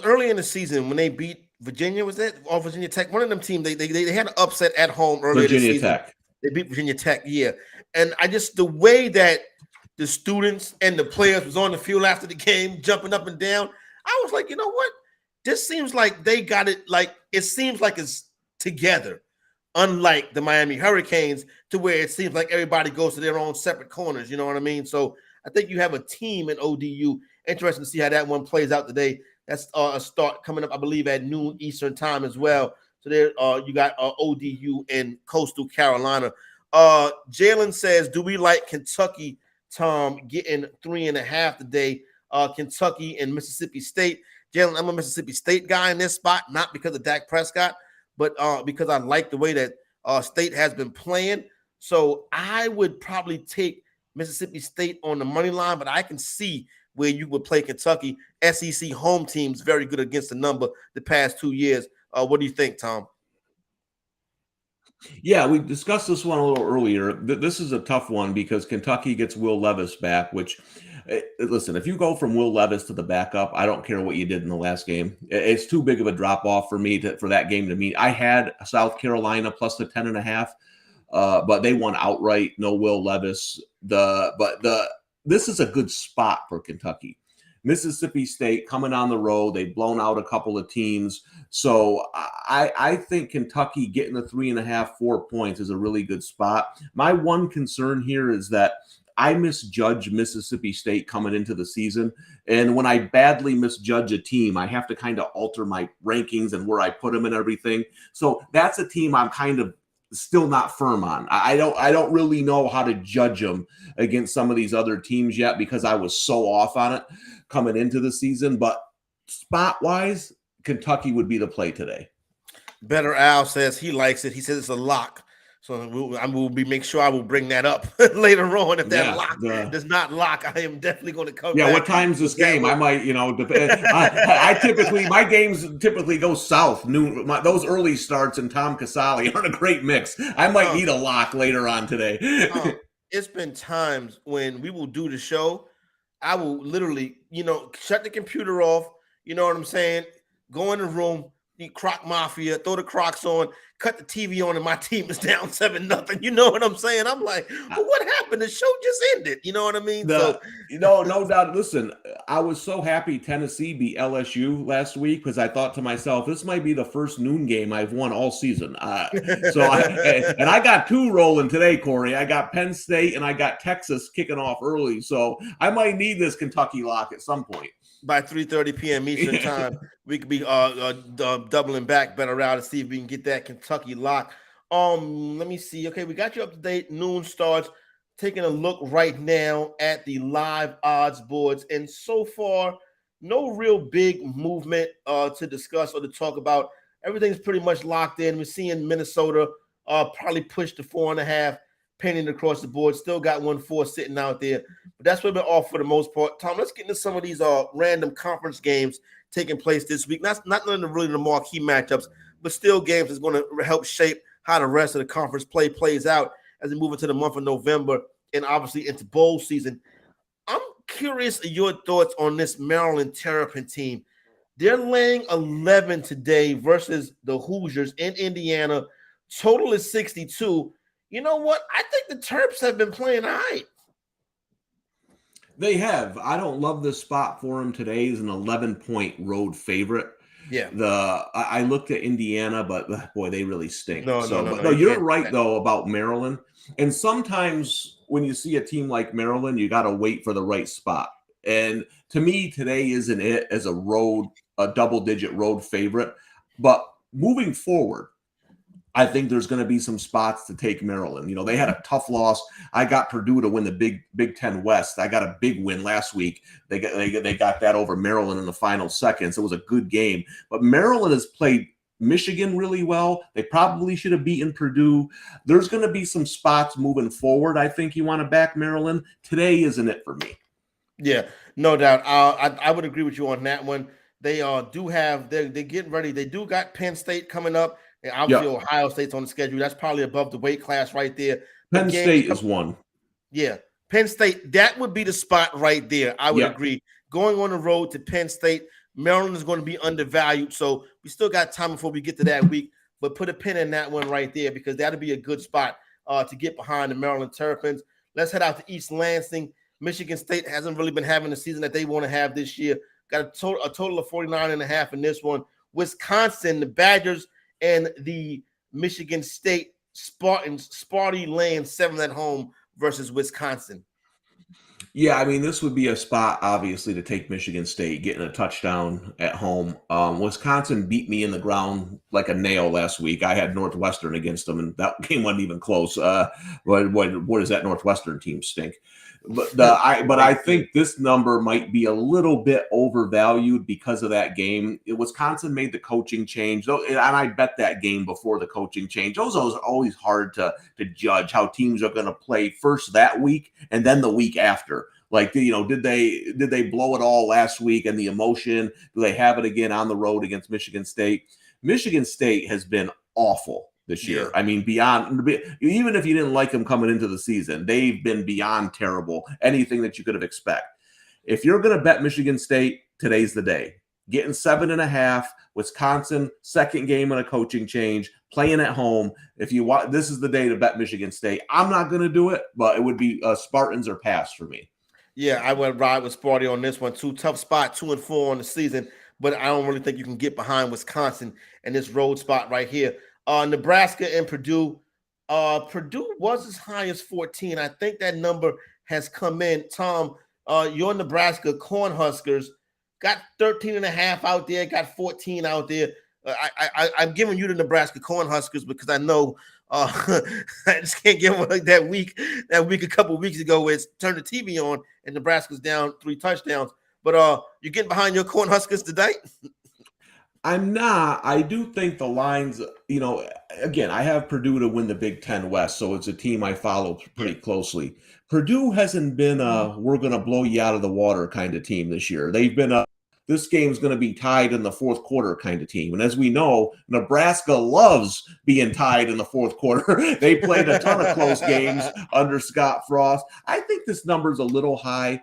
early in the season when they beat Virginia, was that? Or Virginia Tech? One of them teams, they had an upset at home earlier this season. Tech. They beat Virginia Tech, yeah. And the way that the students and the players was on the field after the game, jumping up and down, I was like, you know what? This seems like they got it, like it seems like it's together, unlike the Miami Hurricanes, to where it seems like everybody goes to their own separate corners, you know what I mean? So I think you have a team in ODU. Interesting to see how that one plays out today. That's a start coming up, I believe, at noon Eastern time as well. So there, you got ODU and Coastal Carolina. Jalen says, "Do we like Kentucky, Tom, getting 3.5 today? Kentucky and Mississippi State." Jalen, I'm a Mississippi State guy in this spot, not because of Dak Prescott, but because I like the way that State has been playing. So I would probably take Mississippi State on the money line, but I can see where you would play Kentucky. SEC home teams very good against the number the past 2 years. What do you think, Tom? Yeah, we discussed this one a little earlier. This is a tough one because Kentucky gets Will Levis back, which, listen, if you go from Will Levis to the backup, I don't care what you did in the last game. It's too big of a drop-off for me for that game to meet. I had South Carolina plus the 10.5, but they won outright, no Will Levis. This is a good spot for Kentucky. Mississippi State coming on the road. They've blown out a couple of teams. So I think Kentucky getting the 3.5, 4 points is a really good spot. My one concern here is that I misjudge Mississippi State coming into the season. And when I badly misjudge a team, I have to kind of alter my rankings and where I put them and everything. So that's a team I'm kind of still not firm on. I don't really know how to judge them against some of these other teams yet because I was so off on it coming into the season. But spot wise, Kentucky would be the play today. Better Al says he likes it. He says it's a lock. So I will make sure I will bring that up later on. If that lock does not lock, I am definitely going to come. Yeah, what time's this game? I might, I typically, my games typically go south noon. Those early starts and Tom Casale aren't a great mix. I might need a lock later on today. It's been times when we will do the show. I will literally, shut the computer off. You know what I'm saying? Go in the room. The Croc Mafia, throw the Crocs on, cut the TV on, and my team is down 7-0. You know what I'm saying? I'm like, well, what happened? The show just ended. You know what I mean? No doubt. Listen, I was so happy Tennessee beat LSU last week because I thought to myself, this might be the first noon game I've won all season. I got 2 rolling today, Corey. I got Penn State and I got Texas kicking off early. So I might need this Kentucky lock at some point. By 3:30 p.m. Eastern time, we could be doubling back better out to see if we can get that Kentucky lock. Let me see. Okay, we got you up to date. Noon starts. Taking a look right now at the live odds boards, and so far, no real big movement to discuss or to talk about. Everything's pretty much locked in. We're seeing Minnesota probably push to 4.5. Penning across the board, still got 1-4 sitting out there, but that's what we're off for the most part. Tom, let's get into some of these random conference games taking place this week. Not none of the really the marquee matchups, but still games that's going to help shape how the rest of the conference play plays out as we move into the month of November and obviously into bowl season. I'm curious of your thoughts on this Maryland Terrapin team. They're laying 11 today versus the Hoosiers in Indiana. Total is 62. You know what? I think the Terps have been playing all right. They have. I don't love this spot for them today as an 11-point road favorite. Yeah. I looked at Indiana, but boy, they really stink. No, you're right though about Maryland. And sometimes when you see a team like Maryland, you got to wait for the right spot. And to me, today isn't it as a double-digit road favorite. But moving forward, I think there's going to be some spots to take Maryland. They had a tough loss. I got Purdue to win the Big Ten West. I got a big win last week. They got that over Maryland in the final seconds. It was a good game. But Maryland has played Michigan really well. They probably should have beaten Purdue. There's going to be some spots moving forward. I think you want to back Maryland. Today isn't it for me. Yeah, no doubt. I would agree with you on that one. They they're getting ready. They do got Penn State coming up. And obviously, Ohio State's on the schedule. That's probably above the weight class right there. Penn State is one. Yeah, Penn State. That would be the spot right there. I would agree. Going on the road to Penn State, Maryland is going to be undervalued. So we still got time before we get to that week, but put a pin in that one right there because that'll be a good spot to get behind the Maryland Terrapins. Let's head out to East Lansing. Michigan State hasn't really been having the season that they want to have this year. Got a total of 49.5 in this one. Wisconsin, the Badgers, and the Michigan State Spartans. Sparty laying 7 at home versus Wisconsin. Yeah, I mean, this would be a spot, obviously, to take Michigan State, getting a touchdown at home. Wisconsin beat me in the ground like a nail last week. I had Northwestern against them, and that game wasn't even close. What does that Northwestern team stink? But I think this number might be a little bit overvalued because of that game. Wisconsin made the coaching change, and I bet that game before the coaching change. Those are always hard to judge how teams are going to play first that week and then the week after. Like, did they blow it all last week and the emotion? Do they have it again on the road against Michigan State? Michigan State has been awful this year. I mean, beyond, even if you didn't like them coming into the season, they've been beyond terrible. Anything that you could have expected. If you're going to bet Michigan State, today's the day. Getting 7.5, Wisconsin, second game in a coaching change, playing at home. If you want, this is the day to bet Michigan State. I'm not going to do it, but it would be Spartans or pass for me. Yeah, I went ride with Sparty on this one too. Tough spot, 2-4 on the season, but I don't really think you can get behind Wisconsin in this road spot right here. Nebraska and Purdue. Purdue was as high as 14. I think that number has come in. Tom, your Nebraska Cornhuskers got 13.5 out there, got 14 out there. I'm giving you the Nebraska Cornhuskers because I know I just can't give them like that week a couple of weeks ago where it's turned the TV on and Nebraska's down 3 touchdowns. But you're getting behind your Cornhuskers today? I'm not. I do think the lines, again, I have Purdue to win the Big Ten West, so it's a team I follow pretty closely. Purdue hasn't been we're going to blow you out of the water kind of team this year. They've been this game's going to be tied in the fourth quarter kind of team. And as we know, Nebraska loves being tied in the fourth quarter. They played a ton of close games under Scott Frost. I think this number's a little high.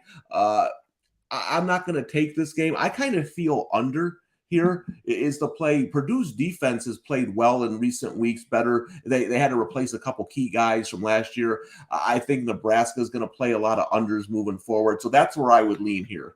I'm not going to take this game. I kind of feel under here is the play. Purdue's defense has played well in recent weeks, better. They had to replace a couple key guys from last year. I think Nebraska is going to play a lot of unders moving forward. So that's where I would lean here.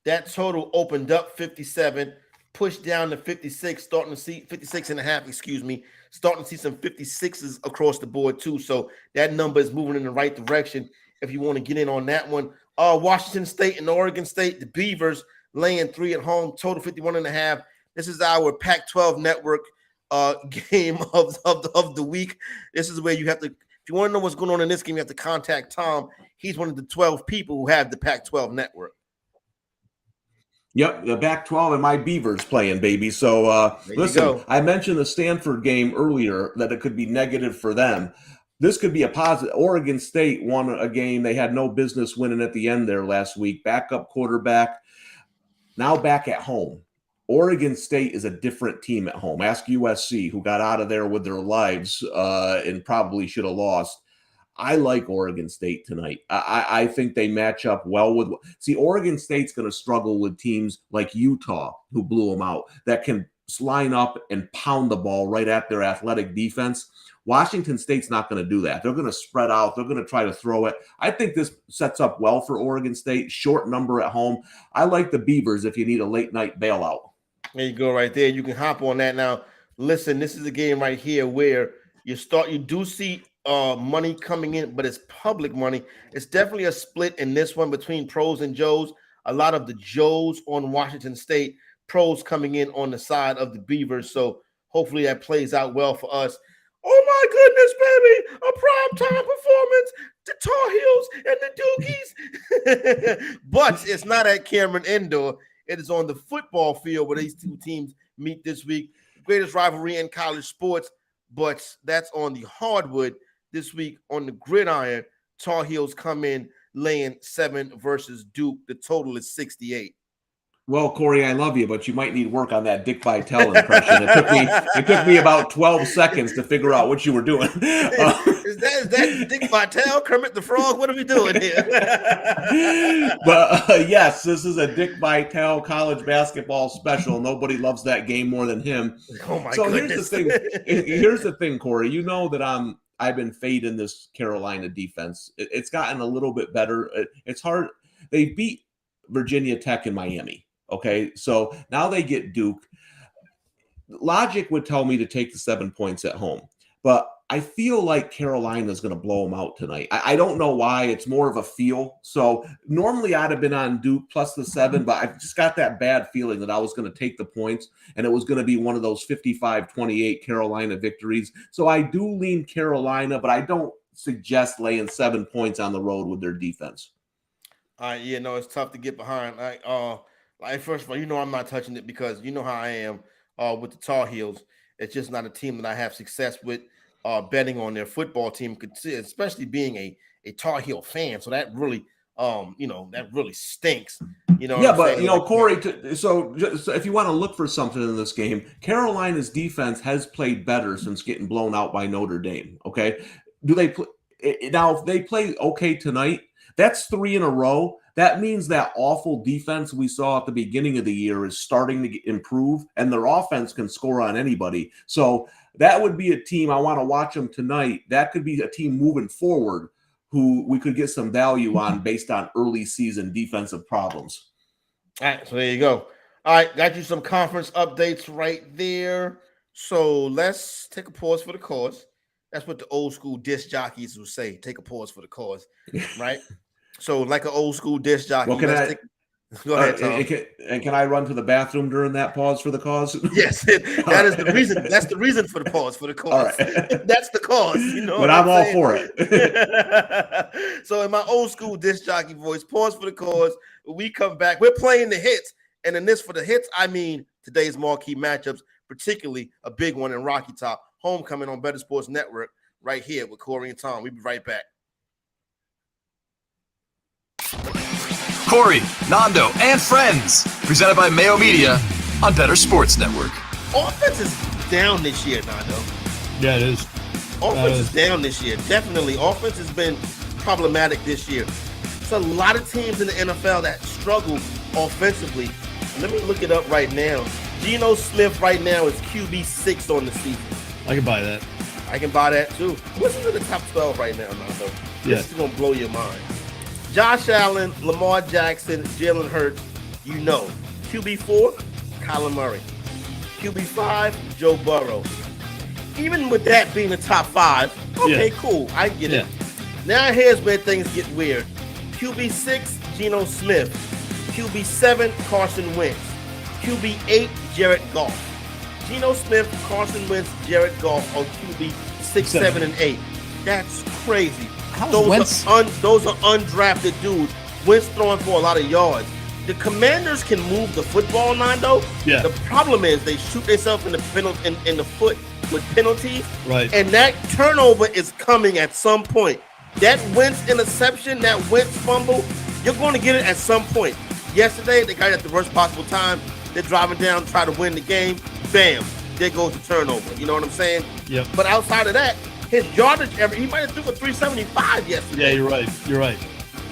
That total opened up 57, pushed down to 56, starting to see 56.5, starting to see some 56s across the board too. So that number is moving in the right direction if you want to get in on that one. Washington State and Oregon State, the Beavers laying 3 at home, total 51.5. This is our Pac-12 network game of the week. This is where you have to, if you want to know what's going on in this game, you have to contact Tom. He's one of the 12 people who have the Pac-12 network. Yep, the Pac-12 and my Beavers playing, baby. So listen, I mentioned the Stanford game earlier that it could be negative for them. This could be a positive. Oregon State won a game they had no business winning at the end there last week. Backup quarterback, now back at home. Oregon State is a different team at home. Ask USC, who got out of there with their lives and probably should have lost. I like Oregon State tonight. I think they match up well with – see, Oregon State's going to struggle with teams like Utah, who blew them out, that can line up and pound the ball right at their athletic defense. Washington State's not going to do that. They're going to spread out. They're going to try to throw it. I think this sets up well for Oregon State. Short number at home. I like the Beavers if you need a late-night bailout. There you go right there. You can hop on that now. Listen, this is a game right here where you do see – money coming in, but it's public money. It's definitely a split in this one between pros and Joes. A lot of the Joes on Washington State, pros coming in on the side of the Beavers. So hopefully that plays out well for us. Oh my goodness, baby, a primetime performance, the Tar Heels and the Dookies. But it's not at Cameron Indoor. It is on the football field where these two teams meet this week. The greatest rivalry in college sports, but that's on the hardwood. This week on the gridiron, Tar Heels come in laying 7 versus Duke. The total is 68. Well, Corey, I love you, but you might need work on that Dick Vitale impression. It took me about 12 seconds to figure out what you were doing. It's Is that Dick Vitale, Kermit the Frog? What are we doing here? But yes, this is a Dick Vitale college basketball special. Nobody loves that game more than him. Oh my so goodness. Here's the thing, Corey. You know that I've been fading this Carolina defense. It's gotten a little bit better. It's hard. They beat Virginia Tech and Miami. Okay, so now they get Duke. Logic would tell me to take the 7 points at home, but I feel like Carolina is going to blow them out tonight. I don't know why. It's more of a feel. So normally I'd have been on Duke plus the 7, but I've just got that bad feeling that I was going to take the points and it was going to be one of those 55-28 Carolina victories. So I do lean Carolina, but I don't suggest laying 7 points on the road with their defense. Yeah, no, it's tough to get behind. First of all, you know I'm not touching it because you know how I am with the Tar Heels. It's just not a team that I have success with betting on their football team, especially being a Tar Heel fan. So that really, that really stinks. Corey. So if you want to look for something in this game, Carolina's defense has played better since getting blown out by Notre Dame. Okay, now if they play okay tonight, that's 3 in a row. That means that awful defense we saw at the beginning of the year is starting to improve, and their offense can score on anybody. So that would be a team I want to watch them tonight. That could be a team moving forward who we could get some value on based on early season defensive problems. All right, so there you go. All right, got you some conference updates right there. So let's take a pause for the cause. That's what the old school disc jockeys will say. Take a pause for the cause, right? So like an old school disc jockey. Well, go ahead, Tom. Can I run to the bathroom during that pause for the cause? Yes, that is the reason. That's the reason for the pause for the cause. All right. That's the cause, But I'm all for it. So in my old school disc jockey voice, pause for the cause. When we come back, we're playing the hits. And in this for the hits, I mean today's marquee matchups, particularly a big one in Rocky Top. Homecoming on Bettor Sports Network right here with Corey and Tom. We'll be right back. Corey, Nando, and friends, presented by Mayo Media on Bettor Sports Network. Offense is down this year, Nando. Yeah, it is. Offense is down this year. Definitely. Offense has been problematic this year. There's a lot of teams in the NFL that struggle offensively. Let me look it up right now. Geno Smith right now is QB 6 on the season. I can buy that. I can buy that too. What's in the top 12 right now, Nando? Yeah. This is going to blow your mind. Josh Allen, Lamar Jackson, Jalen Hurts, you know. QB4, Kyler Murray. QB5, Joe Burrow. Even with that being the top 5, okay, cool. I get it. Now here's where things get weird. QB6, Geno Smith. QB7, Carson Wentz. QB8, Jared Goff. Geno Smith, Carson Wentz, Jared Goff on QB 6, 7, and 8. That's crazy. Those are undrafted dudes. Wentz throwing for a lot of yards. The Commanders can move the football, Nando. Yeah. The problem is they shoot themselves in the foot with penalties. Right. And that turnover is coming at some point. That Wentz interception, that Wentz fumble, you're going to get it at some point. Yesterday, they got it at the worst possible time. They're driving down to try to win the game. Bam. There goes the turnover. You know what I'm saying? Yep. But outside of that, his yardage, he might have threw for 375 yesterday. Yeah, you're right. You're right.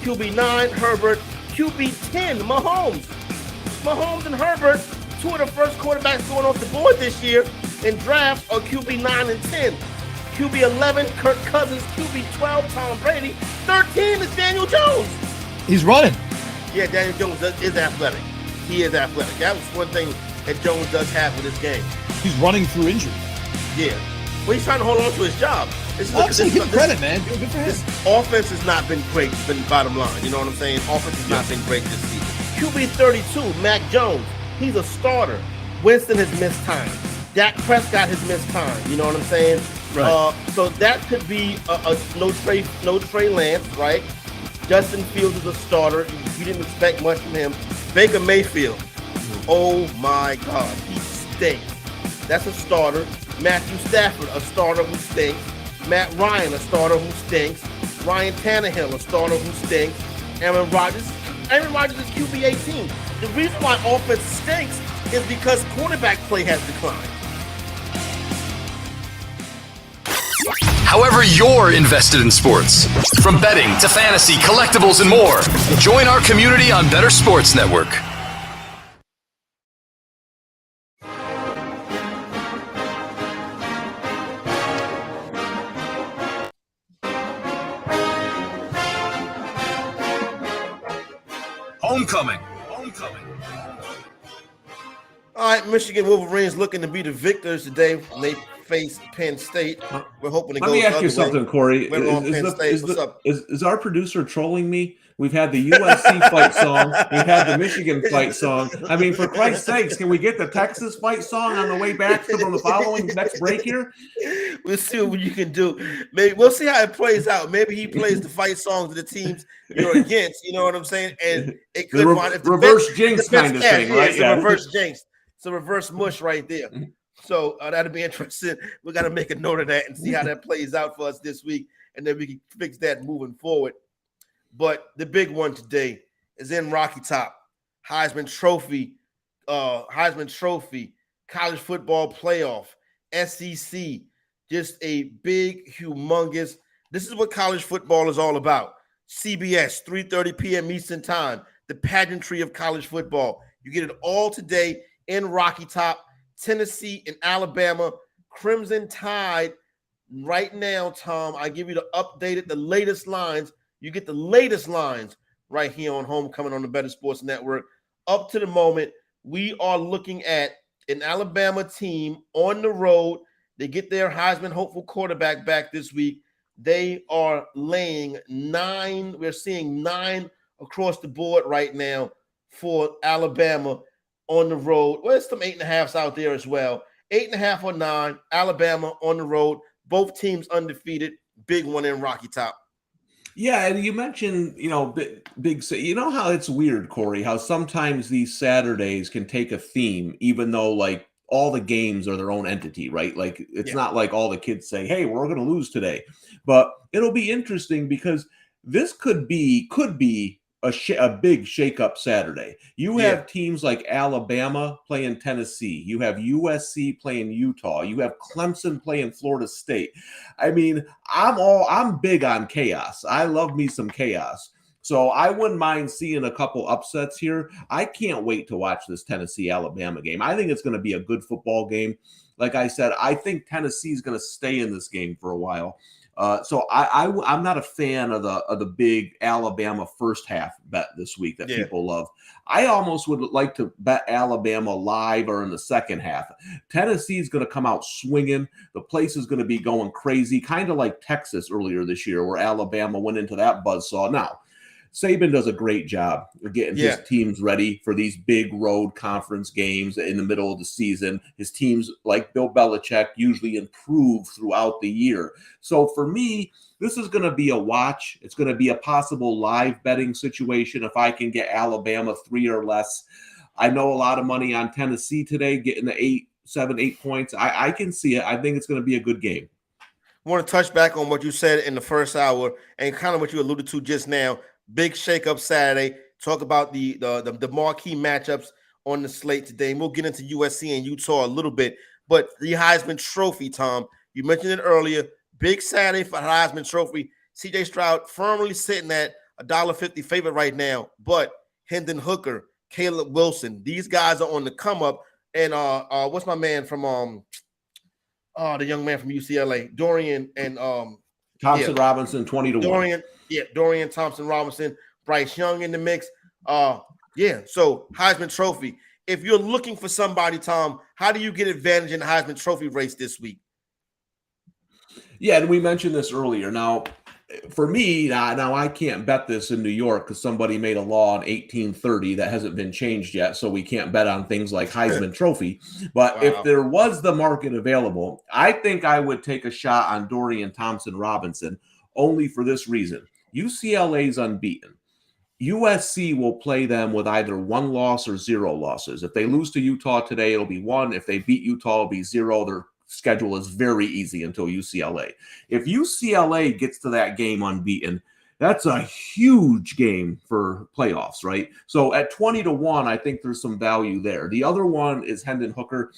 QB9, Herbert. QB10, Mahomes and Herbert, 2 of the first quarterbacks going off the board this year in drafts are QB9 and 10. QB11, Kirk Cousins. QB12, Tom Brady. 13 is Daniel Jones. He's running. Yeah, Daniel Jones is athletic. He is athletic. That was one thing that Jones does have with his game. He's running through injury. Yeah. Well, he's trying to hold on to his job. Give him credit, man. Good for him. This offense has not been great, been bottom line. You know what I'm saying? Offense has not been great this season. QB 32, Mac Jones. He's a starter. Winston has missed time. Dak Prescott has missed time. You know what I'm saying? Right. So that could be no Trey Lance, right? Justin Fields is a starter. You didn't expect much from him. Baker Mayfield. Oh my God, he stinks. That's a starter. Matthew Stafford, a starter who stinks. Matt Ryan, a starter who stinks. Ryan Tannehill, a starter who stinks. Aaron Rodgers is QB 18. The reason why offense stinks is because quarterback play has declined. However you're invested in sports. From betting to fantasy, collectibles, and more. Join our community on Bettor Sports Network. Homecoming. All right, Michigan Wolverines looking to be the victors today when they face Penn State. We're hoping to go. Let me ask you something, Corey. We're on Penn State. What's up? Is our producer trolling me? We've had the USC fight song. We've had the Michigan fight song. I mean, for Christ's sakes, can we get the Texas fight song on the way back from the following next break here? We'll see what you can do. Maybe we'll see how it plays out. Maybe he plays the fight songs of the teams you're against. You know what I'm saying? And it could reverse jinx kind of thing, right? It's a reverse jinx. It's a reverse mush right there. So that'll be interesting. We got to make a note of that and see how that plays out for us this week, and then we can fix that moving forward. But the big one today is in Rocky Top. Heisman Trophy, college football playoff, SEC, just a big, humongous. This is what college football is all about. CBS, 3:30 p.m. Eastern Time, the pageantry of college football. You get it all today in Rocky Top, Tennessee and Alabama. Crimson Tide right now, Tom. I give you the latest lines. You get the latest lines right here on Homecoming on the Bettor Sports Network. Up to the moment, we are looking at an Alabama team on the road. They get their Heisman hopeful quarterback back this week. They are laying 9. We're seeing 9 across the board right now for Alabama on the road. Well, there's some 8.5s out there as well. 8.5 or 9, Alabama on the road. Both teams undefeated. Big one in Rocky Top. Yeah, and you mentioned, big. You know how it's weird, Corey, how sometimes these Saturdays can take a theme, even though like all the games are their own entity, right? Like it's not like all the kids say, "Hey, we're going to lose today," but it'll be interesting because this could be a big shakeup Saturday. You have teams like Alabama playing Tennessee. You have USC playing Utah. You have Clemson playing Florida State. I mean, I'm big on chaos. I love me some chaos. So I wouldn't mind seeing a couple upsets here. I can't wait to watch this Tennessee-Alabama game. I think it's going to be a good football game. Like I said, I think Tennessee is going to stay in this game for a while. So I'm not a fan of the big Alabama first half bet this week that people love. I almost would like to bet Alabama live or in the second half. Tennessee is going to come out swinging. The place is going to be going crazy, kind of like Texas earlier this year where Alabama went into that buzzsaw. Now, Saban does a great job of getting his teams ready for these big road conference games in the middle of the season. His teams, like Bill Belichick, usually improve throughout the year. So for me, this is going to be a watch. It's going to be a possible live betting situation if I can get Alabama 3 or less. I know a lot of money on Tennessee today, getting the 8 points. I can see it. I think it's going to be a good game. I want to touch back on what you said in the first hour and kind of what you alluded to just now. Big shakeup Saturday. Talk about the marquee matchups on the slate today. And we'll get into USC and Utah a little bit. But the Heisman Trophy, Tom, you mentioned it earlier. Big Saturday for the Heisman Trophy. C.J. Stroud firmly sitting at $1.50 favorite right now. But Hendon Hooker, Caleb Wilson, these guys are on the come up. And what's my man from the young man from UCLA, Dorian and Thompson Robinson, 20-1. Dorian Thompson Robinson, Bryce Young in the mix. So Heisman Trophy. If you're looking for somebody, Tom, how do you get advantage in the Heisman Trophy race this week? Yeah, and we mentioned this earlier. Now, for me, now I can't bet this in New York because somebody made a law in 1830 that hasn't been changed yet, so we can't bet on things like Heisman Trophy. But if there was the market available, I think I would take a shot on Dorian Thompson Robinson only for this reason. UCLA's unbeaten. USC will play them with either 1 loss or 0 losses. If they lose to Utah today, it'll be 1. If they beat Utah, it'll be 0. Their schedule is very easy until UCLA. If UCLA gets to that game unbeaten, That's a huge game for playoffs, right? So at 20-1, I think there's some value there. The other one is Hendon Hooker.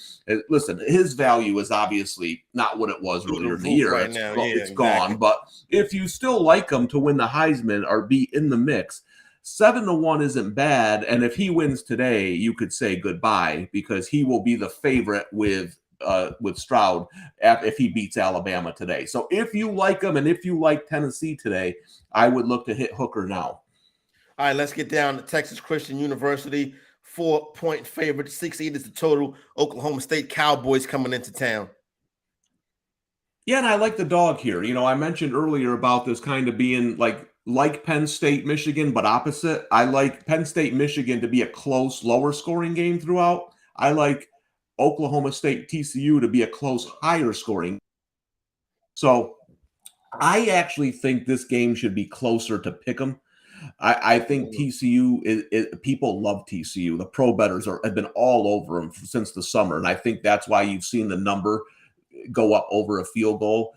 Listen, his value is obviously not what it was earlier in the year. Right now, it's exactly. gone. But if you still like him to win the Heisman or be in the mix, 7-1 isn't bad. And if he wins today, you could say goodbye because he will be the favorite with Stroud if he beats Alabama today. So if you like him and if you like Tennessee today, I would look to hit Hooker now. All right, let's get down to Texas Christian University. 4-point favorite. 6-8 is the total. Oklahoma State Cowboys coming into town. Yeah, and I like the dog here. I mentioned earlier about this kind of being like Penn State, Michigan, but opposite. I like Penn State, Michigan to be a close, lower scoring game throughout. I like Oklahoma State, TCU to be a close, higher scoring. So I actually think this game should be closer to Pick'em. I think TCU people love TCU. The pro bettors have been all over them since the summer, and I think that's why you've seen the number go up over a field goal.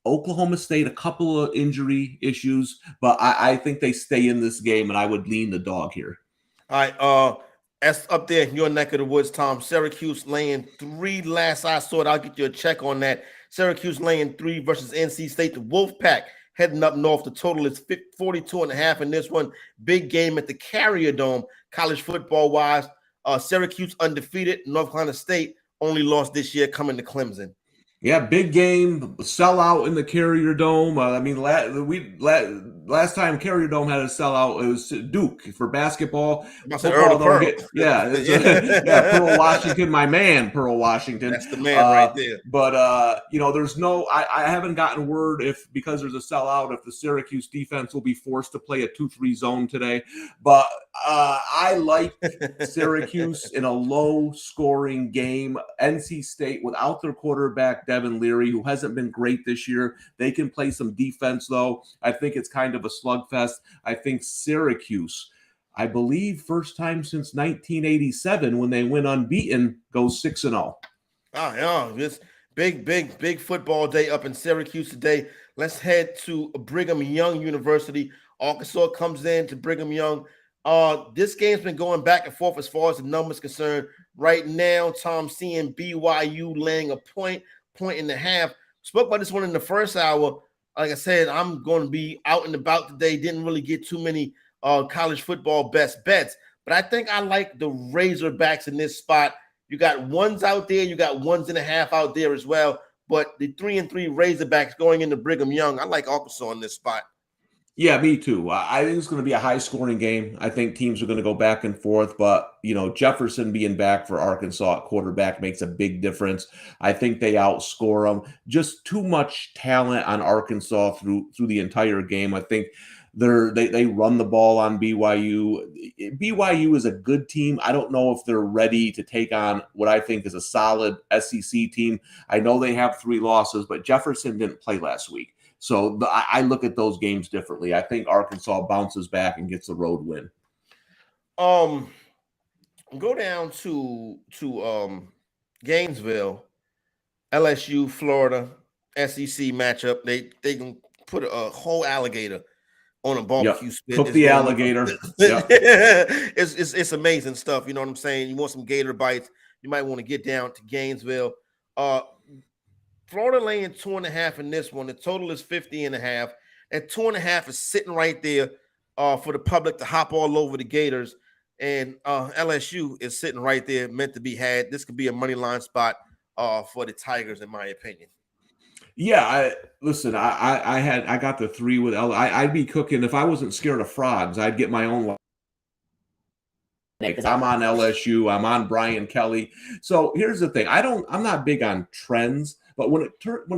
Oklahoma State, a couple of injury issues, but I think they stay in this game, and I would lean the dog here. All right, that's up there in your neck of the woods, Tom. Syracuse laying 3 last I saw it. I'll get you a check on that. Syracuse laying 3 versus NC State. The Wolfpack heading up north. The total is 42.5 in this one. Big game at the Carrier Dome, college football-wise. Syracuse undefeated. North Carolina State only lost this year coming to Clemson. Yeah, big game, sellout in the Carrier Dome. Last time Carrier Dome had a sellout, it was Duke for basketball. Football, Pearl Washington, my man, Pearl Washington. That's the man right there. But there's no. I haven't gotten word because there's a sellout if the Syracuse defense will be forced to play a 2-3 zone today. But I like Syracuse in a low-scoring game. NC State without their quarterback Devin Leary, who hasn't been great this year. They can play some defense, though. I think it's kind of a slugfest. I think Syracuse, I believe first time since 1987 when they went unbeaten, goes 6-0. Oh, yeah. This big football day up in Syracuse today. Let's head to Brigham Young University. Arkansas comes in to Brigham Young. This game's been going back and forth as far as the numbers concerned. Right now, Tom, seeing BYU laying a point and a half. Spoke about this one in the first hour. Like I said, I'm going to be out and about today. Didn't really get too many college football best bets, but I think I like the Razorbacks in this spot. You got ones out there, you got 1.5 out there as well. But the 3-3 Razorbacks going into Brigham Young, I like Arkansas in this spot. Yeah, me too. I think it's going to be a high-scoring game. I think teams are going to go back and forth, but Jefferson being back for Arkansas at quarterback makes a big difference. I think they outscore them. Just too much talent on Arkansas through the entire game. I think they run the ball on BYU. BYU is a good team. I don't know if they're ready to take on what I think is a solid SEC team. I know they have 3 losses, but Jefferson didn't play last week. So I look at those games differently. I think Arkansas bounces back and gets a road win. Go down to Gainesville, LSU, Florida, SEC matchup. They can put a whole alligator on a barbecue spit. Cook the alligator. It's amazing stuff. You know what I'm saying? You want some gator bites, you might want to get down to Gainesville. Florida laying 2.5 in this one. The total is 50.5. And 2.5 is sitting right there for the public to hop all over the Gators. And LSU is sitting right there, meant to be had. This could be a money line spot for the Tigers, in my opinion. Yeah, I got the 3 with I'd be cooking if I wasn't scared of frogs. I'd get my own. I'm on LSU. I'm on Brian Kelly. So here's the thing. I'm not big on trends. But when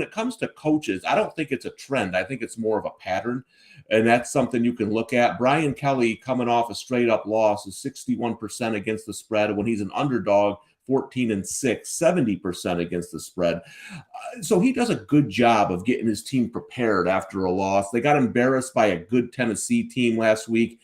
it comes to coaches, I don't think it's a trend. I think it's more of a pattern, and that's something you can look at. Brian Kelly, coming off a straight-up loss, is 61% against the spread. When he's an underdog, 14-6, 70% against the spread. So he does a good job of getting his team prepared after a loss. They got embarrassed by a good Tennessee team last week.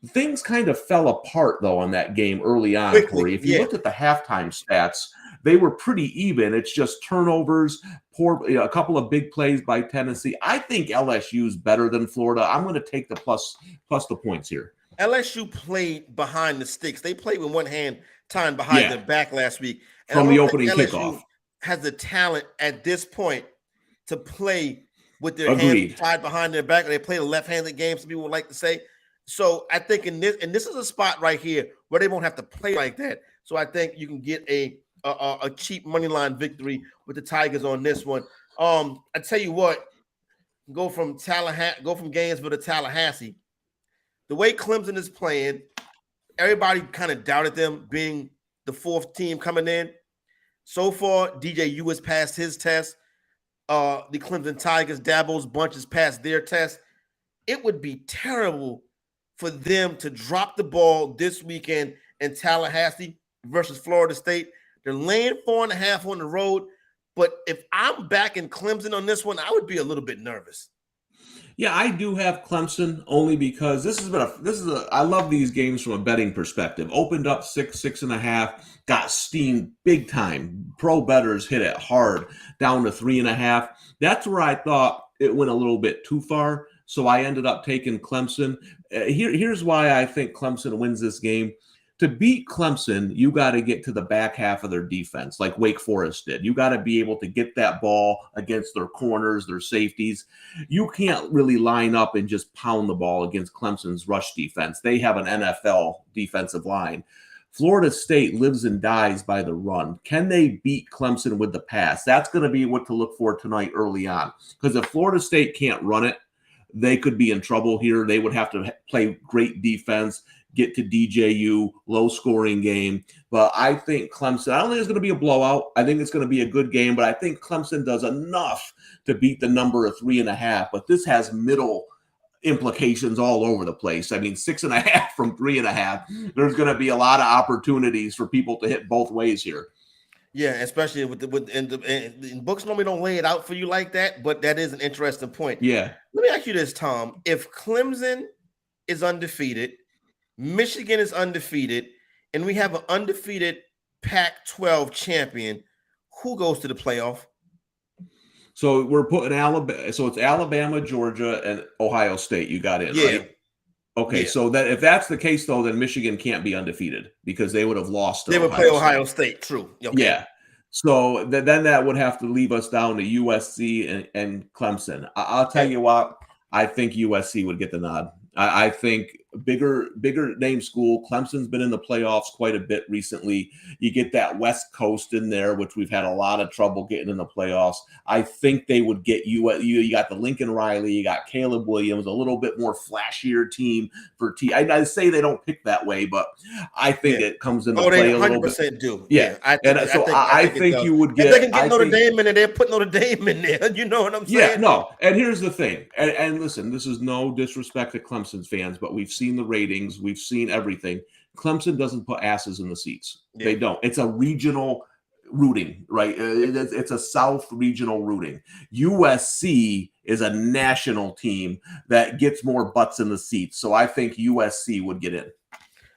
Things kind of fell apart, though, on that game early on, Corey. If you looked at the halftime stats, they were pretty even. It's just turnovers, a couple of big plays by Tennessee. I think LSU's better than Florida. I'm going to take the plus the points here. LSU played behind the sticks. They played with one hand tied behind their back last week. And from the opening kickoff. Has the talent at this point to play with their Agreed. hands tied behind their back. They play a left-handed game, some people would like to say. So I think this is a spot right here where they won't have to play like that. So I think you can get a cheap money line victory with the Tigers on this one. I tell you what, go from Gainesville to Tallahassee. The way Clemson is playing, everybody kind of doubted them being the fourth team coming in. So far, DJU has passed his test. The Clemson Tigers, Dabo's bunch has passed their test. It would be terrible for them to drop the ball this weekend in Tallahassee versus Florida State. They're laying 4.5 on the road. But if I'm back in Clemson on this one, I would be a little bit nervous. Yeah, I do have Clemson only because I love these games from a betting perspective. Opened up 6.5, got steamed big time. Pro bettors hit it hard down to 3.5. That's where I thought it went a little bit too far. So I ended up taking Clemson. Here's why I think Clemson wins this game. To beat Clemson, you got to get to the back half of their defense like Wake Forest did. You got to be able to get that ball against their corners, their safeties. You can't really line up and just pound the ball against Clemson's rush defense. They have an NFL defensive line. Florida State lives and dies by the run. Can they beat Clemson with the pass? That's going to be what to look for tonight early on. Because if Florida State can't run it, they could be in trouble here. They would have to play great defense, get to DJU, low-scoring game. But I think Clemson, I don't think it's going to be a blowout. I think it's going to be a good game, but I think Clemson does enough to beat the number of 3.5. But this has middle implications all over the place. I mean, 6.5 from 3.5. There's going to be a lot of opportunities for people to hit both ways here. Yeah, especially and books normally don't lay it out for you like that, but that is an interesting point. Yeah. Let me ask you this, Tom. If Clemson is undefeated, Michigan is undefeated, and we have an undefeated Pac-12 champion, who goes to the playoff? So we're putting Alabama. So it's Alabama, Georgia, and Ohio State. You got it, right? Okay, so that if that's the case, though, then Michigan can't be undefeated because they would have lost. They would play Ohio State. True. Okay. Yeah. So then that would have to leave us down to USC and Clemson. I'll tell you what, I think USC would get the nod. I think bigger name school. Clemson's been in the playoffs quite a bit recently. You get that West Coast in there, which we've had a lot of trouble getting in the playoffs. I think they would get you. You got the Lincoln Riley, you got Caleb Williams, a little bit more flashier team for I say they don't pick that way, but I think it comes into play a little bit. They 100% do. Yeah, I think you would get. If they can get Notre Dame in there, they'll put Notre Dame in there. You know what I'm saying? Yeah, no. And here's the thing. And listen, this is no disrespect to Clemson's fans, but we've seen the ratings, we've seen everything. Clemson doesn't put asses in the seats. Yeah. They don't. It's a regional rooting, right? It's a South regional rooting. USC is a national team that gets more butts in the seats. So I think USC would get in.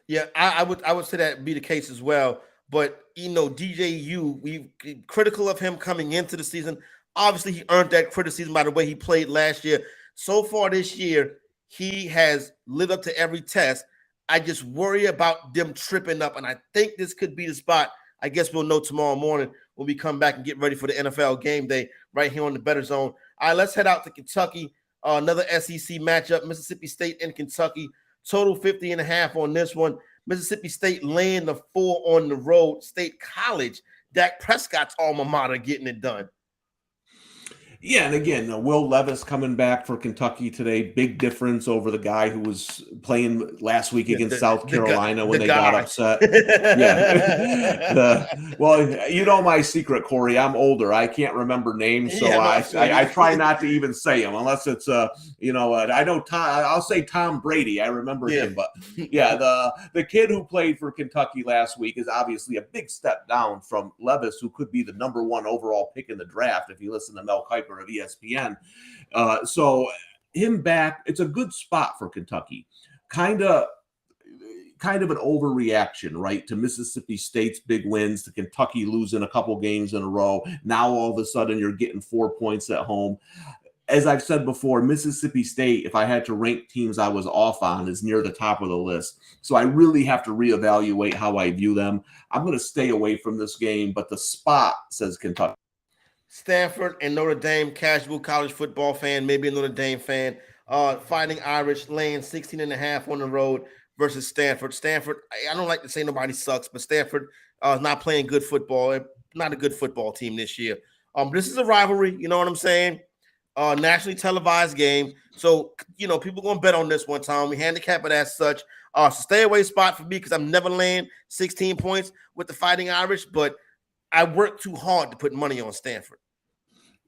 Yeah, I would say that be the case as well. But DJU, we critical of him coming into the season. Obviously, he earned that criticism by the way he played last year. So far this year, he has lived up to every test. I just worry about them tripping up, and I think this could be the spot. I guess we'll know tomorrow morning when we come back and get ready for the NFL game day right here on the Bettor Zone. All right, let's head out to Kentucky. Another SEC matchup, Mississippi State and Kentucky. Total 50.5 on this one. Mississippi State laying the 4 on the road. State College, Dak Prescott's alma mater, getting it done. Yeah, and again, Will Levis coming back for Kentucky today. Big difference over the guy who was playing last week against South Carolina when they got upset. Yeah. Well, you know my secret, Corey. I'm older. I can't remember names, so I try not to even say them unless it's I know Tom. I'll say Tom Brady. I remember him, but yeah, the kid who played for Kentucky last week is obviously a big step down from Levis, who could be the number 1 overall pick in the draft if you listen to Mel Kiper of ESPN. So him back, it's a good spot for Kentucky. Kind of, kind of an overreaction, right, to Mississippi State's big wins, to Kentucky losing a couple games in a row. Now all of a sudden you're getting 4 points at home. As I've said before, Mississippi State, if I had to rank teams I was off on, is near the top of the list. So I really have to reevaluate how I view them. I'm going to stay away from this game, but the spot says Kentucky. Stanford and Notre Dame, casual college football fan, maybe a Notre Dame fan. Fighting Irish laying 16.5 on the road versus Stanford. Stanford, I don't like to say nobody sucks, but Stanford is not playing good football. Not a good football team this year. This is a rivalry, you know what I'm saying? Nationally televised game. So, people going to bet on this one, Tom. We handicap it as such. So stay away spot for me because I'm never laying 16 points with the Fighting Irish, but I worked too hard to put money on Stanford.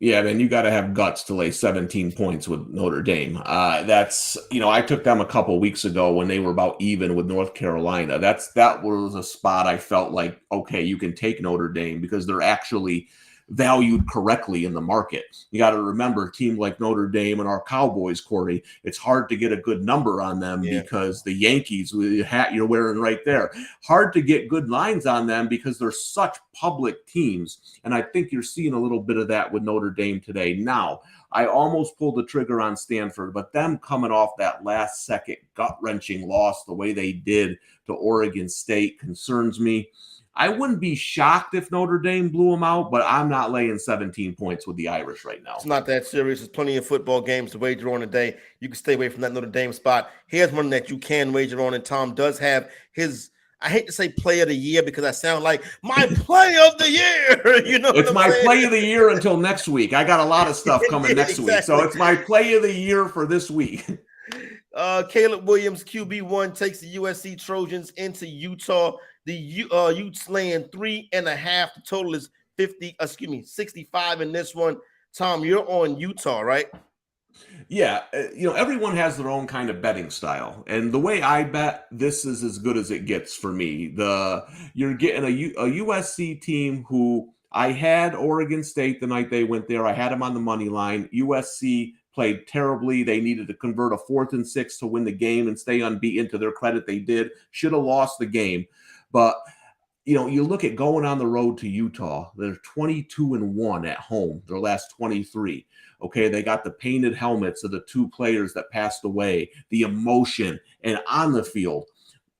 Yeah, man, you got to have guts to lay 17 points with Notre Dame. That's, I took them a couple weeks ago when they were about even with North Carolina. That was a spot I felt like, okay, you can take Notre Dame because they're actually valued correctly in the market. You got to remember, a team like Notre Dame and our Cowboys, Corey, it's hard to get a good number on them because the Yankees, with the hat you're wearing right there, hard to get good lines on them because they're such public teams. And I think you're seeing a little bit of that with Notre Dame today. Now, I almost pulled the trigger on Stanford, but them coming off that last second gut-wrenching loss the way they did to Oregon State concerns me. I wouldn't be shocked if Notre Dame blew them out, but I'm not laying 17 points with the Irish right now. It's not that serious. There's plenty of football games to wager on today. You can stay away from that Notre Dame spot. Here's one that you can wager on, and Tom does have his, I hate to say play of the year because I sound like my play of the year. It's my play of the year until next week. I got a lot of stuff coming next week, so it's my play of the year for this week. Caleb Williams, QB1, takes the USC Trojans into Utah. The Utes laying 3.5. The total is 65 in this one. Tom, you're on Utah, right? Yeah, everyone has their own kind of betting style, and the way I bet, this is as good as it gets for me. You're getting a USC team who I had Oregon State the night they went there. I had them on the money line. USC played terribly. They needed to convert a 4th and 6 to win the game and stay unbeaten. To their credit, they did. Should have lost the game. But, you look at going on the road to Utah, they're 22-1 at home, their last 23. Okay, they got the painted helmets of the 2 players that passed away, the emotion, and on the field.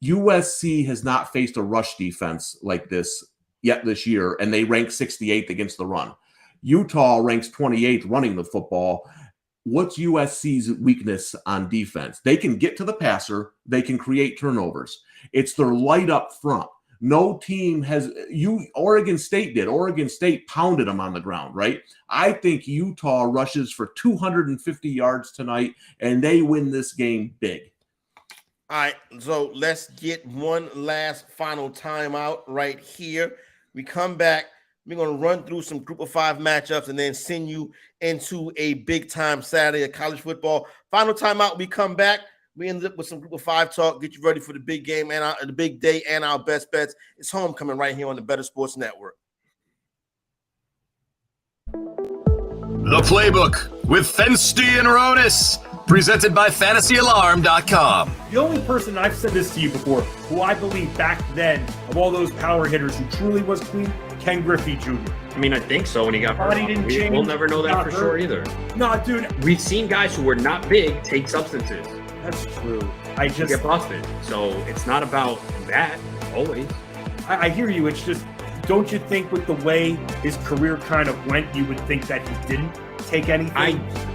USC has not faced a rush defense like this yet this year, and they rank 68th against the run. Utah ranks 28th running the football. What's USC's weakness on defense? They can get to the passer. They can create turnovers. It's their light up front. No team has Oregon State did. Oregon State pounded them on the ground, right? I think Utah rushes for 250 yards tonight, and they win this game big. All right, so let's get one last final timeout right here. We come back. We're going to run through some Group of 5 matchups and then send you into a big-time Saturday of college football. Final timeout, we come back. We end up with some Group of 5 talk, get you ready for the big game and the big day and our best bets. It's homecoming right here on the Bettor Sports Network. The Playbook with Fensty and Ronis, presented by FantasyAlarm.com. The only person, I've said this to you before, who I believe back then, of all those power hitters who truly was clean, Ken Griffey Jr. I mean, I think so when he got hurt. Body didn't change. We'll never know that for sure either. No, dude. We've seen guys who were not big take substances. That's true. To get busted. So it's not about that always. I hear you. It's just, don't you think with the way his career kind of went, you would think that he didn't take anything?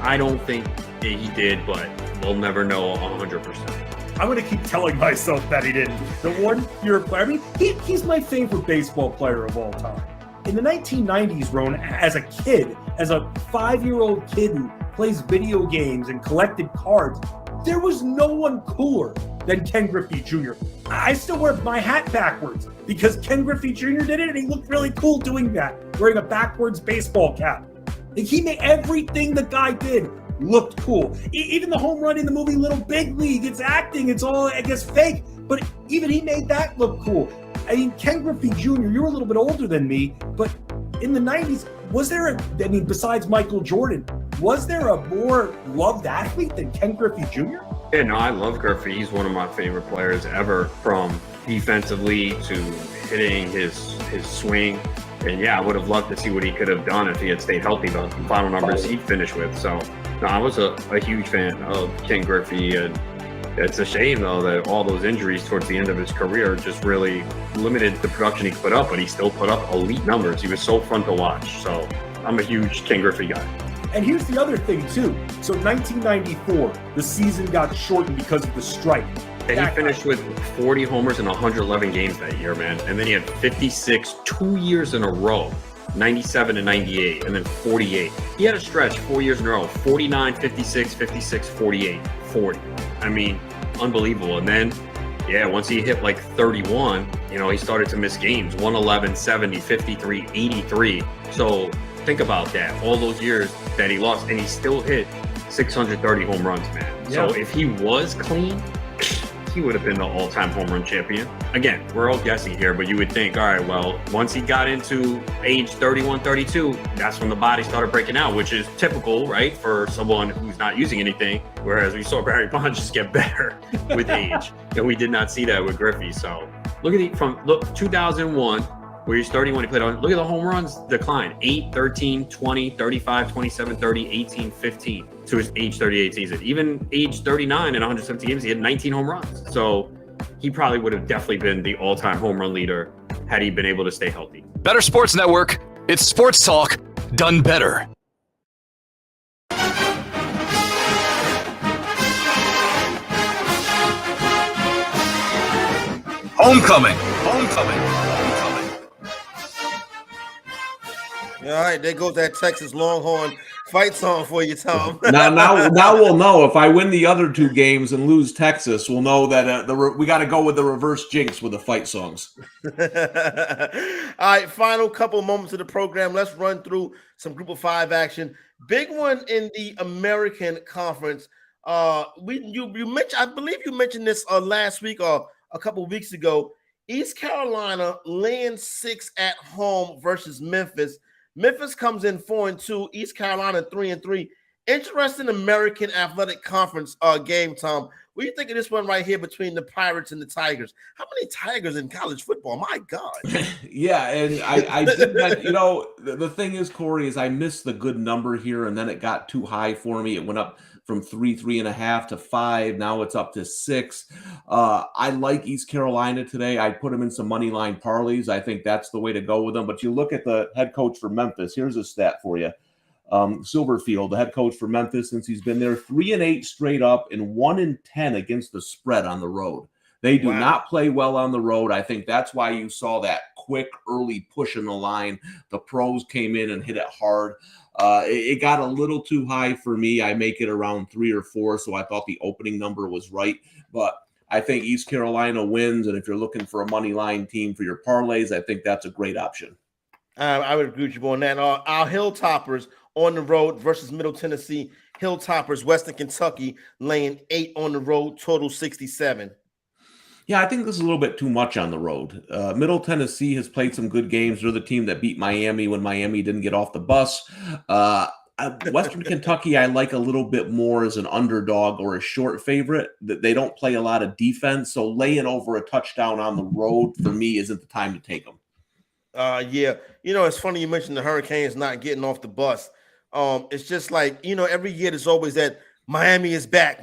I don't think he did, but we'll never know 100%. I'm going to keep telling myself that he didn't. The 1 year player, I mean, he's my favorite baseball player of all time. In the 1990s, Ron, as a kid, as a 5-year-old kid who plays video games and collected cards, there was no one cooler than Ken Griffey Jr. I still wear my hat backwards because Ken Griffey Jr. did it and he looked really cool doing that, wearing a backwards baseball cap. Like, he made everything the guy did looked cool. Even the home run in the movie Little Big League, it's acting, it's all, I guess, fake, but even he made that look cool. I mean, Ken Griffey Jr., you're a little bit older than me, but in the 90s, besides Michael Jordan, was there a more loved athlete than Ken Griffey Jr.? Yeah, no, I love Griffey. He's one of my favorite players ever, from defensively to hitting his swing. And yeah, I would have loved to see what he could have done if he had stayed healthy, the final numbers he'd finished with. So, no, I was a huge fan of Ken Griffey, and it's a shame, though, that all those injuries towards the end of his career just really limited the production he could put up, but he still put up elite numbers. He was so fun to watch. So I'm a huge Ken Griffey guy. And here's the other thing, too. So 1994, the season got shortened because of the strike. And he finished with 40 homers in 111 games that year, man. And then he had 56 2 years in a row, 97 and 98, and then 48. He had a stretch 4 years in a row, 49, 56, 56, 48, 40. I mean, unbelievable. And then, yeah, once he hit like 31, he started to miss games, 111, 70, 53, 83. So think about that. All those years that he lost, and he still hit 630 home runs, man. Yeah. So if he was clean, he would have been the all-time home run champion. Again, we're all guessing here, but you would think, all right, well, once he got into age 31, 32, that's when the body started breaking out, which is typical, right, for someone who's not using anything, whereas we saw Barry Bonds just get better with age, and we did not see that with Griffey. So look at 2001, where he's 31, he played on, look at the home runs decline, 8, 13, 20, 35, 27, 30, 18, 15 to his age 38 season. Even age 39 in 170 games, he had 19 home runs. So he probably would have definitely been the all-time home run leader had he been able to stay healthy. Better Sports Network. It's sports talk done better. Homecoming. All right, there goes that Texas Longhorn fight song for you, Tom. now we'll know. If I win the other two games and lose Texas, we'll know that we got to go with the reverse jinx with the fight songs. All right, final couple moments of the program. Let's run through some Group of 5 action. Big one in the American Conference. You mentioned, I believe you mentioned this last week or a couple weeks ago. East Carolina laying 6 at home versus Memphis. Memphis comes in 4-2. East Carolina 3-3. Interesting American Athletic Conference game, Tom. What do you think of this one right here between the Pirates and the Tigers? How many Tigers in college football? My God. Yeah, and I did that. The thing is, Corey, is I missed the good number here, and then it got too high for me. It went up from 3.5 to 5. Now it's up to 6. I like East Carolina today. I put them in some money line parlays. I think that's the way to go with them. But you look at the head coach for Memphis. Here's a stat for you. Silverfield, the head coach for Memphis, since he's been there, 3-8 straight up and 1-10 against the spread on the road. They do not play well on the road. I think that's why you saw that quick early push in the line. The pros came in and hit it hard. It got a little too high for me. I make it around 3 or 4, so I thought the opening number was right. But I think East Carolina wins, and if you're looking for a money line team for your parlays, I think that's a great option. I would agree with you on that. Our Hilltoppers on the road versus Middle Tennessee. Hilltoppers, Western Kentucky, laying 8 on the road, total 67. Yeah, I think this is a little bit too much on the road. Middle Tennessee has played some good games. They're the team that beat Miami when Miami didn't get off the bus. Western Kentucky, I like a little bit more as an underdog or a short favorite. They don't play a lot of defense, so laying over a touchdown on the road for me isn't the time to take them. Yeah. It's funny you mentioned the Hurricanes not getting off the bus. It's just like, every year there's always that Miami is back,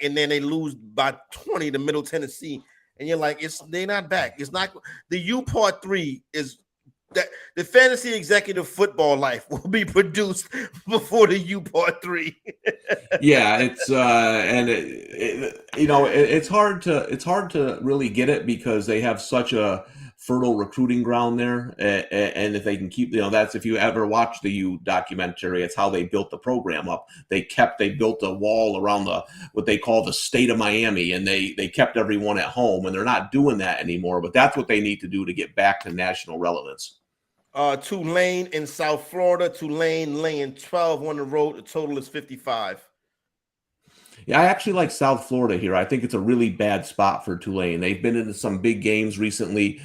and then they lose by 20 to Middle Tennessee. And you're like, they're not back. It's not the U part 3 is that the fantasy executive football life will be produced before the U part 3. Yeah, it's it's hard to really get it because they have such a fertile recruiting ground there, and if they can keep, that's, if you ever watch the U documentary, it's how they built the program up. They built a wall around what they call the state of Miami, and they kept everyone at home, and they're not doing that anymore. But that's what they need to do to get back to national relevance. Tulane in South Florida. Tulane laying 12 on the road. The total is 55. Yeah, I actually like South Florida here. I think it's a really bad spot for Tulane. They've been into some big games recently,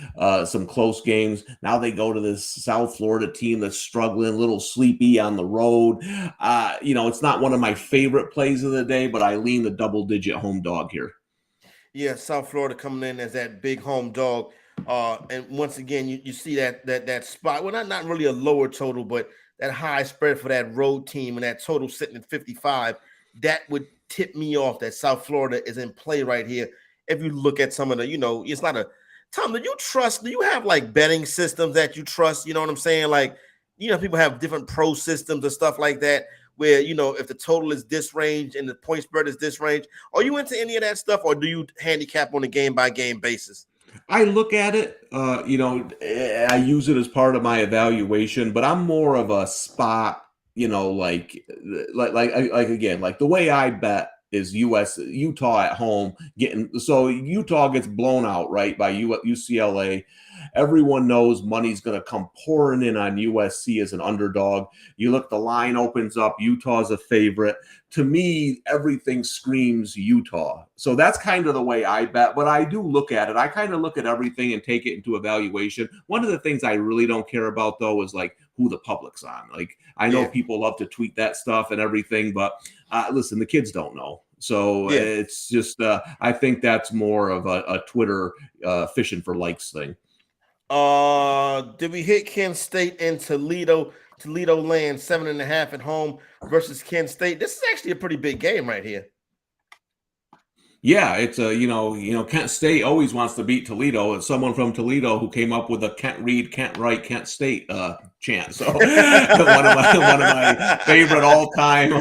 some close games. Now they go to this South Florida team that's struggling, a little sleepy on the road. It's not one of my favorite plays of the day, but I lean the double-digit home dog here. Yeah, South Florida coming in as that big home dog. And once again, you see that spot. Well, not really a lower total, but that high spread for that road team and that total sitting at 55. That would tip me off that South Florida is in play right here. If you look at some of the, it's not a Tom, do you have like betting systems that you trust? You know what I'm saying? Like, people have different pro systems and stuff like that, where, if the total is this range and the point spread is this range. Are you into any of that stuff, or do you handicap on a game by game basis? I look at it, I use it as part of my evaluation, but I'm more of a spot, again, like the way I bet is Utah at home so Utah gets blown out, right, by UCLA. Everyone knows money's going to come pouring in on USC as an underdog. You look, the line opens up, Utah's a favorite. To me, everything screams Utah. So that's kind of the way I bet, but I do look at it. I kind of look at everything and take it into evaluation. One of the things I really don't care about, though, is like who the public's on. Like, I know people love to tweet that stuff and everything, but listen, the kids don't know. So it's just, I think that's more of a Twitter fishing for likes thing. Did we hit Kent State and Toledo? Toledo laying 7.5 at home versus Kent State. This is actually a pretty big game right here. Yeah, it's Kent State always wants to beat Toledo. It's someone from Toledo who came up with a Kent read, Kent write, Kent State chant. So one of my favorite all time.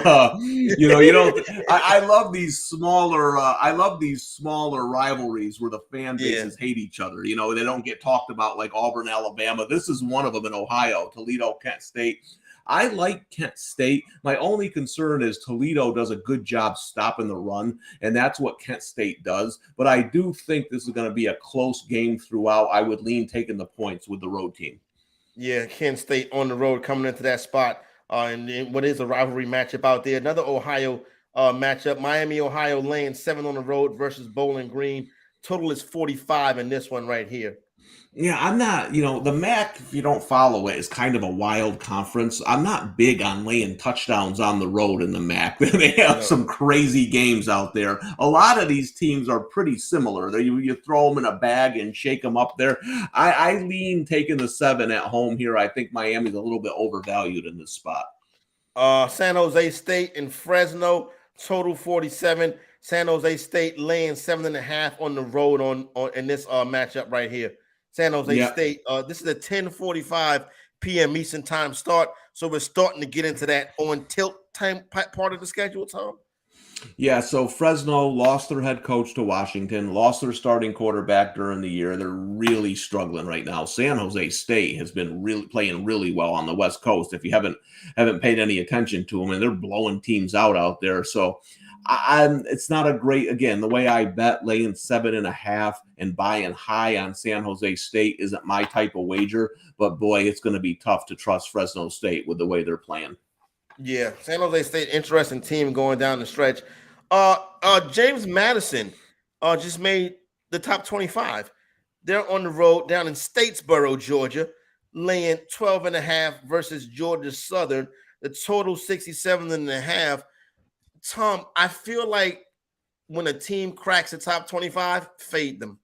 I love these smaller. I love these smaller rivalries where the fan bases hate each other. They don't get talked about like Auburn, Alabama. This is one of them in Ohio. Toledo, Kent State. I like Kent State. My only concern is Toledo does a good job stopping the run, and that's what Kent State does. But I do think this is going to be a close game throughout. I would lean taking the points with the road team. Yeah, Kent State on the road coming into that spot. And what is a rivalry matchup out there? Another Ohio matchup. Miami, Ohio laying 7 on the road versus Bowling Green. Total is 45 in this one right here. Yeah, I'm not, the MAC, if you don't follow it, is kind of a wild conference. I'm not big on laying touchdowns on the road in the MAC. They have some crazy games out there. A lot of these teams are pretty similar. You throw them in a bag and shake them up there. I lean taking the 7 at home here. I think Miami's a little bit overvalued in this spot. San Jose State and Fresno, total 47. San Jose State laying 7.5 on the road on in this matchup right here. San Jose State. This is a 10:45 p.m. Eastern time start. So we're starting to get into that on tilt time part of the schedule, Tom. Yeah, so Fresno lost their head coach to Washington, lost their starting quarterback during the year. They're really struggling right now. San Jose State has been really playing really well on the West Coast. If you haven't paid any attention to them, and they're blowing teams out there. So it's not a great, again, the way I bet laying 7.5 and buying high on San Jose State isn't my type of wager, but boy, it's going to be tough to trust Fresno State with the way they're playing. Yeah, San Jose State, interesting team going down the stretch. James Madison just made the top 25. They're on the road down in Statesboro, Georgia, laying 12.5 versus Georgia Southern. The total 67.5. Tom, I feel like when a team cracks the top 25, fade them.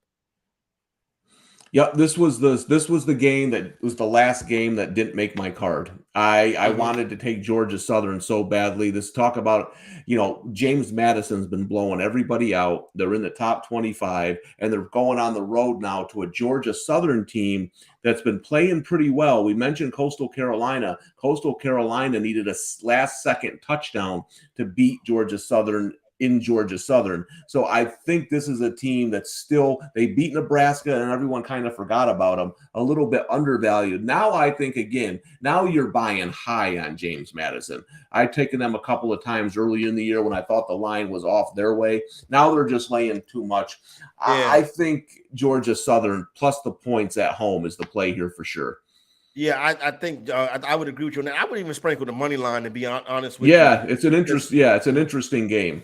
Yeah, this was the game that was the last game that didn't make my card. I wanted to take Georgia Southern so badly. This talk about, James Madison's been blowing everybody out. They're in the top 25, and they're going on the road now to a Georgia Southern team that's been playing pretty well. We mentioned Coastal Carolina. Coastal Carolina needed a last-second touchdown to beat Georgia Southern in Georgia Southern. So I think this is a team that's still, they beat Nebraska and everyone kind of forgot about them, a little bit undervalued. Now I think, again, now you're buying high on James Madison. I've taken them a couple of times early in the year when I thought the line was off their way. Now they're just laying too much. Yeah. I think Georgia Southern plus the points at home is the play here for sure. Yeah, I think I would agree with you on that. I would even sprinkle the money line, to be honest with you. Yeah, it's an interesting game.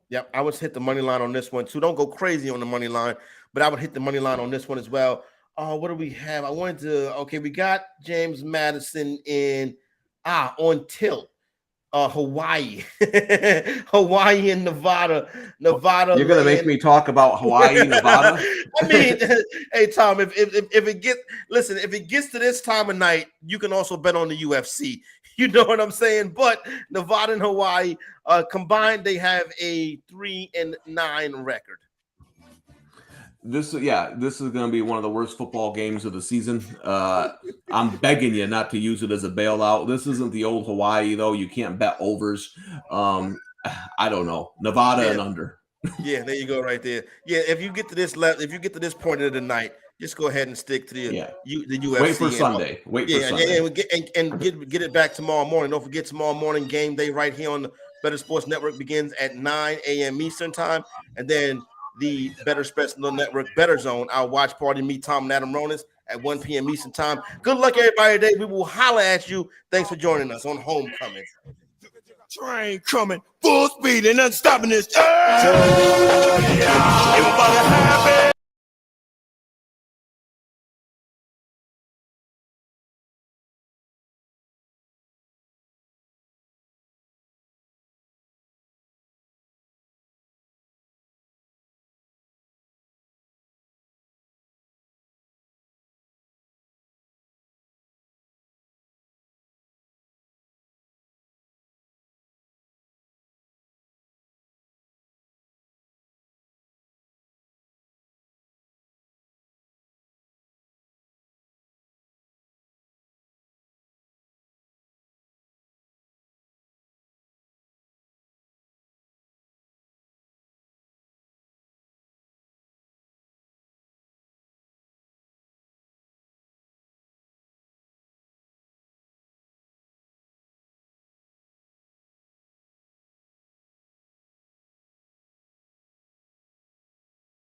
Yep, I would hit the money line on this one too. Don't go crazy on the money line, but I would hit the money line on this one as well. What do we have? I wanted to. Okay, we got James Madison on tilt. Hawaii, Hawaii and Nevada. You're gonna make me talk about Hawaii, Nevada. I mean, hey Tom, if it gets to this time of night, you can also bet on the UFC. You know what I'm saying? But Nevada and Hawaii combined, they have a 3-9 record. This is going to be one of the worst football games of the season. I'm begging you not to use it as a bailout. This isn't the old Hawaii, though. You can't bet overs. I don't know. Nevada and under. Yeah, there you go, right there. Yeah, if you get to this point of the night, just go ahead and stick to the UFC. Wait for Sunday. And get it back tomorrow morning. Don't forget, tomorrow morning game day right here on the Better Sports Network begins at 9 a.m. Eastern time, and then the Better Sports Network Better Zone, our watch party, me, Tom, and Adam Ronis at 1 p.m. Eastern time. Good luck, everybody, today. We will holler at you. Thanks for joining us on Homecoming. Train coming, full speed, and nothing stopping this.